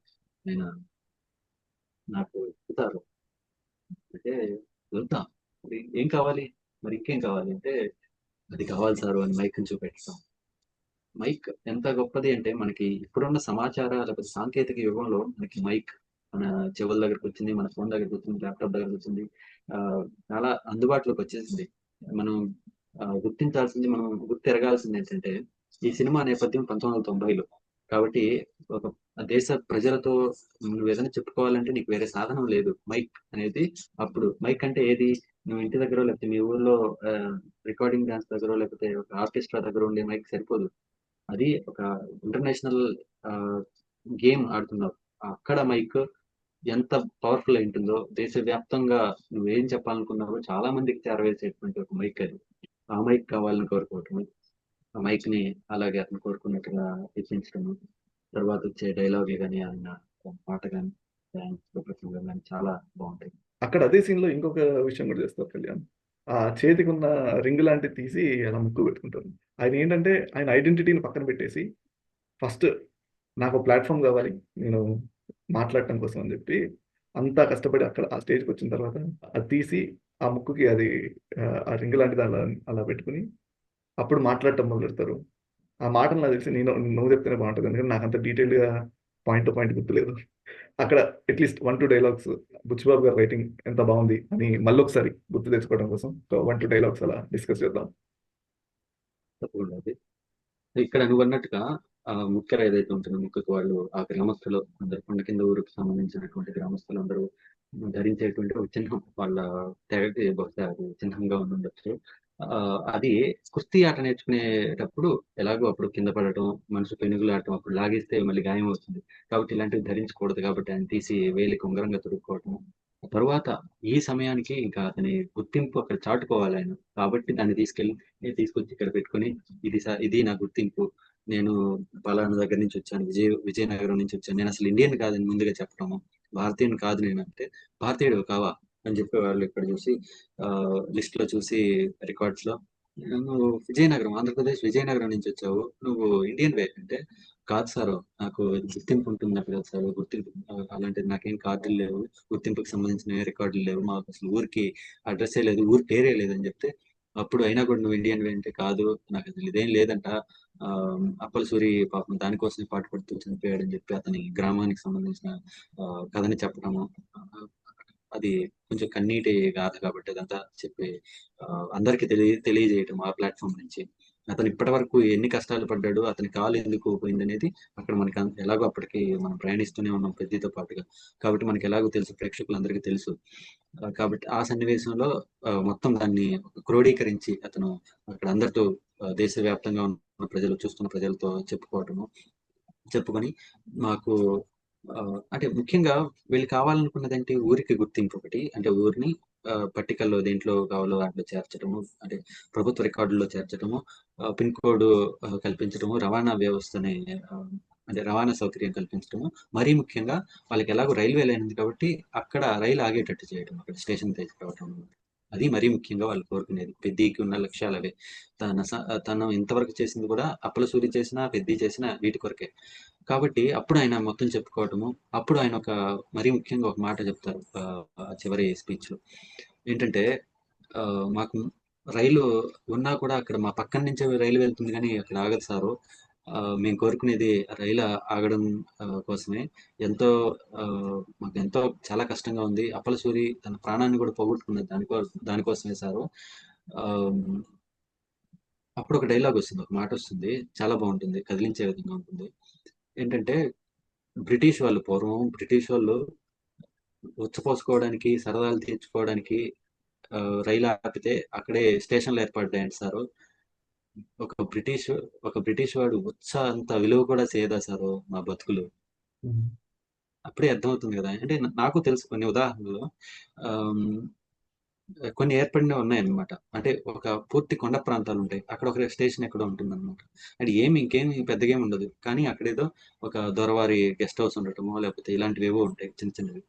ఆయన నాకు ఇస్తారు అంటే వెళ్తాం, మరి ఏం కావాలి, మరి ఇంకేం కావాలి అంటే అది కావాలి సార్ అని మైక్ చూపెట్టడం. మైక్ ఎంత గొప్పది అంటే మనకి ఇప్పుడున్న సమాచార లేకపోతే సాంకేతిక యుగంలో మనకి మైక్ మన చెవుల దగ్గరకు వచ్చింది, మన ఫోన్ దగ్గరకు వచ్చింది, ల్యాప్టాప్ దగ్గరకు వచ్చింది, ఆ, చాలా అందుబాటులోకి వచ్చేసింది. మనం గుర్తించాల్సింది, మనం గుర్తెరగాల్సింది ఏంటంటే ఈ సినిమా నేపథ్యం 1990లో కాబట్టి ఒక దేశ ప్రజలతో నువ్వు ఏదైనా చెప్పుకోవాలంటే నీకు వేరే సాధనం లేదు. మైక్ అనేది అప్పుడు మైక్ అంటే ఏది, నువ్వు ఇంటి దగ్గర లేకపోతే మీ ఊర్లో రికార్డింగ్ డాన్స్ దగ్గర లేకపోతే ఒక ఆర్కెస్ట్రా దగ్గర ఉండే మైక్ సరిపోదు. అది ఒక ఇంటర్నేషనల్ గేమ్ ఆడుతున్నావు, అక్కడ మైక్ ఎంత పవర్ఫుల్ అయి ఉంటుందో దేశవ్యాప్తంగా నువ్వేం చెప్పాలనుకున్నావో చాలా మందికి చేరవేసేటువంటి ఒక మైక్ అది. ఆ మైక్ కావాలని కోరుకోవటం, ఆ మైక్ ని అలాగే అతను కోరుకున్నట్టుగా ఇప్పించడం, తర్వాత వచ్చే డైలాగులు కానీ ఆయన పాట కానీ ప్రసంగం కానీ చాలా బాగుంటాయి. అక్కడ అదే సీన్ లో ఇంకొక విషయం కూడా చేస్తారు కళ్యాణ్. ఆ చేతికి ఉన్న రింగ్ లాంటిది తీసి అలా ముక్కు పెట్టుకుంటారు. ఆయన ఏంటంటే ఆయన ఐడెంటిటీని పక్కన పెట్టేసి ఫస్ట్ నాకు ప్లాట్ఫామ్ కావాలి నేను మాట్లాడటం కోసం అని చెప్పి అంతా కష్టపడి అక్కడ ఆ స్టేజ్కి వచ్చిన తర్వాత అది తీసి ఆ ముక్కుకి అది ఆ రింగ్ లాంటిది అలా అలా పెట్టుకుని అప్పుడు మాట్లాడటం మొదలు పెడతారు. ఆ మాటలు నాకు తెలిసి నువ్వు చెప్తేనే బాగుంటుంది, ఎందుకంటే నాకు అంత డీటెయిల్గా పాయింట్ టు పాయింట్ గుర్తులేదు. అక్కడ అట్లీస్ట్ 1-2 డైలాగ్స్ బుచ్చిబాబు గారి రైటింగ్ ఎంత బాగుంది అని మళ్ళీ ఒకసారి గుర్తు తెచ్చుకోవడం కోసం 1-2 డైలాగ్స్ అలా డిస్కస్ చేద్దాం. తప్పకుండా అది. ఇక్కడ నువ్వు అన్నట్టుగా ముఖ్య ఏదైతే ఉంటుందో ముక్కకు వాళ్ళు ఆ గ్రామస్తులు అందరు కొండ కింద ఊరికి సంబంధించినటువంటి గ్రామస్తులు అందరూ ధరించేటువంటి ఒక చిహ్నం. వాళ్ళ తెగకి బహుశా అది చిహ్నంగా ఉండుండొచ్చు. అది కుస్తీ ఆట నేర్చుకునేటప్పుడు ఎలాగో అప్పుడు కింద పడటం, మనిషి పెనుగులాడటం, అప్పుడు లాగేస్తే మళ్ళీ గాయమవుతుంది. కాబట్టి ఇలాంటివి ధరించకూడదు కాబట్టి ఆయన తీసి వేలికి ఉంగరంగా తొడుక్కోవటం. తరువాత ఈ సమయానికి ఇంకా అతని గుర్తింపు అక్కడ చాటుకోవాలాయన. కాబట్టి దాన్ని తీసుకొచ్చి ఇక్కడ పెట్టుకొని ఇది నా గుర్తింపు. నేను పలానా దగ్గర నుంచి వచ్చాను. విజయనగరం నుంచి వచ్చాను. నేను అసలు ఇండియన్ కాదని ముందుగా చెప్పడము. భారతీయుని కాదు నేనంటే, భారతీయుడు కావా అని చెప్పి వాళ్ళు ఇక్కడ చూసి లిస్ట్ లో చూసి రికార్డ్స్ లో నువ్వు విజయనగరం, ఆంధ్రప్రదేశ్ విజయనగరం నుంచి వచ్చావు, నువ్వు ఇండియన్ వే అంటే, కాదు సార్, నాకు గుర్తింపు ఉంటుంది కదా సార్, గుర్తింపు అలాంటిది నాకేం కార్డులు లేవు, గుర్తింపుకి సంబంధించిన ఏ రికార్డులు లేవు, మాకు అసలు ఊరికి అడ్రస్సే లేదు, ఊరి పేరే లేదని చెప్తే, అప్పుడు అయినా కూడా నువ్వు ఇండియన్ వే అంటే, కాదు నాకు అసలు ఇదేం లేదంట, ఆ అప్పల సూరి పాపం దానికోసమే పాటుపడుతూ చనిపోయాడని చెప్పి అతని గ్రామానికి సంబంధించిన కథని చెప్పడము. అది కొంచెం కన్నీటి గాథ కాబట్టి అదంతా చెప్పి అందరికి తెలియజేయటం ఆ ప్లాట్ఫామ్ నుంచి. అతను ఇప్పటి వరకు ఎన్ని కష్టాలు పడ్డాడు, అతని కాలు ఎందుకు పోయింది అనేది అక్కడ మనకి ఎలాగో అప్పటికి మనం ప్రయాణిస్తూనే ఉన్నాం పెద్దతో పాటుగా, కాబట్టి మనకి ఎలాగో తెలుసు, ప్రేక్షకులందరికీ తెలుసు. కాబట్టి ఆ సన్నివేశంలో మొత్తం దాన్ని క్రోడీకరించి అతను అక్కడ అందరితో దేశవ్యాప్తంగా ఉన్న ప్రజలు, చూస్తున్న ప్రజలతో చెప్పుకొని మాకు అంటే ముఖ్యంగా వీళ్ళు కావాలనుకున్నదంటే ఊరికి గుర్తింపు ఒకటి, అంటే ఊరిని పట్టికల్లో దేంట్లో కావాలో వాటిలో చేర్చడము, అంటే ప్రభుత్వ రికార్డుల్లో చేర్చడము, పిన్ కోడ్ కల్పించడము, రవాణా వ్యవస్థని అంటే రవాణా సౌకర్యం కల్పించడము, మరీ ముఖ్యంగా వాళ్ళకి ఎలాగో రైల్వే లైన్ ఉంది కాబట్టి అక్కడ రైలు ఆగేటట్టు చేయడం, అక్కడ స్టేషన్ తీసుకురావడం. అది మరీ ముఖ్యంగా వాళ్ళు కోరుకునేది. పెద్దీకి ఉన్న లక్ష్యాలు అవే. తను ఇంతవరకు చేసింది కూడా అప్పల సూరి చేసినా, పెద్ది చేసినా వీటి కొరకే. కాబట్టి అప్పుడు ఆయన మొత్తం చెప్పుకోవటము, అప్పుడు ఆయన మరీ ముఖ్యంగా ఒక మాట చెప్తారు చివరి స్పీచ్ లో. ఏంటంటే మాకు రైలు ఉన్నా కూడా అక్కడ మా పక్కన నుంచే రైలు వెళ్తుంది కానీ అక్కడ ఆగదు సారు. మేము కోరుకునేది రైలు ఆగడం కోసమే. ఎంతో మాకు ఎంతో చాలా కష్టంగా ఉంది. అప్పల సూరి తన ప్రాణాన్ని కూడా పోగొట్టుకున్నది దానికోసమే సారు. అప్పుడు ఒక డైలాగ్ వస్తుంది, ఒక మాట వస్తుంది, చాలా బాగుంటుంది, కదిలించే విధంగా ఉంటుంది. ఏంటంటే పూర్వం బ్రిటిష్ వాళ్ళు ఉచ్చపోసుకోవడానికి, సరదాలు తీర్చుకోవడానికి రైలు ఆపితే అక్కడే స్టేషన్లు ఏర్పడ్డాయండి సారు. ఒక ఒక బ్రిటిష్ వాడు ఉచ్చ అంత విలువ కూడా చేయదా సారు మా బతుకులు. అప్పుడే అర్థమవుతుంది కదా. అంటే నాకు తెలుసు కొన్ని ఉదాహరణలు. ఆమ్, కొన్ని ఏర్పడినవి ఉన్నాయన్నమాట. అంటే ఒక పూర్తి కొండ ప్రాంతాలు ఉంటాయి, అక్కడ ఒక స్టేషన్ ఎక్కడో ఉంటుంది అనమాట. అంటే ఇంకేమి పెద్దగా ఏమి ఉండదు, కానీ అక్కడేదో ఒక దొరవారి గెస్ట్ హౌస్ ఉండటమో లేకపోతే ఇలాంటివి ఏవో ఉంటాయి చిన్న చిన్నవి.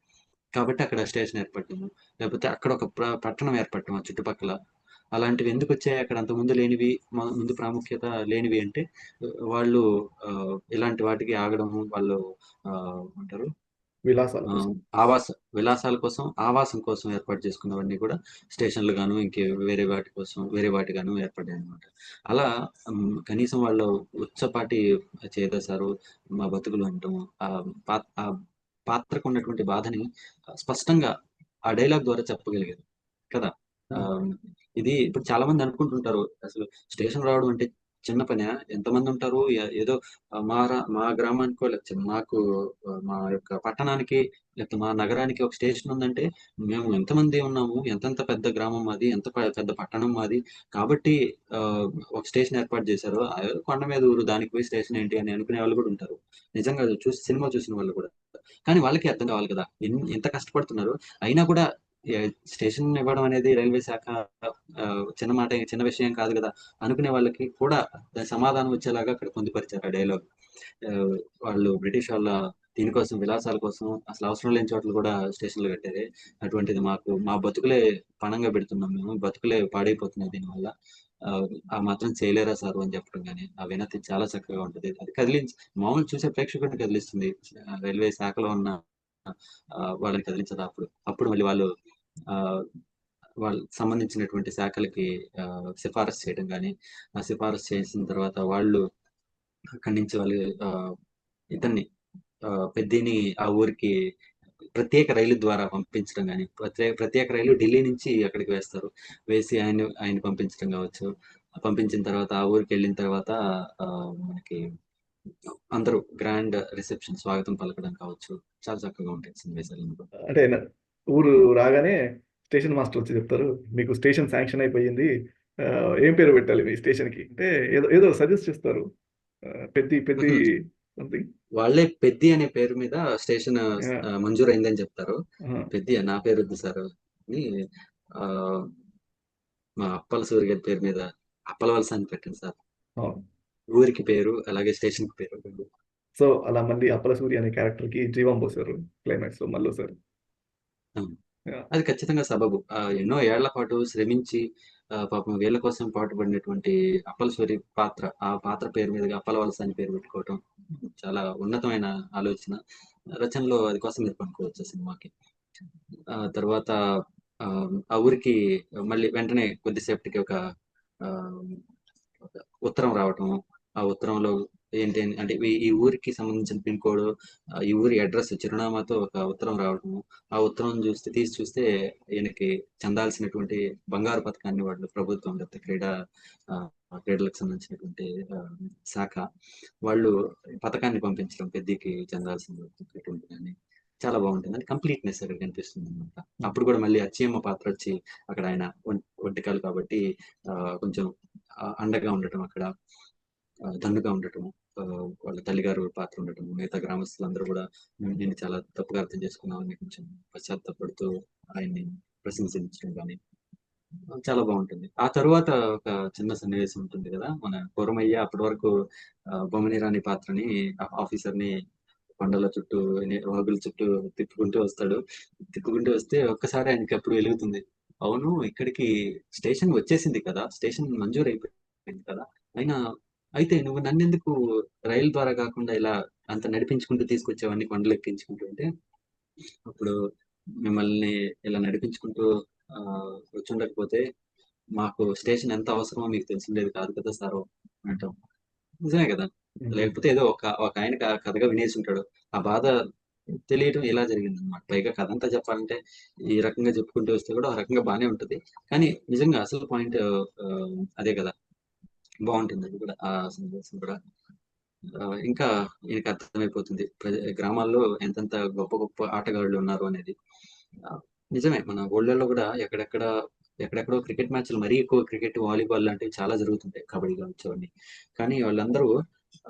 కాబట్టి అక్కడ స్టేషన్ ఏర్పడటము, లేకపోతే అక్కడ ఒక పట్టణం ఏర్పడటం ఆ చుట్టుపక్కల. అలాంటివి ఎందుకు వచ్చాయి అక్కడ అంత ముందు లేనివి, ముందు ప్రాముఖ్యత లేనివి అంటే వాళ్ళు ఇలాంటి వాటికి ఆగడము, వాళ్ళు అంటారు విలాసాల ఆ, కోసం. విలాసాల కోసం, ఆవాసం కోసం ఏర్పాటు చేసుకున్నవన్నీ కూడా స్టేషన్లు గాను వేరే వాటి గాను ఏర్పడ్డాయి అనమాట. అలా కనీసం వాళ్ళు ఉచ్చపాటి చేదసారు మా బతుకులు అంటాము. ఆ పాత్రకు ఉన్నటువంటి బాధని స్పష్టంగా ఆ డైలాగ్ ద్వారా చెప్పగలిగారు కదా. ఆ, ఇది ఇప్పుడు చాలా మంది అనుకుంటుంటారు, అసలు స్టేషన్ రావడం అంటే చిన్న పని, ఎంతమంది ఉంటారు, ఏదో మా గ్రామానికో లేకపోతే మా యొక్క పట్టణానికి లేకపోతే మా నగరానికి ఒక స్టేషన్ ఉందంటే మేము ఎంతమంది ఉన్నాము, ఎంతెంత పెద్ద గ్రామం మాది, ఎంత పెద్ద పట్టణం మాది, కాబట్టి ఆ, ఒక స్టేషన్ ఏర్పాటు చేశారు. కొండ మీద ఊరు, దానికి పోయి స్టేషన్ ఏంటి అని అనుకునే వాళ్ళు కూడా ఉంటారు, నిజంగా సినిమా చూసిన వాళ్ళు కూడా. కానీ వాళ్ళకి అర్థం కావాలి కదా, ఎంత కష్టపడుతున్నారు. అయినా కూడా స్టేషన్ ఇవ్వడం అనేది రైల్వే శాఖ ఆ, చిన్న విషయం కాదు కదా అనుకునే వాళ్ళకి కూడా దాని సమాధానం వచ్చేలాగా అక్కడ పొందుపరిచారు ఆ డైలాగ్. వాళ్ళు బ్రిటిష్ వాళ్ళ దీనికోసం, విలాసాల కోసం అసలు అవసరం లేని చోట్ల కూడా స్టేషన్లు కట్టారు. అటువంటిది మా బతుకులే పణంగా పెడుతున్నాం, మేము బతుకులే పాడైపోతున్నాయి దీనివల్ల. ఆ, ఆ మాత్రం చేయలేరా సార్ అని చెప్పడం కానీ ఆ వినతి చాలా చక్కగా ఉంటుంది. అది మామూలు చూసే ప్రేక్షకుడిని కదిలిస్తుంది. రైల్వే శాఖలో ఉన్న వాళ్ళని కదిలించదు. అప్పుడు మళ్ళీ ఆ, వాళ్ళకి సంబంధించినటువంటి శాఖలకి సిఫారసు చేయడం కానీ, ఆ సిఫారసు చేసిన తర్వాత వాళ్ళు అక్కడి నుంచి వాళ్ళు ఇతన్ని పెద్దిని ఆ ఊరికి ప్రత్యేక రైలు ద్వారా పంపించడం కానీ, ప్రత్యేక రైలు ఢిల్లీ నుంచి అక్కడికి వేసి ఆయన పంపించడం కావచ్చు. పంపించిన తర్వాత ఆ ఊరికి వెళ్ళిన తర్వాత ఆ, మనకి అందరూ గ్రాండ్ రిసెప్షన్, స్వాగతం పలకడం కావచ్చు, చాలా చక్కగా ఉంటాయి సన్నివేశాలు. అంటే ఊరు రాగానే స్టేషన్ మాస్టర్ వచ్చి చెప్తారు, మీకు స్టేషన్ శాంక్షన్ అయిపోయింది, ఏం పేరు పెట్టాలి మీ స్టేషన్కి అంటే ఏదో ఏదో సజెస్ట్ చేస్తారు, పెద్ది పెద్ది హుహు. సంథింగ్. వాళ్ళే పెద్ది అనే పేరు మీద స్టేషన్ మంజూరైందని చెప్తారు. పెద్ది నా పేరొద్దు సారు అని ఆహ్, మా అప్పల సూరి గారి పేరు మీద అప్పల వలస అని పెట్టండి సార్. అవును. ఊరికి పేరు, అలాగే స్టేషన్‌కి పేరు. సో అలా మళ్ళీ అప్పల సూరి అనే క్యారెక్టర్కి జీవం పోసారు క్లైమాక్స్ లో మళ్ళీ. అవును. అది ఖచ్చితంగా సబబు. ఎన్నో ఏళ్ల పాటు శ్రమించి పాపం వీళ్ళ కోసం పాటుపడినటువంటి అప్పలసూరి పాత్ర, ఆ పాత్ర పేరు మీదుగా అప్పల వలస అని పేరు పెట్టుకోవటం చాలా ఉన్నతమైన ఆలోచన. రచనలో అది కోసం మీరు పనుకోవచ్చు ఆ సినిమాకి. తర్వాత ఆ ఊరికి మళ్ళీ వెంటనే కొద్దిసేపటికి ఆహ్, ఒక ఉత్తరం రావటం. ఆ ఉత్తరంలో ఏంటి అంటే ఈ ఊరికి సంబంధించిన పిన్ కోడ్, ఈ ఊరి అడ్రెస్ చిరునామాతో ఒక ఉత్తరం రావటము. ఆ ఉత్తరం తీసి చూస్తే ఈయనకి చెందాల్సినటువంటి బంగారు పతకాన్ని వాళ్ళు ప్రభుత్వం లేకపోతే ఆహ్, క్రీడలకు సంబంధించినటువంటి శాఖ వాళ్ళు పతకాన్ని పంపించడం పెద్దికి చెందాల్సినటువంటి అని చాలా బాగుంటుంది. అంటే కంప్లీట్‌నెస్ అక్కడ కనిపిస్తుందనమాట. అప్పుడు కూడా మళ్ళీ అచ్చయ్యమ్మ పాత్ర వచ్చి అక్కడ ఆయన ఒంటికాలు కాబట్టి కొంచెం అండగా ఉండటం అక్కడ, దన్నుగా ఉండటము, వాళ్ళ తల్లిగారు పాత్ర ఉండటము, మిగతా గ్రామస్తులందరూ కూడా నిన్ను చాలా తప్పుగా అర్థం చేసుకున్నామని కొంచెం పశ్చాత్తాపడుతూ ఆయన్ని ప్రశంసించడం గాని చాలా బాగుంటుంది. ఆ తరువాత ఒక చిన్న సన్నివేశం ఉంటుంది కదా! మన కొరమయ్య అప్పటి వరకు బొమ్మని రాణి పాత్రని ఆఫీసర్‌ని కొండల చుట్టూ, వాగుల చుట్టూ తిప్పుకుంటూ వస్తాడు. తిప్పుకుంటూ వస్తే ఒక్కసారి ఆయనకప్పుడు వెలుగుతుంది. అవును, ఇక్కడికి స్టేషన్ వచ్చేసింది కదా! స్టేషన్ మంజూరైపోయింది కదా! అయినా అయితే నువ్వు నన్నెందుకు రైలు ద్వారా కాకుండా ఇలా అంత నడిపించుకుంటూ తీసుకొచ్చావని కొండలెక్కించుకుంటూ అంటే, అప్పుడు మిమ్మల్ని ఇలా నడిపించుకుంటూ వచ్చుండకపోతే మాకు స్టేషన్ ఎంత అవసరమో మీకు తెలిసుండేది కాదు కదా సారు అంటాం. నిజమే కదా! లేకపోతే ఏదో ఒకాయన కథగా వినేసుంటాడు. ఆ బాధ తెలియటం ఇలా జరిగిందనమాట. పైగా కథంతా చెప్పాలంటే ఈ రకంగా చెప్పుకుంటూ వస్తే కూడా ఒక రకంగా బానే ఉంటది. కానీ నిజంగా అసలు పాయింట్ అదే కదా! బావుంటుంది అది కూడా. ఆ సన్నివేశం కూడా. ఇంకా ఈయనకి అర్థమైపోతుంది. గ్రామాల్లో ఎంతెంత గొప్ప గొప్ప ఆటగాళ్ళు ఉన్నారు అనేది. ఆహ్, నిజమే మన ఊళ్ళల్లో గూడా ఎక్కడెక్కడో క్రికెట్ మ్యాచ్‌లు మరీ ఎక్కువ క్రికెట్, వాలీబాల్ లాంటివి చాలా జరుగుతుంటాయి. కబడ్డీ కావచ్చు అవన్నీ. కానీ వాళ్ళందరూ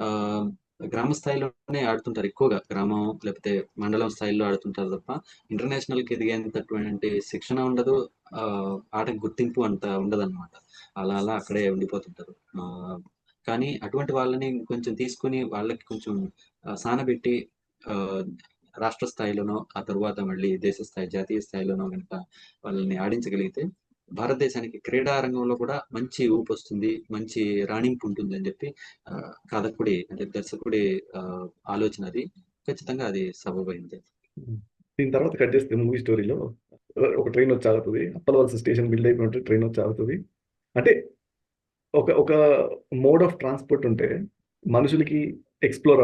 ఆహ్, గ్రామ స్థాయిలోనే ఆడుతుంటారు ఎక్కువగా. గ్రామం లేకపోతే మండలం స్థాయిలో ఆడుతుంటారు తప్ప, ఇంటర్నేషనల్‌కి ఎదిగేంతటువంటి శిక్షణ ఉండదు. ఆటకి గుర్తింపు అంత ఉండదనమాట. అలా అలా అక్కడే ఉండిపోతుంటారు. కానీ అటువంటి వాళ్ళని కొంచెం తీసుకొని వాళ్ళకి కొంచెం సానబెట్టి ఆహ్, రాష్ట్ర స్థాయిలోనో, ఆ తరువాత మళ్ళీ దేశ స్థాయి, జాతీయ స్థాయిలోనో గనక వాళ్ళని ఆడించగలిగితే, భారతదేశానికి క్రీడా రంగంలో కూడా మంచి ఊపొస్తుంది. మంచి రాణింపు ఉంటుందని చెప్పి కథకుడి అంటే దర్శకుడి ఆలోచన అది. ఖచ్చితంగా అది సబబైంది. దీని తర్వాత కట్ చేస్తే మూవీ స్టోరీలో ఒక ట్రైన్ వచ్చి ఆగుతది. అప్పలవలస స్టేషన్ బిల్డ్ అయిపోయి ట్రైన్ వచ్చి ఆగుతది. అంటే ఒక మోడ్ ఆఫ్ ట్రాన్స్‌పోర్ట్ ఉంటే మనుషులకి ఎక్స్‌ప్లోర్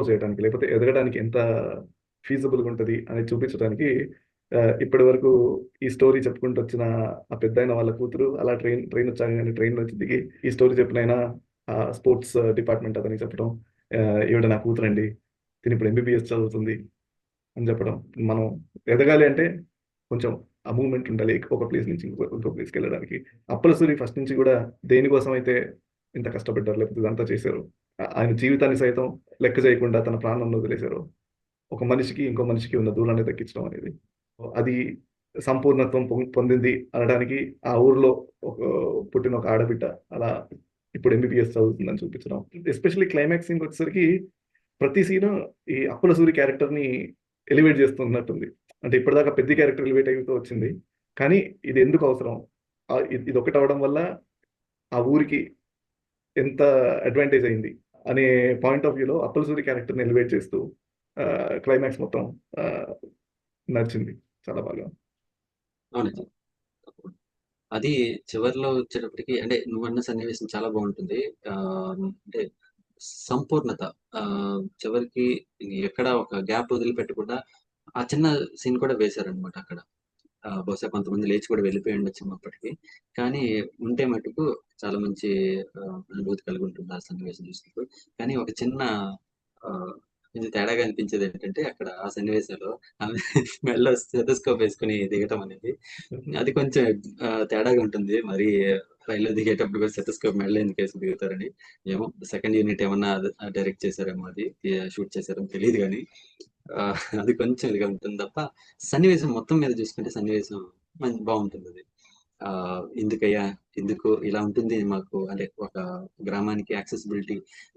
చేయడానికి లేకపోతే ఎదగడానికి ఎంత ఫీజిబుల్‌గా ఉంటది అనేది చూపించడానికి ఇప్పటి వరకు ఈ స్టోరీ చెప్పుకుంటూ వచ్చిన ఆ పెద్దాయన వాళ్ళ కూతురు అలా ట్రైన్ వచ్చాగానే ట్రైన్‌లో నుంచి దిగి ఈ స్టోరీ చెప్పినాయన స్పోర్ట్స్ డిపార్ట్‌మెంట్ అతనికి చెప్పడం. ఈవిడ నా కూతురండి. తినిప్పుడు ఎంబీబీఎస్ చదువుతుంది అని చెప్పడం. మనం ఎదగాలి అంటే కొంచెం ఆ మూవ్‌మెంట్ ఉండాలి. ఒక ప్లేస్ నుంచి ఇంకో ప్లేస్‌కెళ్ళడానికి. అప్పల సూరి ఫస్ట్ నుంచి గూడా దేనికోసం అయితే ఇంత కష్టపడ్డారో, లేకపోతే ఇదంతా చేశారో, ఆయన జీవితాన్ని సైతం లెక్క చేయకుండా తన ప్రాణాలను వదిలేశారో, ఒక మనిషికి, ఇంకో మనిషికి ఉన్న దూరాన్ని తగ్గించడం అనేది. అది సంపూర్ణత్వం పొందింది అనడానికి ఆ ఊర్లో ఒక పుట్టిన ఒక ఆడబిడ్డ అలా ఇప్పుడు ఎంబీబీఎస్ చదువుతుందని చూపించడం. ఎస్పెషల్లీ క్లైమాక్స్ సీన్‌కొచ్చేసరికి ప్రతి సీను ఈ అప్పుల సూరి క్యారెక్టర్‌ని ఎలివేట్ చేస్తున్నట్టుంది. అంటే ఇప్పటిదాకా పెద్ది క్యారెక్టర్ ఎలివేట్ అయితూ వచ్చింది. కానీ ఇది ఎందుకు అవసరం? ఇదొక్కటి అవ్వడం వల్ల ఆ ఊరికి ఎంత అడ్వాంటేజ్ అయింది అనే పాయింట్ ఆఫ్ వ్యూలో అప్పల సూరి క్యారెక్టర్‌ని ఎలివేట్ చేస్తూ క్లైమాక్స్ మొత్తం ఆహ్, నడిచింది చాలా బాగా. అవునండి. తప్పకుండా. అది చివర్లో వచ్చేటప్పటికి అంటే నువ్వన్న సన్నివేశం చాలా బావుంటుంది. అంటే సంపూర్ణత. చివరికి ఎక్కడ ఒక గ్యాప్ వదిలిపెట్టకుండా ఆ చిన్న సీన్ కూడా వేశారనమాట అక్కడ. బహుశా కొంతమంది లేచి కూడా వెళ్ళిపోయి ఉండొచ్చేమో అప్పటికి. కానీ ఉంటే మటుకు చాలా మంచి అనుభూతి కలిగుంటుంది ఆ సన్నివేశం చూసినప్పుడు. కానీ ఒక చిన్న ఆహ్, కొంచెం తేడాగా అనిపించేది ఏంటంటే అక్కడ ఆ సన్నివేశంలో ఆమె మెడలో స్టెథోస్కోప్ వేసుకొని దిగటం అనేది అది కొంచెం తేడాగా ఉంటుంది. మరి రైల్లో దిగేటప్పుడు కూడా స్టెథోస్కోప్ మెడలో ఎందుకు వేసి దిగుతారని ఏమో సెకండ్ యూనిట్ ఏమన్నా డైరెక్ట్ చేశారేమో, అది షూట్ చేశారేమో తెలియదు కానీ అది కొంచెం ఇదిగా ఉంటుంది తప్ప సన్నివేశం మొత్తం మీద చూసుకుంటే సన్నివేశం బాగుంటుంది అది. ఎందుకయ్యా, ఎందుకు ఇలా ఉంటుంది మాకు, అంటే ఒక గ్రామానికి యాక్సెసిబిలిటీ,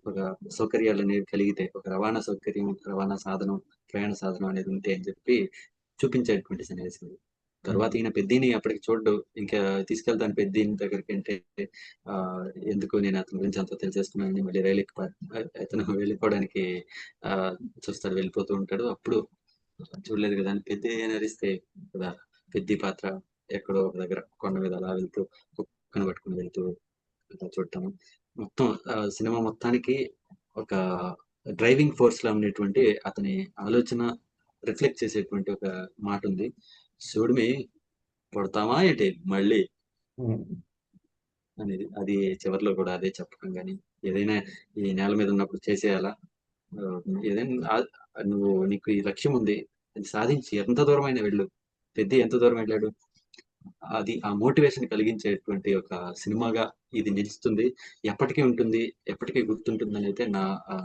ఒక సౌకర్యాలు అనేవి కలిగితే, ఒక రవాణా సౌకర్యం, రవాణా సాధనం, ప్రయాణ సాధనం అనేది ఉంటే అని చెప్పి చూపించేటువంటి సన్నివేశం. తర్వాత ఈయన పెద్దిని అప్పటికి చూడ్డు, ఇంకా తీసుకెళ్తాను పెద్దిని దగ్గరికి అంటే ఆ, ఎందుకు నేను అతని గురించి అంతా తెలిసేసుకున్నాను, మళ్ళీ రైలు ఎక్కి అతను వెళ్ళిపోవడానికి ఆ చూస్తాడు, వెళ్ళిపోతూ ఉంటాడు. అప్పుడు చూడలేదు కదా అని పెద్ద నరిస్తే కదా పెద్ద పాత్ర ఎక్కడో ఒక దగ్గర కొండ మీద అలా వెళ్తూ కుక్కను పట్టుకుని వెళ్తూ అలా చూడటం. మొత్తం సినిమా మొత్తానికి ఒక డ్రైవింగ్ ఫోర్స్ లా ఉండేటువంటి అతని ఆలోచన రిఫ్లెక్ట్ చేసేటువంటి ఒక మాట ఉంది. చూడమి పడతామా ఏంటి మళ్ళీ అనేది, అది చివరిలో కూడా అదే చెప్పడం కానీ, ఏదైనా ఈ నేల మీద ఉన్నప్పుడు చేసేయాలా, ఏదైనా నువ్వు నీకు ఈ లక్ష్యం ఉంది, అది సాధించి ఎంత దూరమైన వెళ్ళు. పెద్ద ఎంత దూరం వెళ్ళాడు, అది ఆ మోటివేషన్ కలిగించేటువంటి ఒక సినిమాగా ఇది నిలుస్తుంది, ఎప్పటికీ ఉంటుంది, ఎప్పటికీ గుర్తుంటుంది అని అయితే నా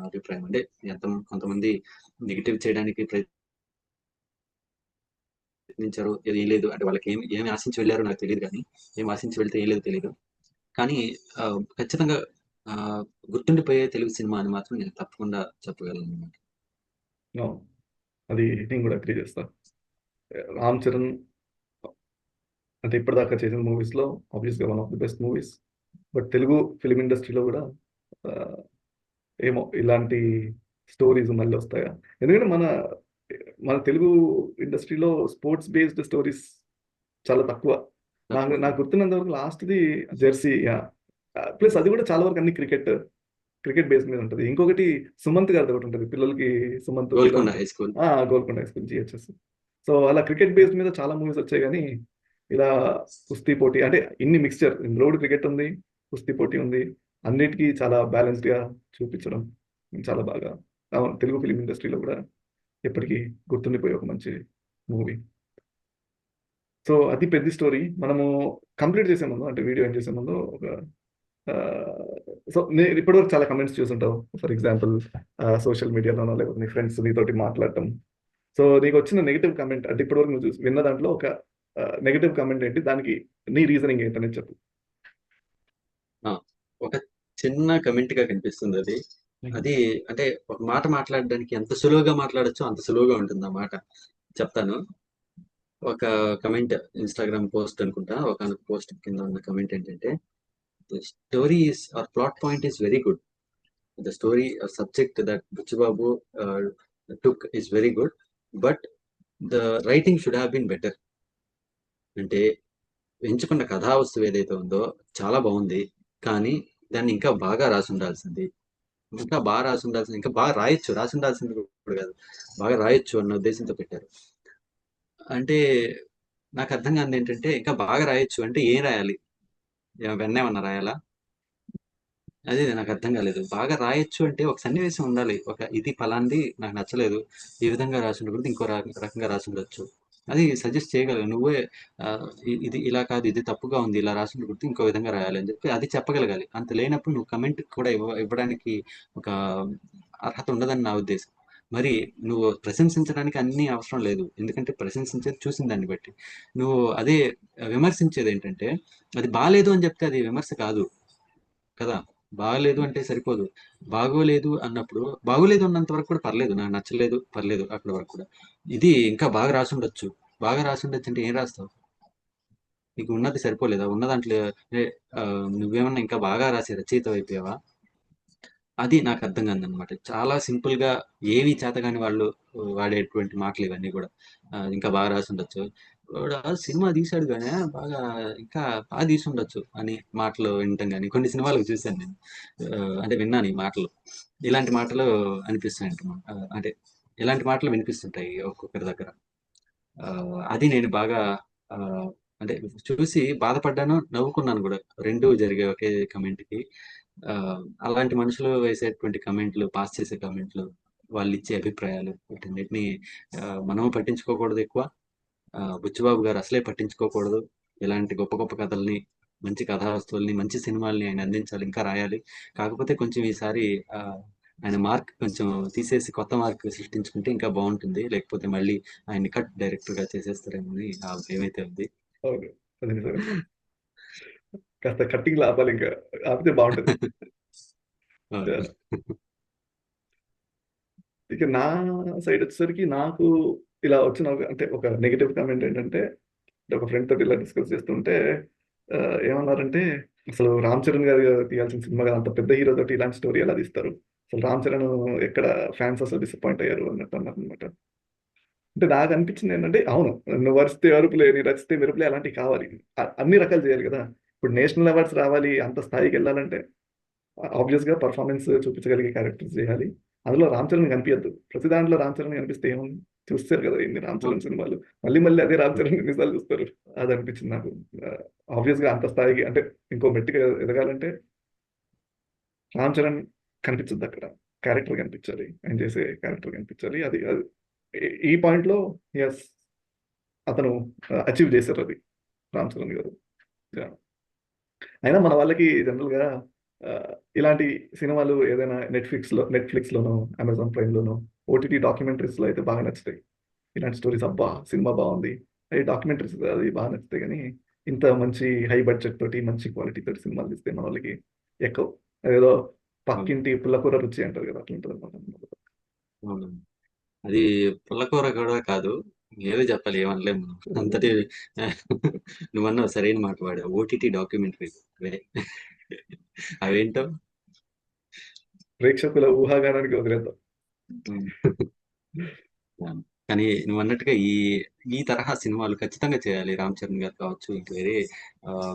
అభిప్రాయం. అంటే ఎంత కొంతమంది నెగిటివ్ చేయడానికి ప్రయత్నించారు, ఏం లేదు అంటే వాళ్ళకి ఏమి ఆశించి వెళ్ళారో నాకు తెలియదు, కానీ ఏం ఆశించి వెళ్తే ఏం లేదు తెలియదు, కానీ ఖచ్చితంగా ఆ, గుర్తుండిపోయే తెలుగు సినిమా అని మాత్రం నేను తప్పకుండా చెప్పగలను అనమాట. అది నేను కూడా అగ్రీ చేస్తా. రామ్ చరణ్ అంటే ఇప్పటిదాకా చేసిన మూవీస్లో ఆబ్వియస్గా one of the best movies. But Telugu film ఇండస్ట్రీలో కూడా ఆ, ఏమో ఇలాంటి స్టోరీస్ మళ్ళీ వస్తాయా? ఎందుకంటే మన మన తెలుగు ఇండస్ట్రీలో స్పోర్ట్స్ బేస్డ్ స్టోరీస్ చాలా తక్కువ. నాకు గుర్తున్నంత వరకు లాస్ట్ది జెర్సీ. ప్లస్ అది కూడా చాలా వరకు అన్ని క్రికెట్ బేస్ మీద ఉంటుంది. ఇంకొకటి సుమంత్ గారిది ఒకటి ఉంటుంది పిల్లలకి, Sumanth Golconda high school. Golconda high school GHS. So అలా క్రికెట్ బేస్ మీద చాలా మూవీస్ వచ్చాయి, కానీ ఇలా కుస్తీ పోటీ అంటే ఇన్ని మిక్స్చర్, రోడ్ క్రికెట్ ఉంది, కుస్తీ పోటీ ఉంది, అన్నిటికీ చాలా బ్యాలెన్స్డ్ గా చూపించడం చాలా బాగా తెలుగు ఫిలిం ఇండస్ట్రీలో కూడా ఎప్పటికీ గుర్తుండిపోయే ఒక మంచి మూవీ. సో అది పెద్ద స్టోరీ. మనము కంప్లీట్ చేసే ముందు, అంటే వీడియో ఎండ్ చేసే ముందు ఒక సో నేను ఇప్పటివరకు చాలా కమెంట్స్ చూసుంటావు. ఫర్ ఎగ్జాంపుల్ సోషల్ మీడియాలోనో లేకపోతే నీ ఫ్రెండ్స్ నీతోటి మాట్లాడటం. సో నీకు వచ్చిన నెగిటివ్ కమెంట్, అంటే ఇప్పటివరకు నువ్వు చూసి విన్న దాంట్లో ఒక నెగిటివ్ కమెంట్ ఏంటి, దానికి నీ రీజనింగ్ ఏంటనేది చెప్పు. ఒక చిన్న కమెంట్ గా కనిపిస్తుంది అది. అది అంటే ఒక మాట మాట్లాడడానికి ఎంత సులువుగా మాట్లాడచ్చో అంత సులువుగా ఉంటుంది ఆ మాట. చెప్తాను. ఒక కమెంట్ ఇన్స్టాగ్రామ్ పోస్ట్ అనుకుంటా, ఒక పోస్ట్ కింద ఉన్న కమెంట్ ఏంటంటే, the story is or plot point is very good, the story subject that Buchibabu took is very good, but the writing should have been better. అంటే ఎంచుకున్న కథా వస్తువు ఏదైతే ఉందో చాలా బాగుంది, కానీ దాన్ని ఇంకా బాగా రాసి ఉండాల్సింది, ఇంకా బాగా రాసి ఉండాల్సింది, ఇంకా బాగా రాయొచ్చు, రాసి ఉండాల్సింది కూడా కాదు, బాగా రాయొచ్చు అన్న ఉద్దేశంతో పెట్టారు. అంటే నాకు అర్థం కాదు ఏంటంటే, ఇంకా బాగా రాయొచ్చు అంటే ఏం రాయాలి, వెన్నేమన్నా రాయాలా? అది నాకు అర్థం కాలేదు. బాగా రాయొచ్చు అంటే ఒక సన్నివేశం ఉండాలి, ఒక ఇది ఫలాంది నాకు నచ్చలేదు, ఈ విధంగా రాసి ఉండకూడదు, ఇంకో రకంగా రాసి ఉండొచ్చు, అది సజెస్ట్ చేయగలవు నువ్వే. ఇది ఇలా కాదు, ఇది తప్పుగా ఉంది, ఇలా రాసి ఉండకూడదు, ఇంకో విధంగా రాయాలి అని చెప్పి అది చెప్పగలగాలి. అంత లేనప్పుడు నువ్వు కమెంట్ కూడా ఇవ్వడానికి ఒక అర్హత ఉండదని నా ఉద్దేశం. మరి నువ్వు ప్రశంసించడానికి అన్ని అవసరం లేదు, ఎందుకంటే ప్రశంసించేది చూసిన దాన్ని బట్టి. నువ్వు అదే విమర్శించేది ఏంటంటే, అది బాగాలేదు అని చెప్తే అది విమర్శ కాదు కదా. బాగలేదు అంటే సరిపోదు, బాగోలేదు అన్నప్పుడు, బాగోలేదు అన్నంత వరకు కూడా పర్లేదు, నాకు నచ్చలేదు పర్లేదు అక్కడ వరకు కూడా. ఇది ఇంకా బాగా రాసి ఉండొచ్చు, బాగా రాసి ఉండొచ్చు అంటే ఏం రాస్తావు? నీకు ఉన్నది సరిపోలేదా? ఉన్న దాంట్లో నువ్వేమన్నా ఇంకా బాగా రాసే రచయిత అయిపోయావా? అది నాకు అర్థం కాదనమాట. చాలా సింపుల్ గా ఏవి చేతగాని వాళ్ళు వాడేటువంటి మాటలు ఇవన్నీ కూడా. ఇంకా బాగా రాసి ఉండొచ్చు, వాడు సినిమా తీశాడు కానీ బాగా, ఇంకా బాగా తీసి ఉండొచ్చు అని మాటలు వినటం కానీ కొన్ని సినిమాలకు చూశాను నేను. అంటే విన్నాను ఈ మాటలు, ఇలాంటి మాటలు అనిపిస్తాయి అంటున్నాను. అంటే ఇలాంటి మాటలు వినిపిస్తుంటాయి ఒక్కొక్కరి దగ్గర. అది నేను బాగా ఆ, అంటే చూసి బాధపడ్డాను, నవ్వుకున్నాను కూడా, రెండు జరిగాయి ఒకే కమెంట్ కి. అలాంటి మనుషులు వేసేటువంటి కమెంట్లు, పాస్ చేసే కమెంట్లు వాళ్ళిచ్చే అభిప్రాయాలు వీటన్నిటిని మనము పట్టించుకోకూడదు ఎక్కువ. బుచ్చిబాబు గారు అసలే పట్టించుకోకూడదు. ఇలాంటి గొప్ప గొప్ప కథల్ని, మంచి కథావస్తువుల్ని, మంచి సినిమాల్ని ఆయన అందించాలి, ఇంకా రాయాలి. కాకపోతే కొంచెం ఈసారి ఆయన మార్క్ కొంచెం తీసేసి కొత్త మార్క్ సృష్టించుకుంటే ఇంకా బాగుంటుంది. లేకపోతే మళ్ళీ ఆయన్ని కట్ డైరెక్టర్ గా చేసేస్తారేమో అని ఆ భయమైతే ఉంది. అవును. అది నిజమే. కాస్త కట్టింగ్‌లో ఆపాలి ఇంకా. ఆపితే బావుంటది. అవును. యాహ్! ఇక నా సైడ్ వచ్చేసరికి నాకు ఇలా వచ్చిన అంటే ఒక నెగెటివ్ కామెంట్ ఏంటంటే, ఒక ఫ్రెండ్ తోటి ఇలా డిస్కస్ చేస్తుంటే ఏమన్నారంటే, "అసలు 'రామ్ చరణ్' గారు తీయాల్సిన సినిమా కదా! అంత పెద్ద హీరో తోటి ఇలాంటి స్టోరీ ఎలా తీస్తారు? అసలు 'రామ్ చరణ్' ఎక్కడ ఫ్యాన్స్ అసలు డిసప్పాయింట్ అయ్యారు" అన్నట్టు అన్నారనమాట. అంటే నాకనిపించింది ఏంటంటే, అవును. నువ్వు అరిస్తే అరుపులే, నీ రచిస్తే మెరుపులే అలాంటివి కావాలి. అన్ని రకాలు చేయాలి కదా! ఇప్పుడు నేషనల్ అవార్డ్స్ రావాలి, అంత స్థాయికెళ్ళాలంటే ఆబ్వియస్‌గా పెర్ఫార్మన్స్ చూపించగలిగే క్యారెక్టర్స్ చేయాలి. అందులో 'రామ్ చరణ్' కనిపియద్దు. ప్రతి దాంట్లో 'రామ్ చరణ్' కనిపిస్తే ఏముంది? చూసేసారు కదా! ఎన్ని 'రామ్ అవును. చరణ్' సినిమాలు. మళ్ళీ మళ్ళీ అదే 'రామ్ చరణ్' ఎన్ని సార్లు చూస్తారు? అదనిపించింది నాకు. ఆబ్వియస్‌గా అంత స్థాయికి అంటే ఇంకో మెట్టుకి ఎదగాలంటే 'రామ్ చరణ్' కనిపించొద్దక్కడ. క్యారెక్టర్ కనిపించాలి. ఆయన చేసే క్యారెక్టర్ కనిపించాలి. అది అది ఈ పాయింట్‌లో యెస్. అతను అచీవ్ చేశారది 'రామ్ చరణ్' గారు. యాహ్! అయినా మన వాళ్ళకి జనరల్‌గా ఇలాంటి సినిమాలు ఏదైనా నెట్‌ఫ్లిక్స్‌లోనో, అమెజాన్ ప్రైమ్‌లోనో, ఓటీటీ డాక్యుమెంటరీస్‌లో అయితే బాగా నచ్చుతాయి. ఇలాంటి స్టోరీస్ అబ్బా! సినిమా బావుంది. అయి డాక్యుమెంటరీస్ అది బాగా నచ్చుతాయి గానీ, ఇంత మంచి హై బడ్జెట్ తోటి, మంచి క్వాలిటీ తోటి సినిమాలు తీస్తే మన వాళ్ళకి ఎక్కవు. అదేదో అవును. పక్కింటి పుల్లకూర రుచి అంటారు కదా! అట్లుంటదనమాట. అవును. అది పుల్లకూర కూడా కాదు. ఏదో చెప్పాలి ఏమనలేము మనం. అంతటి నువ్వన్నావు సరైన మాట వాడావు. ఓటీటీ డాక్యుమెంటరీ అవే. అవేంటో ప్రేక్షకుల ఊహాగానానికి వదిలేద్దాం. హ్మ్. అవును. కానీ నువ్వన్నట్టుగా ఈ ఈ తరహా సినిమాలు ఖచ్చితంగా చేయాలి. 'రామ్ చరణ్' గారు కావచ్చు, ఇంక వేరే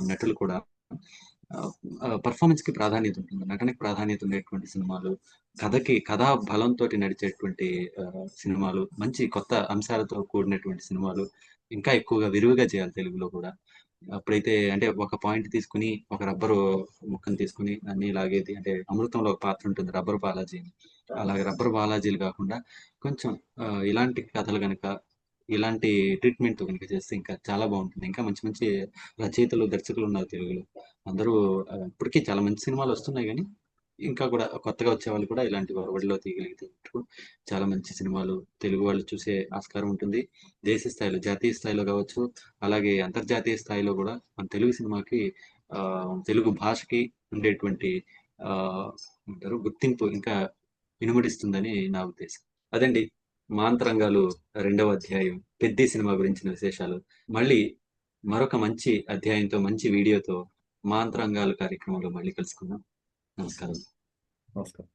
నటులు కూడా పెర్ఫార్మన్స్‌కి ప్రాధాన్యత ఉంటుంది. నటనకి ప్రాధాన్యత ఉండేటువంటి సినిమాలు, కథా బలంతోటి నడిచేటువంటి సినిమాలు, మంచి కొత్త అంశాలతో కూడినటువంటి సినిమాలు ఇంకా ఎక్కువగా విరివిగా చేయాలి తెలుగులో కూడా. అప్పుడైతే అంటే ఒక పాయింట్ తీసుకొని, ఒక రబ్బరు ముక్కని తీసుకొని అన్నీ లాగేది అంటే 'అమృతంలో' ఒక పాత్ర ఉంటుంది 'రబ్బరు బాలాజీ' అని. అలాగే 'రబ్బరు బాలాజీలు' కాకుండా కొంచెం ఇలాంటి కథలు గనక, ఇలాంటి ట్రీట్మెంట్ గనక చేస్తే ఇంకా చాలా బాగుంటుంది. ఇంకా మంచి మంచి రచయితలు, దర్శకులు ఉన్నారు తెలుగులో. అందరూ ఇప్పటికీ చాలా మంచి సినిమాలు వస్తున్నాయి గానీ, ఇంకా కూడా కొత్తగా వచ్చేవాళ్ళు కూడా ఇలాంటి ఒరవడిలో తీయగలిగితే మటుకు చాలా మంచి సినిమాలు తెలుగు వాళ్ళు చూసే ఆస్కారం ఉంటుంది. దేశ స్థాయిలో, జాతీయ స్థాయిలో కావచ్చు, అలాగే అంతర్జాతీయ స్థాయిలో కూడా మన తెలుగు సినిమాకి తెలుగు భాషకి ఉండేటువంటి ఆహ్, ఏమంటారు గుర్తింపు ఇంకా ఇనుమడిస్తుందని నా ఉద్దేశం. అదండి. 'మాంతరంగాలు' రెండవ అధ్యాయం 'పెద్ది' సినిమా గురించిన విశేషాలు. మళ్ళీ మరొక మంచి అధ్యాయంతో, మంచి వీడియోతో 'మాంతరంగాలు' కార్యక్రమంలో మళ్ళీ కలుసుకుందాం. నమస్కారం. నమస్కారం.